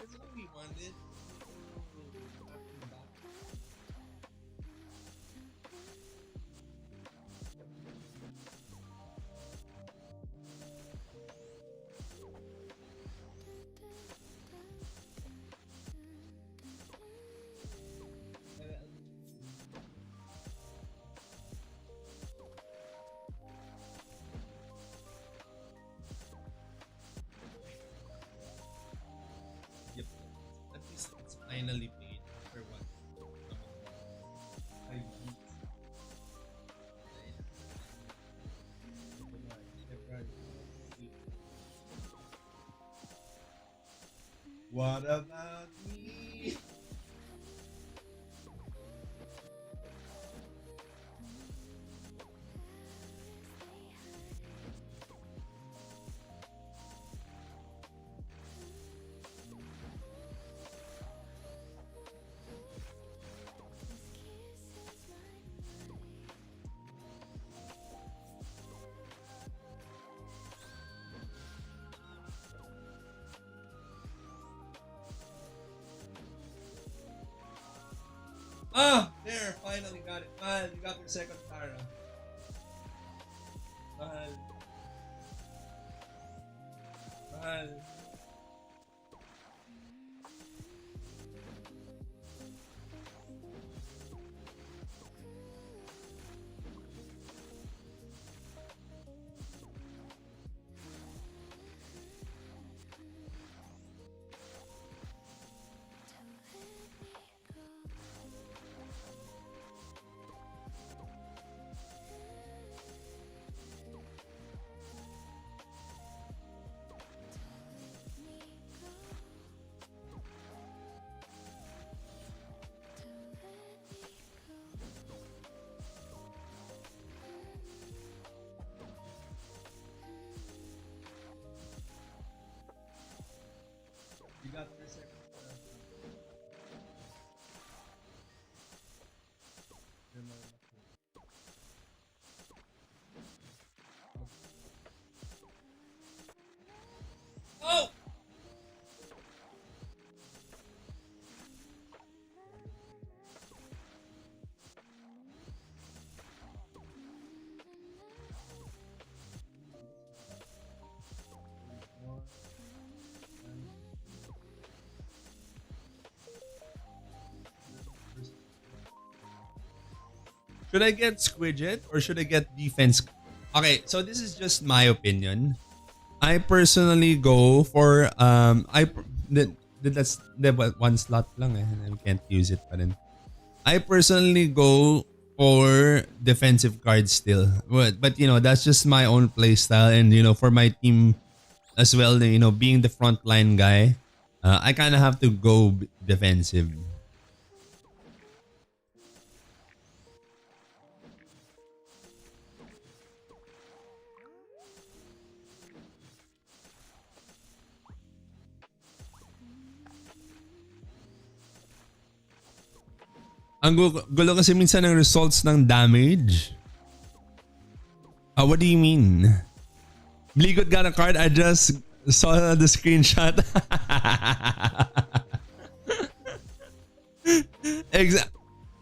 That's what we wanted. Yep. At least it's finally paid for what? I want. What about me? Ah, there, finally got it. Man, you got your second Tara. Mahal. Mahal. got her second. Oh! Should I get Squidget or should I get defense? Okay, so this is just my opinion. I personally go for that's one slot lang eh. I can't use it pa rin. I personally go for defensive cards still. But you know, that's just my own play style, and you know, for my team as well, you know, being the frontline guy, I kind of have to go defensive. Ang gulo kasi minsan ng results ng damage. What do you mean? Bligot got a card. I just saw the screenshot.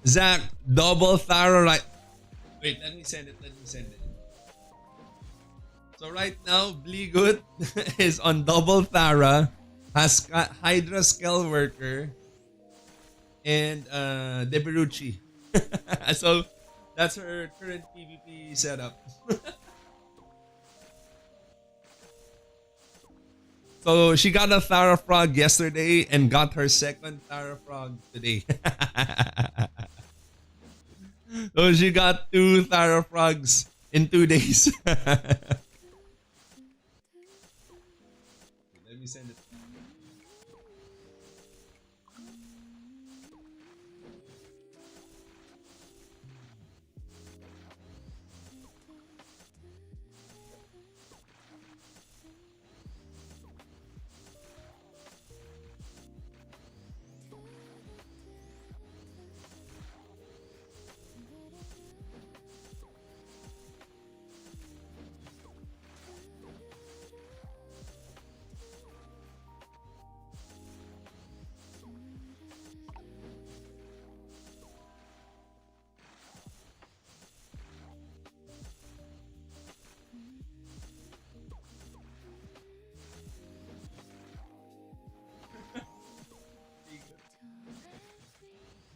Zach, double Tharo right. Wait, let me send it. So right now, Bligut is on double Thara, has Hydra Scale Worker, and Deberucci. So that's her current PvP setup. So she got a Thara Frog yesterday and got her second Thara Frog today. So she got 2 Thara Frogs in 2 days. Let me send it.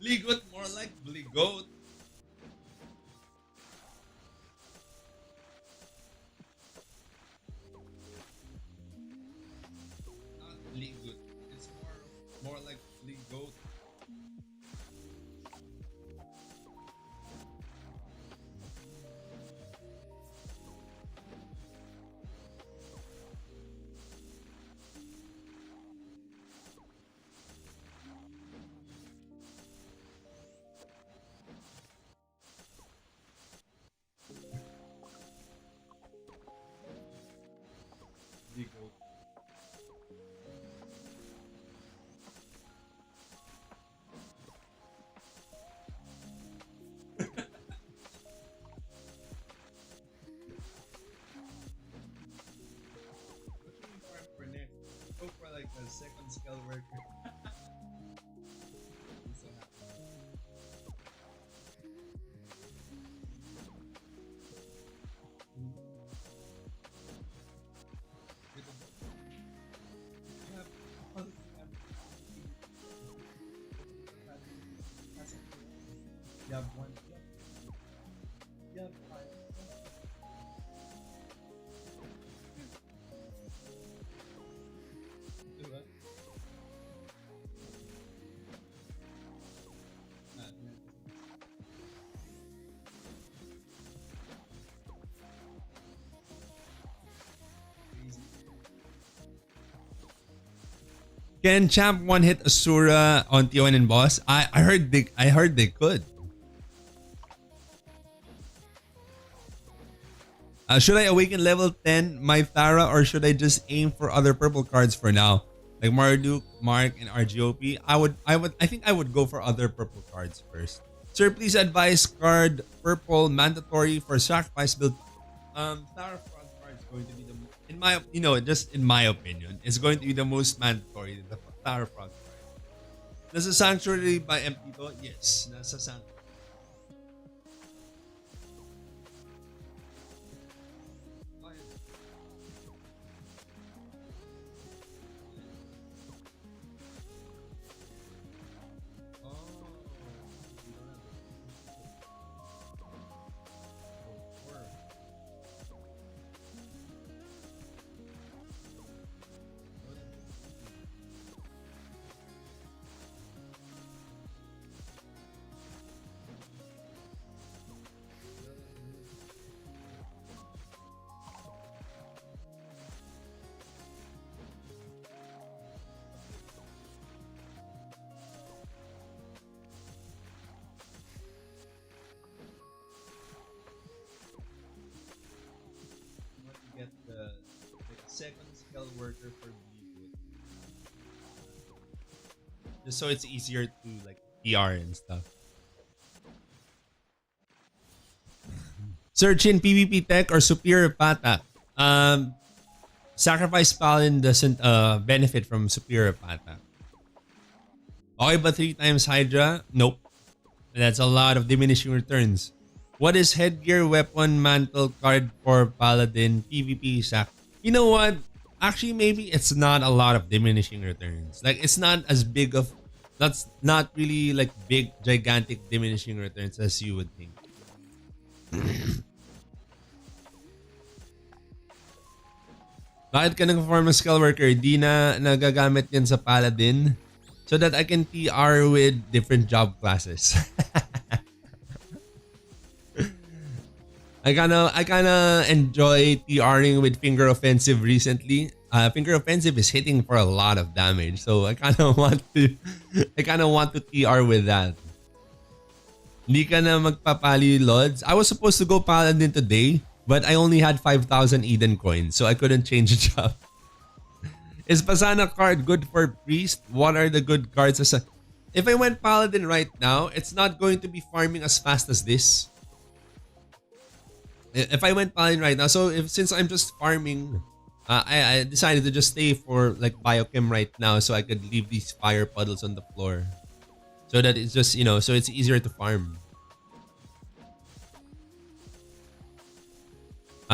Bligot, more like Bligot. Not Bligot. It's more like Bligot. Bligot. What should we farm for next? Go for like a second scale worker. I'm so happy. You have one. You have 5. Diba? Can Champ one hit Asura on T1 and boss? I heard they could. Should I awaken level 10 my Thara, or should I just aim for other purple cards for now? like Marduk, Mark, and RGOP, I think I would go for other purple cards first. Sir, please advise card purple mandatory for sacrifice build. Tower Frog card is going to be the in my just in my opinion, it's going to be the most mandatory. The Tower Frog card. Nasa sanctuary by MP to? Yes, nasa sanctuary. Get the second skill worker for Bleedwood. Just so it's easier to like PR and stuff. Search in PvP tech or superior pata. Sacrifice Paladin doesn't benefit from superior pata. Okay, but 3 times Hydra? Nope. That's a lot of diminishing returns. What is headgear, weapon, mantle card for Paladin PvP sac? You know what? Actually, maybe it's not a lot of diminishing returns. Like, it's not as big of... That's not really like big, gigantic diminishing returns as you would think. Bakit ka nag-perform ng skill worker? Di na nagagamit yan sa Paladin so that I can TR with different job classes. I kinda enjoy TRing with Finger Offensive recently. Finger Offensive is hitting for a lot of damage, so I kinda want to TR with that. Hindi ka na magpapali, Lods. I was supposed to go Paladin today, but I only had 5,000 Eden coins, so I couldn't change the job. Is Pasana card good for Priest? What are the good cards? If I went Paladin right now, it's not going to be farming as fast as this. If I went Paladin right now, so since I'm just farming, I decided to just stay for like Biochem right now so I could leave these fire puddles on the floor. So that it's just, so it's easier to farm.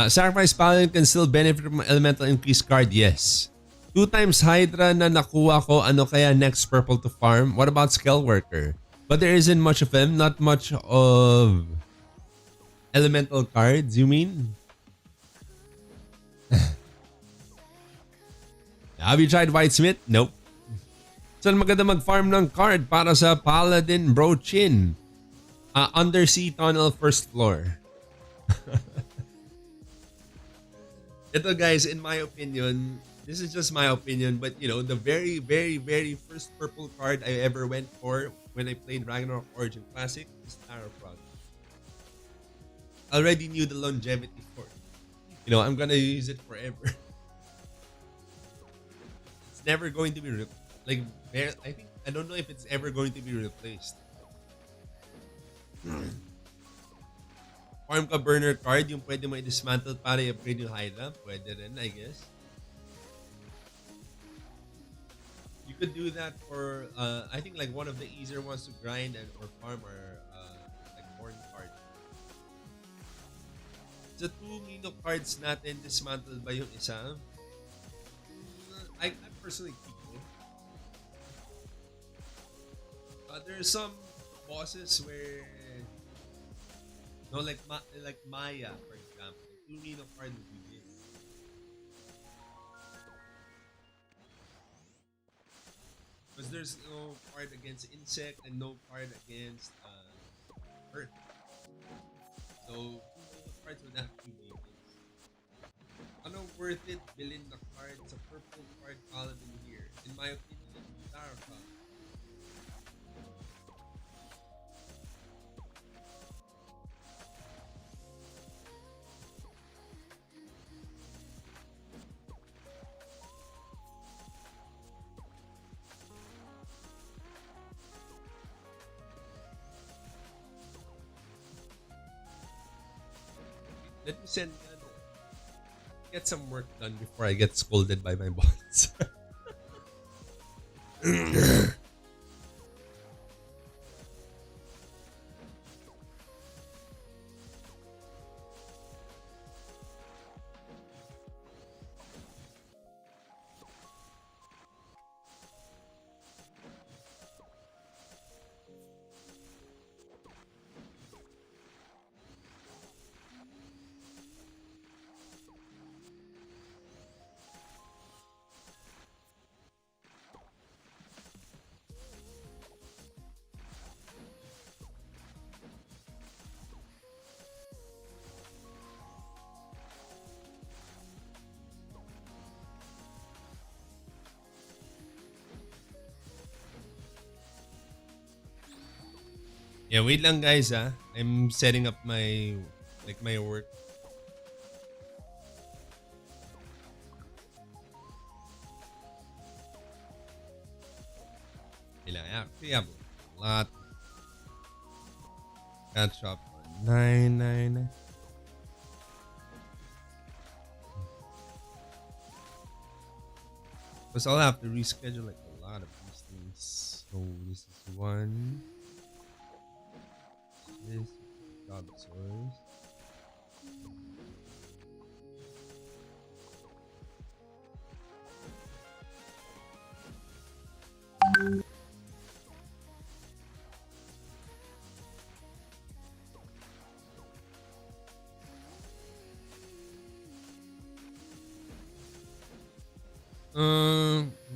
Sacrifice Paladin can still benefit from elemental increase card, yes. 2 times Hydra na nakuha ko, ano kaya next purple to farm? What about Scale Worker? But there isn't much of them, not much of elemental cards, you mean? Have you tried Whitesmith? Nope. Saan maganda mag-farm ng card para sa Paladin Bro Chin? Undersea Tunnel first floor. Ito guys, in my opinion, this is just my opinion, but the very, very, very first purple card I ever went for when I played Ragnarok Origin Classic is Tarot Frog. I already knew the longevity for it. I'm gonna use it forever. It's never going to be I don't know if it's ever going to be replaced. Farm ka burner card, yung pwede mo i-dismantle para i-upgrade yung Hydra. Pwede rin, I guess. You could do that for, I think like one of the easier ones to grind or farm are like Horn card. Sa 2 Mino cards natin, dismantle ba yung isa? I personally keep it. There are some bosses where like Maya, for example. 2 Mino card would be good. Because there's no card against insect and no card against earth. So 2 Mino cards would have to be good. Ano worth it bilhin the card sa purple card Paladin here? In my opinion, Taraka. Let me get some work done before I get scolded by my boss. Yeah, wait lang guys ah. I'm setting up my work. Wait lang. Actually, I have a lot. Catch up on 999. Because I'll have to reschedule like a lot of these things. So this is one. This job source.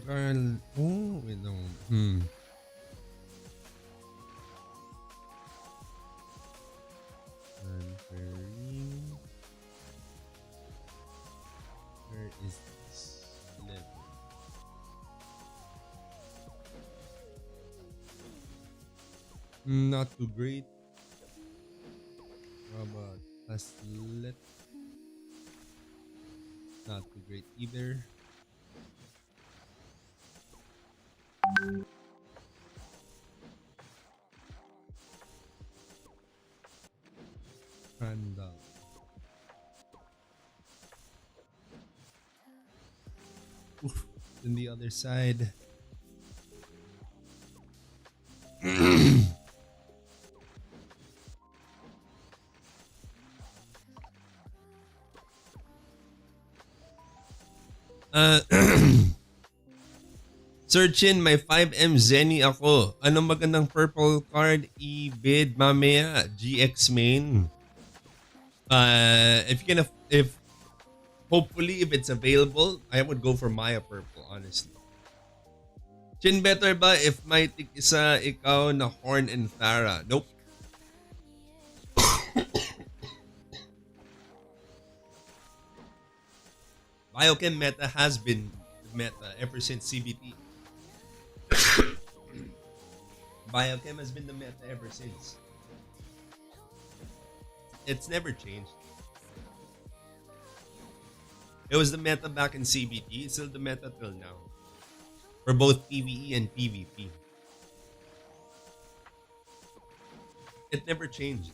Girl. Oh, wait, no. Transferring. Where is this level? Not too great. How about Haslet? Not too great either. And oof, in the other side. Searchin, may 5M Zenny ako. Anong magandang purple card i-bid mamaya? GX main. If hopefully if it's available, I would go for Maya purple, honestly. Chin, better ba if may isa ikaw na Horn and Farah? Nope. Biochem meta has been meta ever since CBT. Biochem has been the meta ever since. It's never changed. It was the meta back in CBT. It's still the meta till now. For both PvE and PvP. It never changed.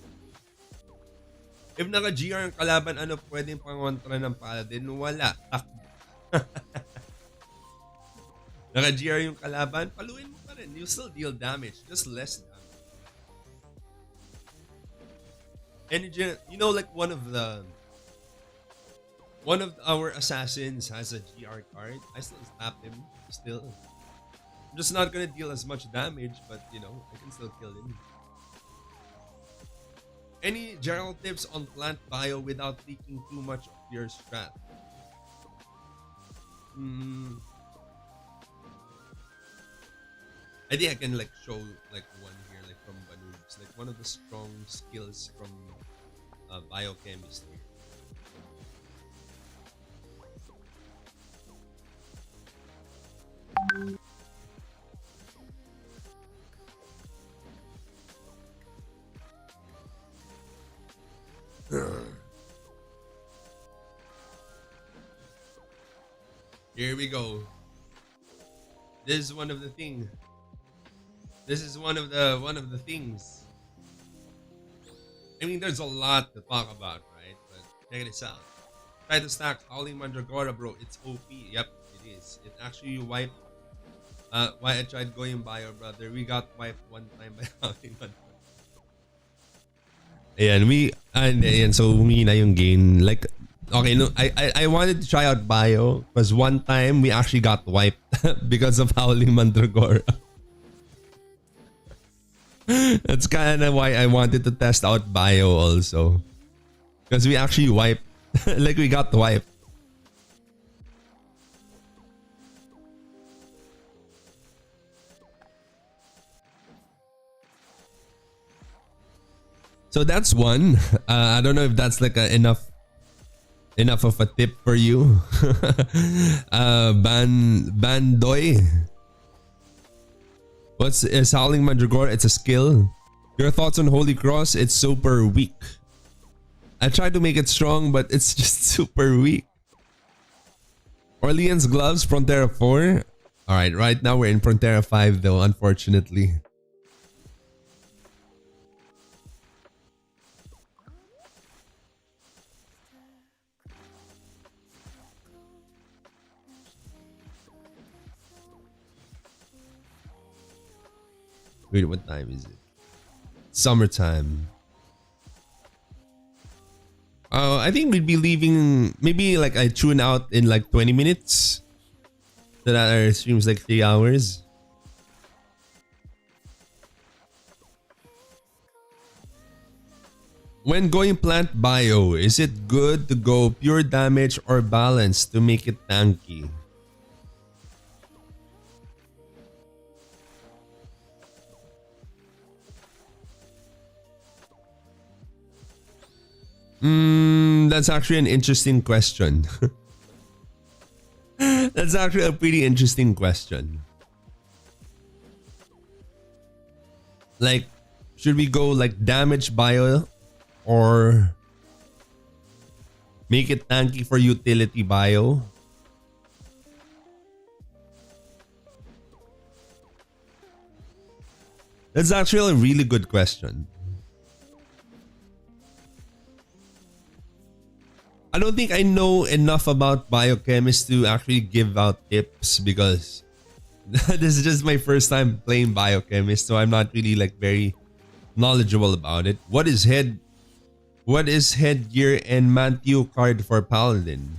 If naka-GR ang kalaban, ano pwedeng pangontra ng Paladin? Wala. Naka-GR yung kalaban, paluin mo pa rin. You still deal damage, just less damage. And you know, like one of our assassins has a GR card. I still tap him. Still, I'm just not gonna deal as much damage, but you know, I can still kill him. Any general tips on plant bio without leaking too much of your strat? I think I can like show like one here, like from Banubs, like one of the strong skills from biochemistry. Here we go. This is one of the things. This is one of the things. I mean, there's a lot to talk about, right? But Check this out. Try to stack Howling Mandragora, bro. It's OP. Yep, it is. It actually wiped. Why I tried going bio, brother. We got wiped one time by Howling Mandragora. And so me na yung gain. Like, okay, no, I wanted to try out bio because one time we actually got wiped because of Howling Mandragora. That's kind of why I wanted to test out bio also. Because we actually wiped. Like we got wiped. So that's one. I don't know if that's like enough of a tip for you. Bandoy. Is Howling Mandragora? It's a skill. Your thoughts on Holy Cross? It's super weak. I tried to make it strong, but it's just super weak. Orleans Gloves, Frontera 4. Alright, right now we're in Frontera 5 though, unfortunately. Wait, what time is it? Summertime. I think we'd be leaving. Maybe like I tune out in like 20 minutes. So that our stream's like 3 hours. When going plant bio, is it good to go pure damage or balance to make it tanky? That's actually an interesting question. That's actually a pretty interesting question. Like, should we go like damage bio or make it tanky for utility bio? That's actually a really good question. I don't think I know enough about biochemistry to actually give out tips because this is just my first time playing biochemist, so I'm not really like very knowledgeable about it. What is headgear and Manteo card for Paladin?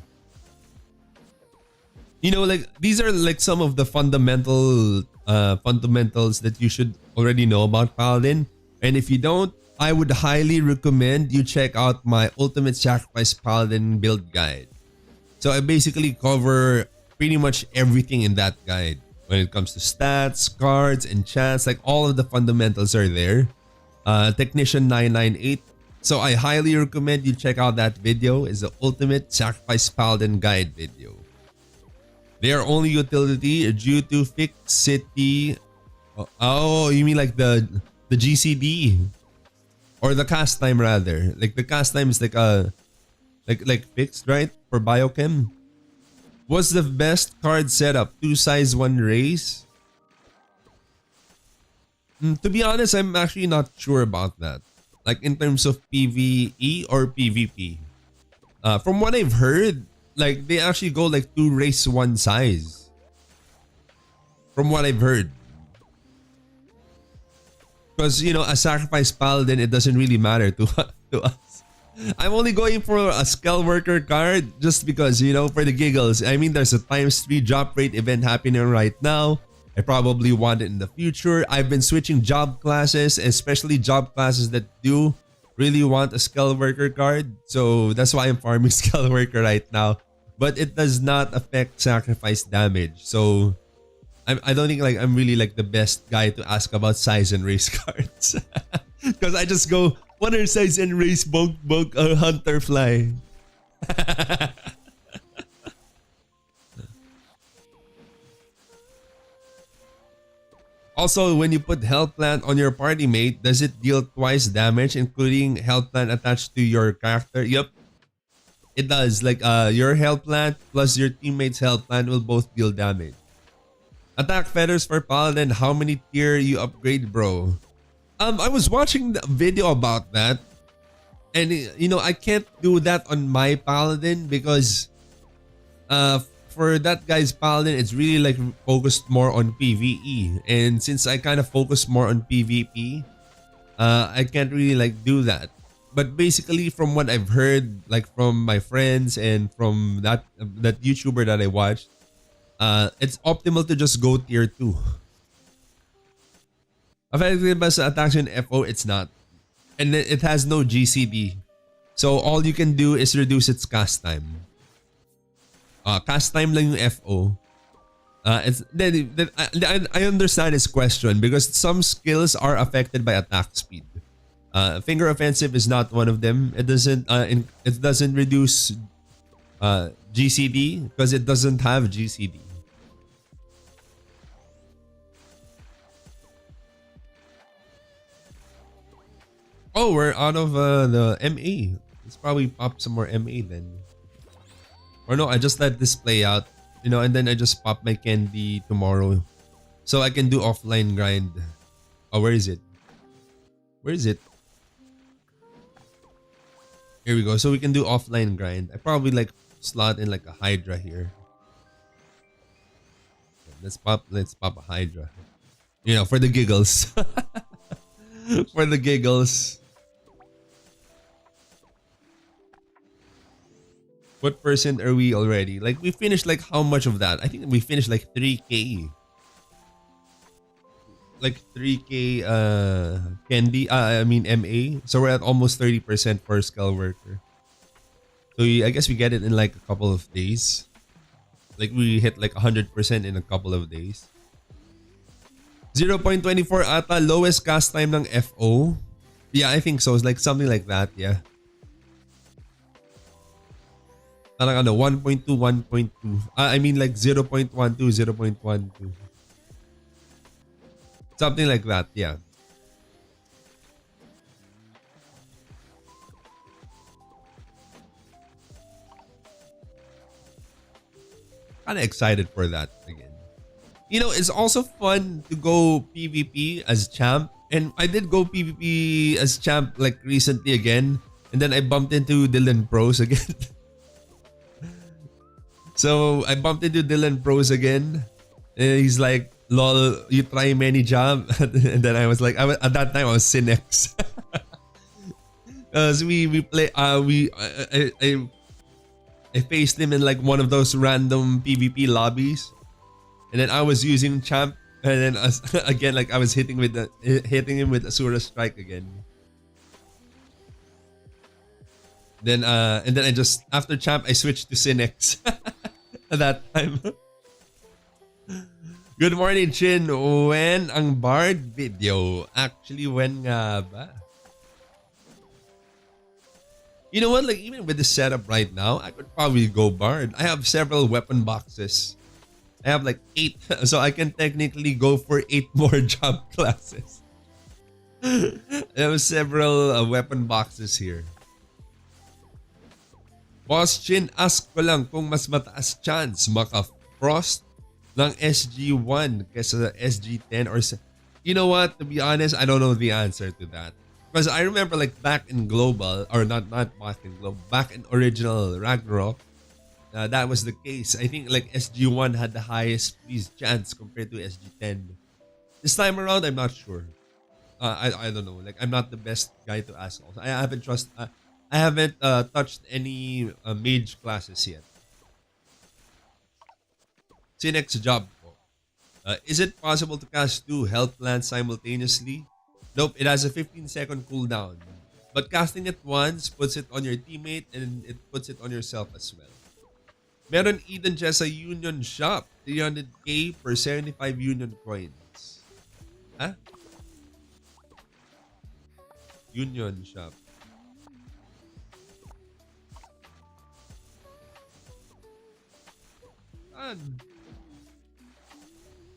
You know, like these are like some of the fundamentals that you should already know about Paladin. And if you don't, I would highly recommend you check out my Ultimate Sacrifice Paladin build guide. So I basically cover pretty much everything in that guide. When it comes to stats, cards, enchants, like all of the fundamentals are there. Technician 998. So I highly recommend you check out that video. It's the Ultimate Sacrifice Paladin guide video. They are only utility due to fixity. Oh, you mean like the GCD? Or the cast time rather. Like the cast time is like like fixed, right? For biochem. What's the best card setup? 2 size 1 race? To be honest, I'm actually not sure about that. Like in terms of PvE or PvP. From what I've heard, like they actually go like 2 race 1 size. From what I've heard. Because, you know, a sacrifice paladin, it doesn't really matter to us. I'm only going for a Skell Worker card just because, you know, for the giggles. I mean, there's a ×3 drop rate event happening right now. I probably want it in the future. I've been switching job classes, especially job classes that do really want a Skell Worker card. So that's why I'm farming Skell Worker right now. But it does not affect sacrifice damage. So I don't think like I'm really like the best guy to ask about size and race cards. Because I just go, what are size and race, bonk bonk, or hunter fly? Also, when you put health plant on your party mate, does it deal twice damage, including health plant attached to your character? Yep. It does. Like your health plant plus your teammate's health plant will both deal damage. Attack feathers for Paladin. How many tier you upgrade, bro? I was watching the video about that. And I can't do that on my paladin because for that guy's paladin, it's really like focused more on PvE. And since I kind of focus more on PvP, I can't really like do that. But basically, from what I've heard, like from my friends and from that YouTuber that I watched, it's optimal to just go tier 2. Effective ba sa attacks in FO? It's not. And it has no GCD. So all you can do is reduce its cast time. Cast time lang yung FO. I understand his question because some skills are affected by attack speed. Finger offensive is not one of them. It doesn't reduce GCD because it doesn't have GCD. Oh, we're out of the MA. Let's probably pop some more MA then. Or no, I just let this play out, and then I just pop my candy tomorrow. So I can do offline grind. Oh, where is it? Where is it? Here we go. So we can do offline grind. I probably like slot in like a Hydra here. Let's pop a Hydra. For the giggles. For the giggles. What percent are we already? Like we finished like how much of that? I think we finished like 3k. Like 3k candy, I mean MA. So we're at almost 30% for Skull Worker. So I guess we get it in like a couple of days. Like we hit like 100% in a couple of days. 0.24 ata lowest cast time ng FO. Yeah, I think so. It's like something like that, yeah. Parang 1.2, 1.2. I mean like 0.12, 0.12. Something like that, yeah. Kind of excited for that again. It's also fun to go PvP as champ. And I did go PvP as champ like recently again. And then I bumped into Dylan Pros again. So I bumped into Dylan Pros again. And he's like, lol, you try many jump. And then I was like, at that time I was Cinex. So we play, I faced him in like one of those random PvP lobbies. And then I was using champ. And then again, like I was hitting him with Asura Strike again. Then and then I just after champ I switched to Cinex at that time. Good morning, Chin. When ang Bard video? Actually, when nga ba? You know what? Like even with the setup right now, I could probably go Bard. I have several weapon boxes. I have like 8, so I can technically go for 8 more job classes. I have several weapon boxes here. Boss Chin, ask ko lang kung mas mataas chance maka-frost ng SG1 kesa SG10 or... You know what? To be honest, I don't know the answer to that. Because I remember like back in Global, or not back in Global, back in original Ragnarok, that was the case. I think like SG1 had the highest freeze chance compared to SG10. This time around, I'm not sure. I don't know. Like I'm not the best guy to ask. Also, I haven't touched any mage classes yet. Cinex job po. Is it possible to cast 2 health plants simultaneously? Nope, it has a 15-second cooldown. But casting it once puts it on your teammate and it puts it on yourself as well. Meron Eden siya sa Union Shop. 300k per 75 Union coins. Huh? Union Shop.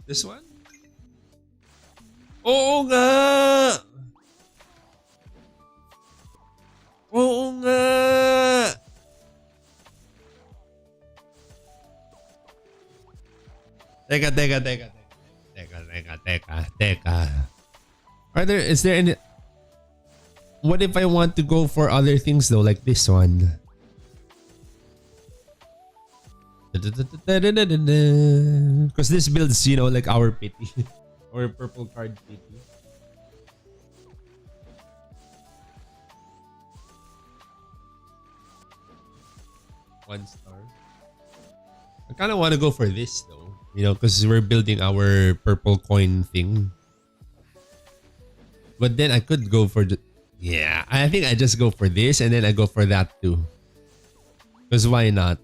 This one? Oo nga! Oo nga! Teka. Is there any... what if I want to go for other things though, like this one? Because this builds, you know, like our pity. Or purple card pity. One star. I kind of want to go for this though, you know, because we're building our purple coin thing. But then I could go for the... Yeah, I think I just go for this and then I go for that too. Because why not?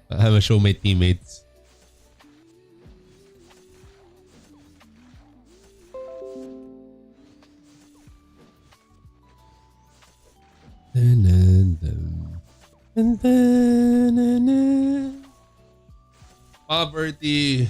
I'm gonna show my teammates. Poverty.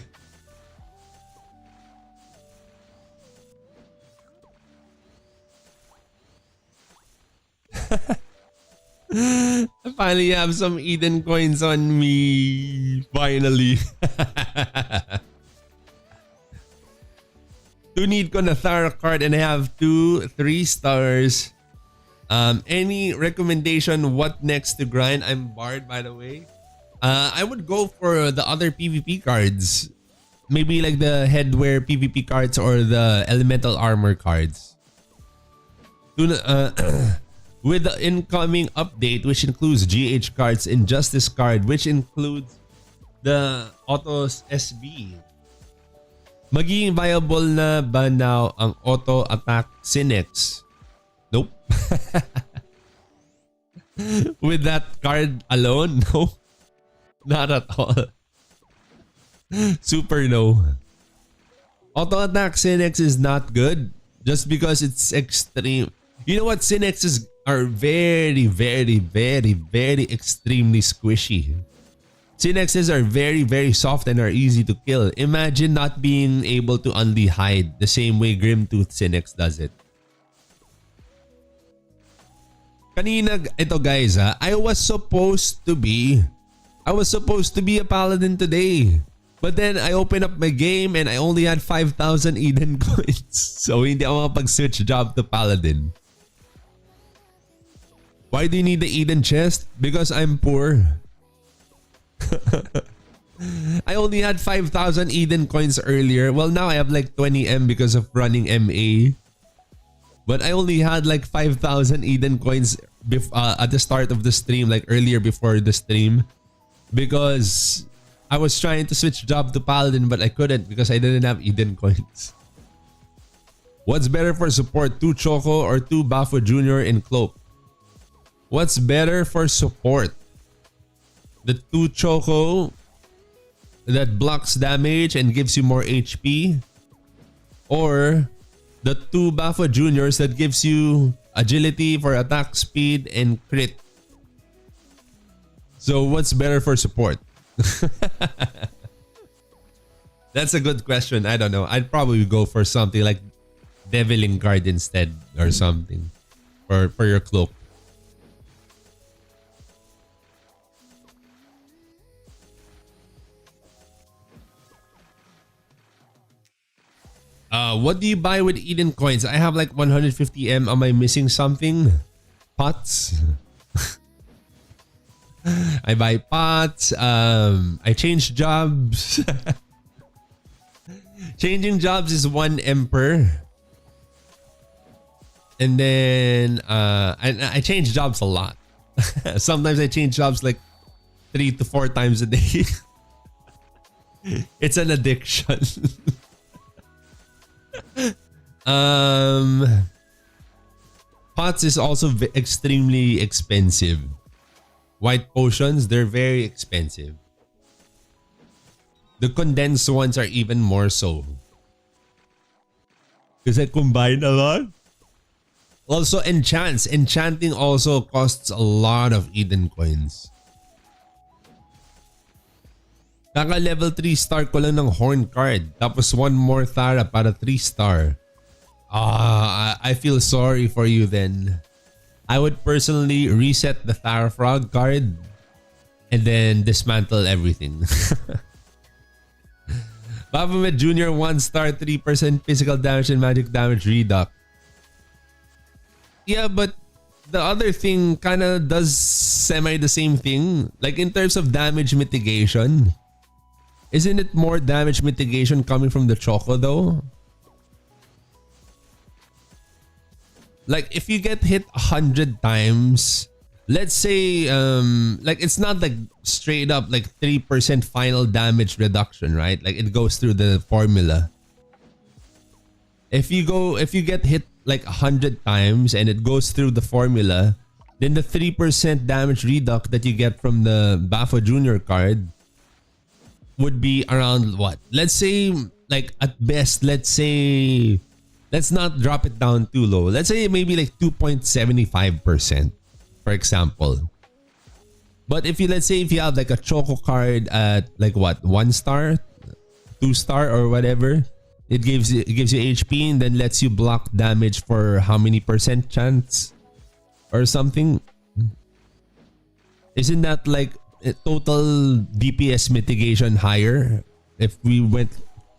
I finally have some Eden coins on me. Finally. Two need ko na Thara card and I have 3 stars. Any recommendation what next to grind? I'm barred, by the way. I would go for the other PvP cards. Maybe like the headwear PvP cards or the elemental armor cards. With the incoming update, which includes GH cards, Injustice card, which includes the Autos SB. Magiging viable na ba now ang auto attack Synex? Nope. With that card alone, no. Not at all. Super no. Auto attack Synex is not good just because it's extreme. You know what? Synexes are very, very, very, very extremely squishy. Synexes are very, very soft and are easy to kill. Imagine not being able to only hide the same way Grimtooth Synex does it. Kanina, ito guys I was supposed to be a paladin today. But then I opened up my game and I only had 5,000 Eden coins. So hindi ako makapag-switch job to paladin. Why do you need the Eden chest? Because I'm poor. I only had 5,000 Eden coins earlier. Well, now I have like 20M because of running MA. But I only had like 5,000 Eden coins at the start of the stream, like earlier before the stream. Because I was trying to switch job to paladin but I couldn't because I didn't have Eden coins. What's better for support? 2 Choco or 2 Bafo Jr. in Cloak? What's better for support? The 2 Choco that blocks damage and gives you more HP? Or the 2 Bafo Juniors that gives you agility for attack speed and crit? So what's better for support? That's a good question. I don't know. I'd probably go for something like Deviling Guard instead or something for your cloak. What do you buy with Eden coins? I have like 150M. Am I missing something? Pots. I buy pots. I change jobs. Changing jobs is 1 Emperor. And then I change jobs a lot. Sometimes I change jobs like 3 to 4 times a day. It's an addiction. Pots is also extremely expensive. White potions, they're very expensive. The condensed ones are even more so. Because I combine a lot. Also enchants. Enchanting also costs a lot of Eden coins. Kaka level 3 star ko lang ng horn card. Tapos 1 more Thara para 3 star. I feel sorry for you then. I would personally reset the Thara Frog card and then dismantle everything. Baphomet Jr. 1-star, 3% physical damage and magic damage reduct. Yeah, but the other thing kind of does semi the same thing. Like in terms of damage mitigation. Isn't it more damage mitigation coming from the Choco though? Like if you get hit 100 times, let's say like it's not like straight up like 3% final damage reduction, right? Like it goes through the formula. If you get hit like 100 times and it goes through the formula, then the 3% damage reduct that you get from the Bapho Jr. card would be around what? Let's say like at best, let's not drop it down too low. Let's say maybe like 2.75%, for example. But let's say if you have like a Choco card at like what, 1 star, 2 star or whatever, it gives you HP and then lets you block damage for how many percent chance or something. Isn't that like a total DPS mitigation higher if we went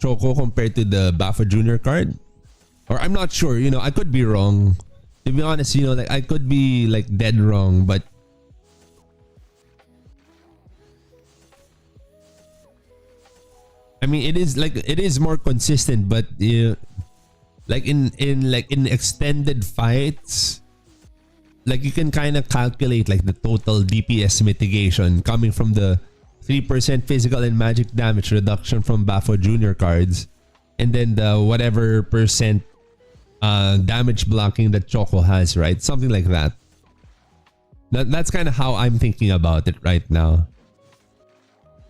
Choco compared to the Bapho Jr. card? Or I'm not sure, I could be wrong. To be honest, like I could be like dead wrong, but I mean it is more consistent, but like in extended fights, like you can kind of calculate like the total DPS mitigation coming from the 3% physical and magic damage reduction from Bapho Jr. cards, and then the whatever percent damage blocking that Choco has, right? Something like that. That's kind of how I'm thinking about it right now.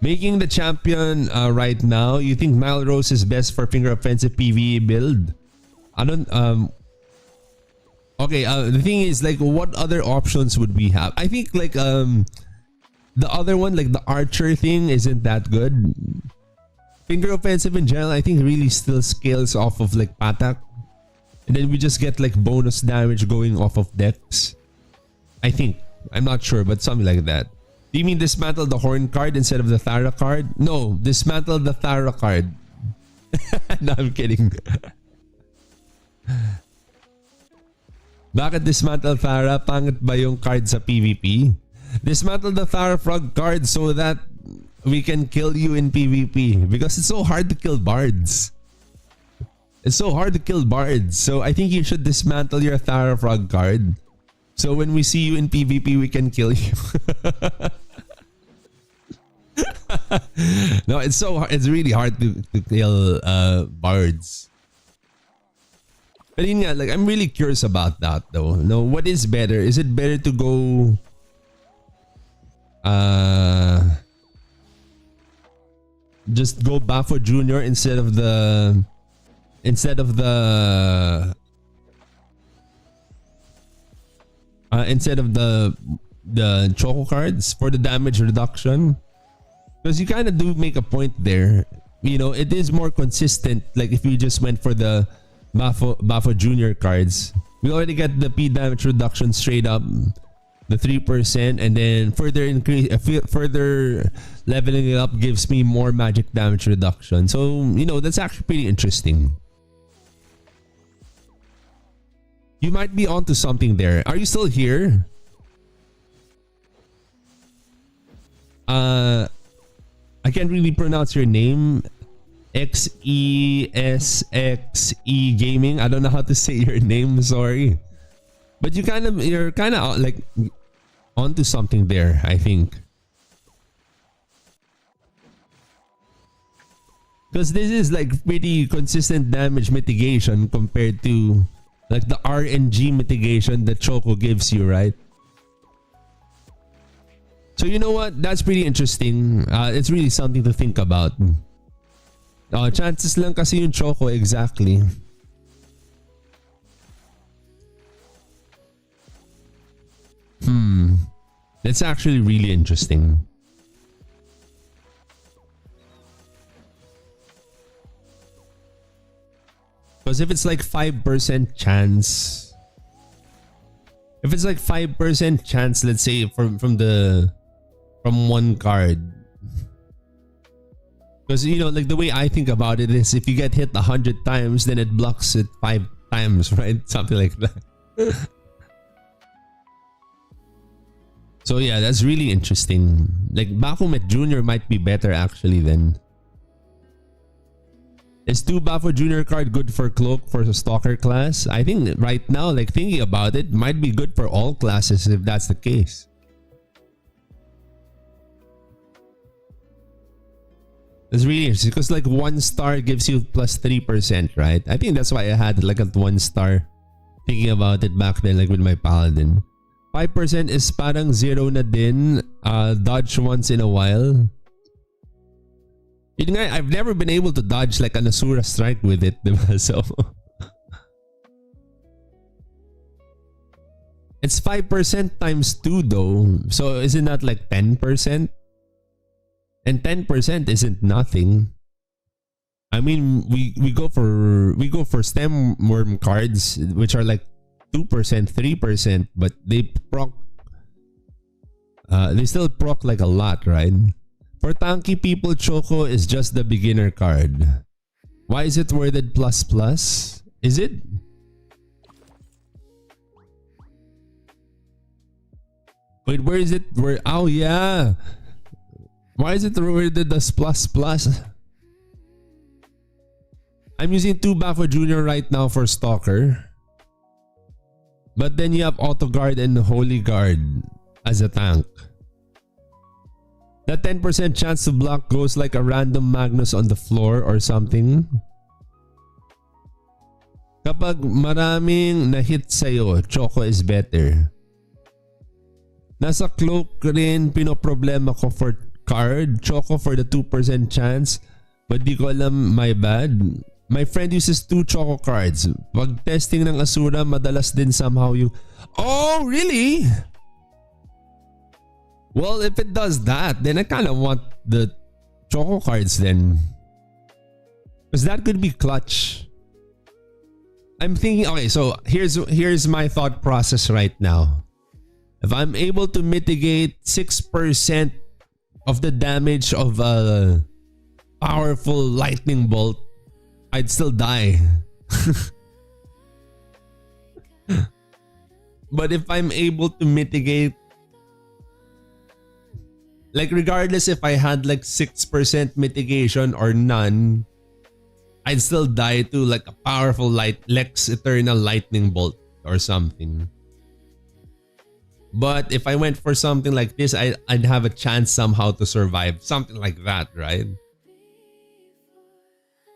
Making the champion right now, you think Nile Rose is best for finger offensive PvE build? I don't okay, the thing is like what other options would we have? I think like the other one, like the archer thing, isn't that good. Finger offensive in general, I think really still scales off of like Patak. And then we just get like bonus damage going off of Dex. I think. I'm not sure, but something like that. Do you mean dismantle the Horn card instead of the Thara card? No, dismantle the Thara card. No, I'm kidding. Bakit dismantle Thara? Pangit ba yung card sa PvP? Dismantle the Thara Frog card so that we can kill you in PvP. Because it's so hard to kill bards. It's so hard to kill bards. So I think you should dismantle your Thara Frog card. So when we see you in PvP, we can kill you. No, it's really hard to kill bards. But yun nga, like I'm really curious about that though. No, what is better? Is it better to go just go Bapho Jr. instead of the Choco cards for the damage reduction? Because you kind of do make a point there. It is more consistent. Like if you just went for the Bapho Jr. cards, we already get the P damage reduction straight up, the 3%, and then further leveling it up gives me more magic damage reduction. So that's actually pretty interesting. You might be onto something there. Are you still here? I can't really pronounce your name. XESXE Gaming. I don't know how to say your name, sorry. But you're kind of like onto something there, I think. Because this is like pretty consistent damage mitigation compared to like the RNG mitigation that Choco gives you, right? So you know what? That's pretty interesting. It's really something to think about. Chances lang kasi yung Choco, exactly. That's actually really interesting. Because if it's like 5% chance, let's say from one card. Because, you know, like the way I think about it is if you get hit 100 times, then it blocks it 5 times, right? Something like that. So yeah, that's really interesting. Like Baphomet Jr. might be better actually then. Is 2 Bapho Jr. card good for Cloak for the Stalker class? I think right now, like thinking about it, might be good for all classes if that's the case. It's really interesting because like 1 star gives you plus 3%, right? I think that's why I had like a 1 star thinking about it back then, like with my Paladin. 5% is parang 0 na din. Dodge once in a while. Yun nga, I've never been able to dodge like an Asura strike with it, diba? So it's 5% times 2 though. So isn't that like 10%? And 10% isn't nothing. I mean, we go for stem worm cards which are like 2%, 3%, but they proc they still proc like a lot, right? For tanky people, Choco is just the beginner card. Why is it worded plus plus? Is it? Wait, where is it? Where? Oh yeah. Why is it worded as plus plus? I'm using 2 Bapho Jr. right now for Stalker. But then you have Auto Guard and Holy Guard as a tank. That 10% chance to block goes like a random Magnus on the floor or something. Kapag maraming na-hit sa'yo, Choco is better. Nasa Cloak rin pinoproblema ko for card. Choco for the 2% chance. But di ko alam, my bad. My friend uses 2 Choco cards. Pag testing ng Asura, madalas din somehow yung... Oh, really? Well, if it does that, then I kind of want the Choco cards then. Because that could be clutch. I'm thinking, okay, so here's my thought process right now. If I'm able to mitigate 6% of the damage of a powerful lightning bolt, I'd still die. But if I'm able to mitigate, like regardless if I had like 6% mitigation or none, I'd still die to like a powerful Lex Eternal lightning bolt or something. But if I went for something like this, I'd have a chance somehow to survive. Something like that, right?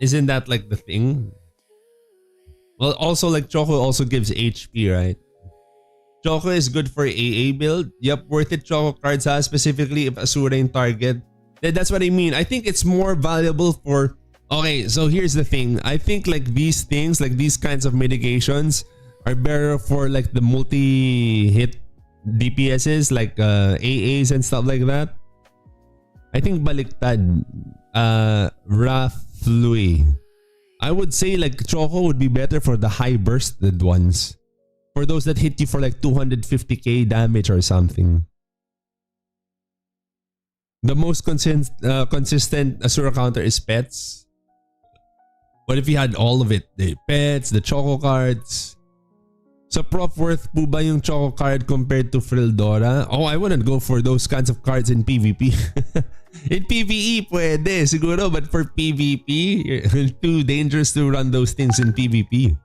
Isn't that like the thing? Well, also like Choco also gives HP, right? Choco is good for AA build. Yep, worth it Choco cards specifically if Asura in target. That's what I mean. I think it's more valuable for... Okay, so here's the thing. I think like these things, like these kinds of mitigations are better for like the multi-hit DPSs like AAs and stuff like that. I think baliktad. Roughly, I would say like Choco would be better for the high bursted ones. For those that hit you for like 250k damage or something. The most consistent Asura counter is pets. But if you had all of it, the pets, the Choco cards. So prof worth po ba yung Choco card compared to Frildora? Oh, I wouldn't go for those kinds of cards in PvP. In PvE pwede siguro, but for PvP, too dangerous to run those things in PvP.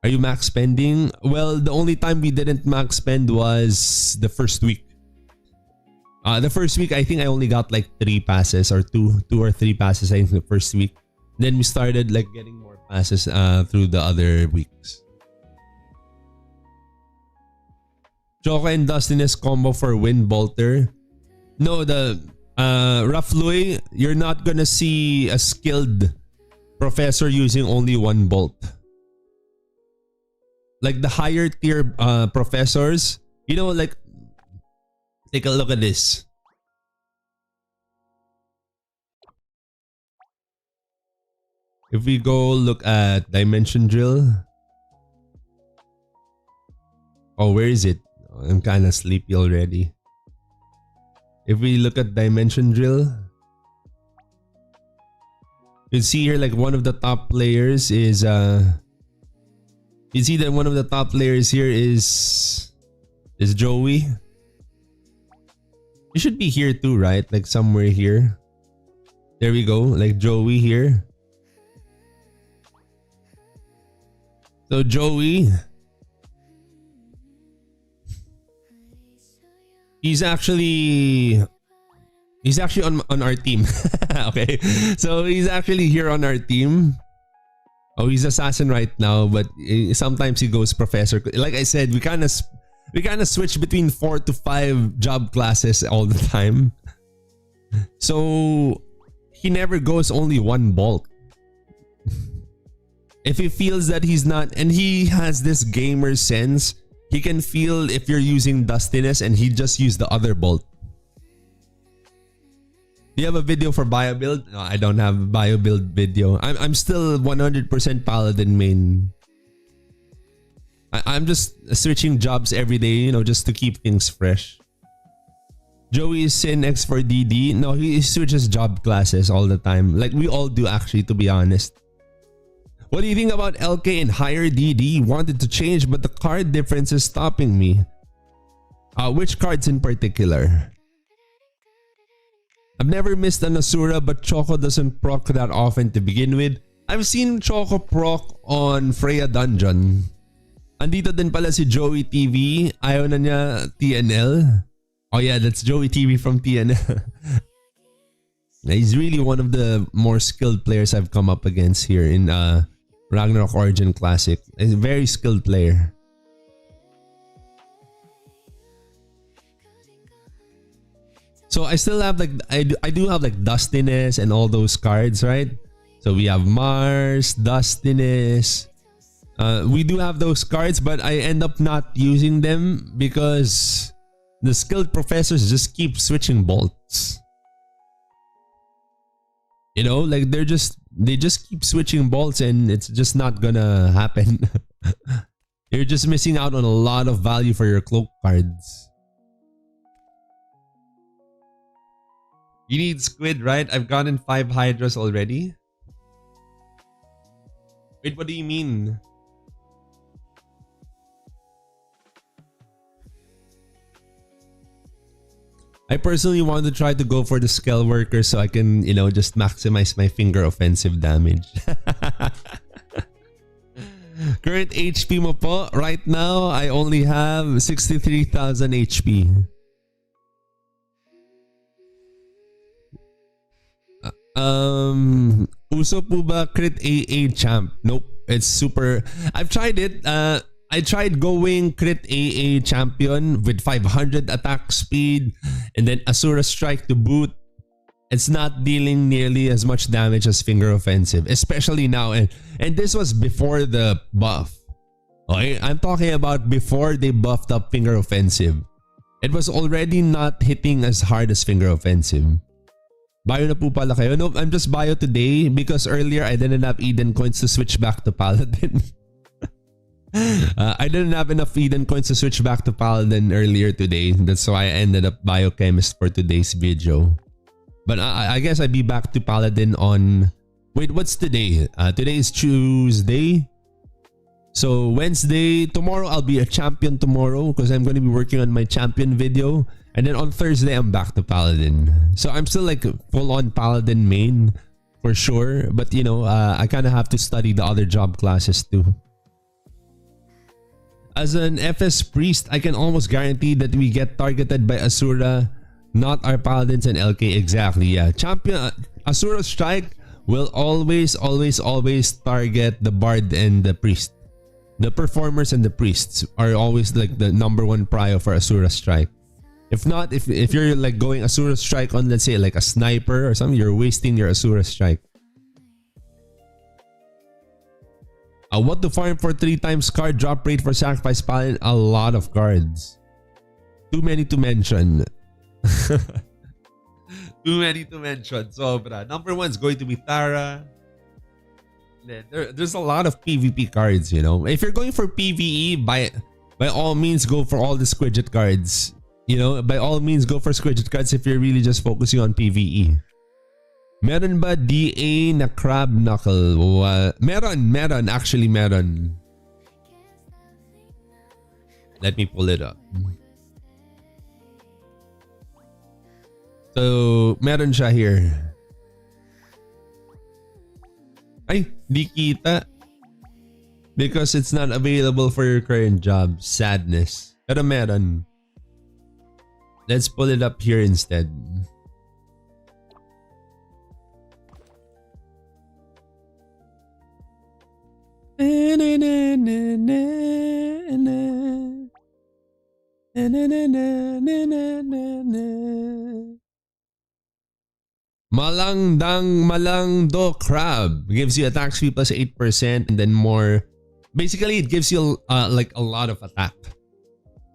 Are you max spending? Well, the only time we didn't max spend was the first week. The first week, I think I only got like 3 passes or 2 or 3 passes I think the first week. Then we started like getting more passes through the other weeks. Choco and Dustiness combo for Wind Bolter. No, the roughly, you're not gonna see a skilled professor using only 1 bolt. Like the higher tier professors, you know, like take a look at this. If we go look at Dimension Drill. Oh, where is it? I'm kind of sleepy already. If we look at Dimension Drill, You see here like one of the top players is you see that one of the top players here is Joey. You should be here too, right? Like somewhere here. There we go. Like Joey here. So Joey, he's actually on our team. Okay. So he's actually here on our team. Oh, he's assassin right now, but sometimes he goes professor. Like I said, we kind of switch between 4 to 5 job classes all the time. So he never goes only one bolt. If he feels that he's not, and he has this gamer sense, he can feel if you're using dustiness and he just used the other bolt. Do you have a video for bio build? No, I don't have bio build video. I'm still 100% paladin main. I'm just switching jobs every day, just to keep things fresh. Joey is Sin X for DD. No, he switches job classes all the time. Like we all do actually, to be honest. What do you think about LK and higher DD? Wanted to change but the card difference is stopping me. Which cards in particular? I've never missed an Asura but Choco doesn't proc that often to begin with. I've seen Choco proc on Freya Dungeon. Andito din pala si Joey TV. Ayaw na niya TNL. Oh yeah, that's Joey TV from TNL. He's really one of the more skilled players I've come up against here in Ragnarok Origin Classic. He's a very skilled player. So I still have like I do have like Dustiness and all those cards, right? So we have Mars, Dustiness. We do have those cards, but I end up not using them because the skilled professors just keep switching bolts. Like they just keep switching bolts and it's just not gonna happen. You're just missing out on a lot of value for your cloak cards. You need squid, right? I've gotten 5 hydras already. Wait, what do you mean? I personally want to try to go for the scale worker so I can, just maximize my finger offensive damage. Current HP mo po? Right now, I only have 63,000 HP. Uso po ba crit AA champ? Nope. It's super. I've tried it. I tried going crit AA champion with 500 attack speed and then Asura strike to boot. It's not dealing nearly as much damage as finger offensive, especially now. And this was before the buff. Okay, I'm talking about before they buffed up finger offensive. It was already not hitting as hard as finger offensive. Bio na po pala kayo? Nope, I'm just bio today because earlier I didn't have Eden coins to switch back to Paladin. I didn't have enough Eden coins to switch back to Paladin earlier today. That's why I ended up biochemist for today's video. But I guess I'd be back to Paladin on... Wait, what's today? Today is Tuesday. So Wednesday, tomorrow I'll be a champion tomorrow because I'm going to be working on my champion video. And then on Thursday, I'm back to Paladin. So I'm still like full on Paladin main for sure. But I kind of have to study the other job classes too. As an FS priest, I can almost guarantee that we get targeted by Asura, not our paladins and LK. Exactly, yeah. Champion Asura strike will always target the bard and the priest. The performers and the priests are always like the number one prio for Asura strike. If not, if you're like going Asura strike on, let's say like a sniper or something, you're wasting your Asura strike. What to farm for 3 times card drop rate for sacrifice paladin? A lot of cards. Too many to mention. Too many to mention. Sobra. Number 1 is going to be Tara. There's a lot of PvP cards, If you're going for PvE, by all means go for all the Squidget cards. By all means go for Squidget cards if you're really just focusing on PvE. Meron ba DA na crab knuckle? Meron. Actually, meron. Let me pull it up. So, meron siya here. Ay, di kita. Because it's not available for your current job. Sadness. Pero meron. Let's pull it up here instead. Malangdo crab gives you attack speed plus 8% and then more. Basically, it gives you like a lot of attack.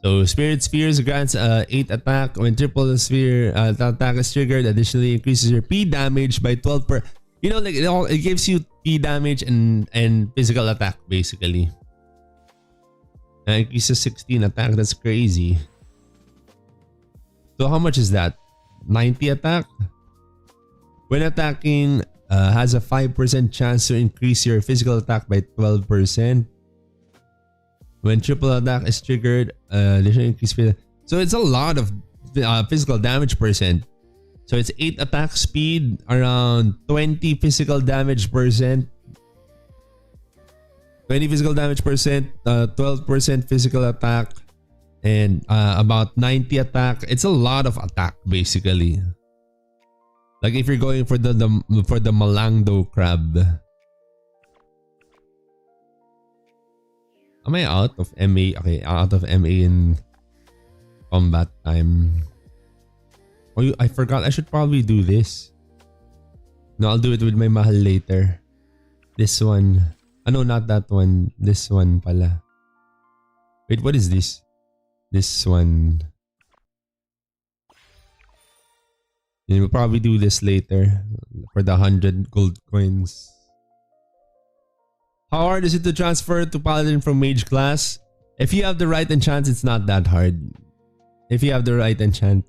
So Spirit Spheres grants 8 attack when triple sphere attack is triggered. Additionally, increases your P damage by 12 per. You know, like it gives you P damage and physical attack basically. Increases 16 attack. That's crazy. So how much is that? 90 attack. When attacking, has a 5% chance to increase your physical attack by 12%. When triple attack is triggered, additional increase. So it's a lot of physical damage percent. So it's 8 attack speed, around 20 physical damage percent. 20 physical damage percent, 12% physical attack, and about 90 attack. It's a lot of attack basically. Like if you're going for the Malangdo crab. Am I out of MA? Okay, out of MA in combat time. Oh, I forgot. I should probably do this. No, I'll do it with my mahal later. This one. No, not that one. This one pala. Wait, what is this? This one. We'll probably do this later for the 100 gold coins. How hard is it to transfer to Paladin from Mage class? If you have the right enchant, it's not that hard. If you have the right enchant.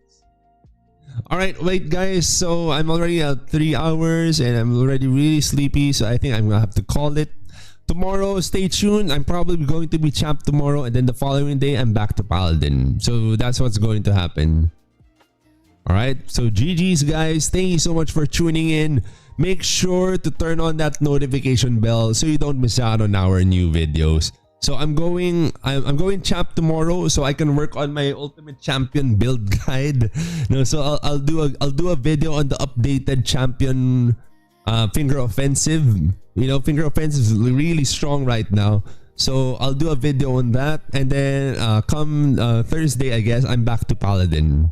Alright, wait guys. So I'm already at 3 hours and I'm already really sleepy. So I think I'm going to have to call it. Tomorrow, stay tuned. I'm probably going to be champ tomorrow. And then the following day, I'm back to Paladin. So that's what's going to happen. Alright, so GG's guys. Thank you so much for tuning in. Make sure to turn on that notification bell so you don't miss out on our new videos. So I'm going champ tomorrow so I can work on my ultimate champion build guide. No, so I'll do a video on the updated champion finger offensive. You know, finger offensive is really strong right now. So I'll do a video on that, and then come Thursday, I guess, I'm back to Paladin.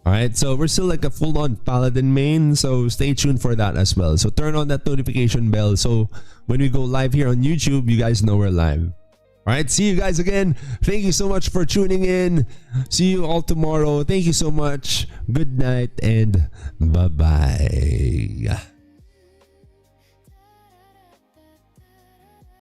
Alright, so we're still like a full-on Paladin main, so stay tuned for that as well. So turn on that notification bell so when we go live here on YouTube, you guys know we're live. Alright, see you guys again. Thank you so much for tuning in. See you all tomorrow. Thank you so much. Good night and bye-bye.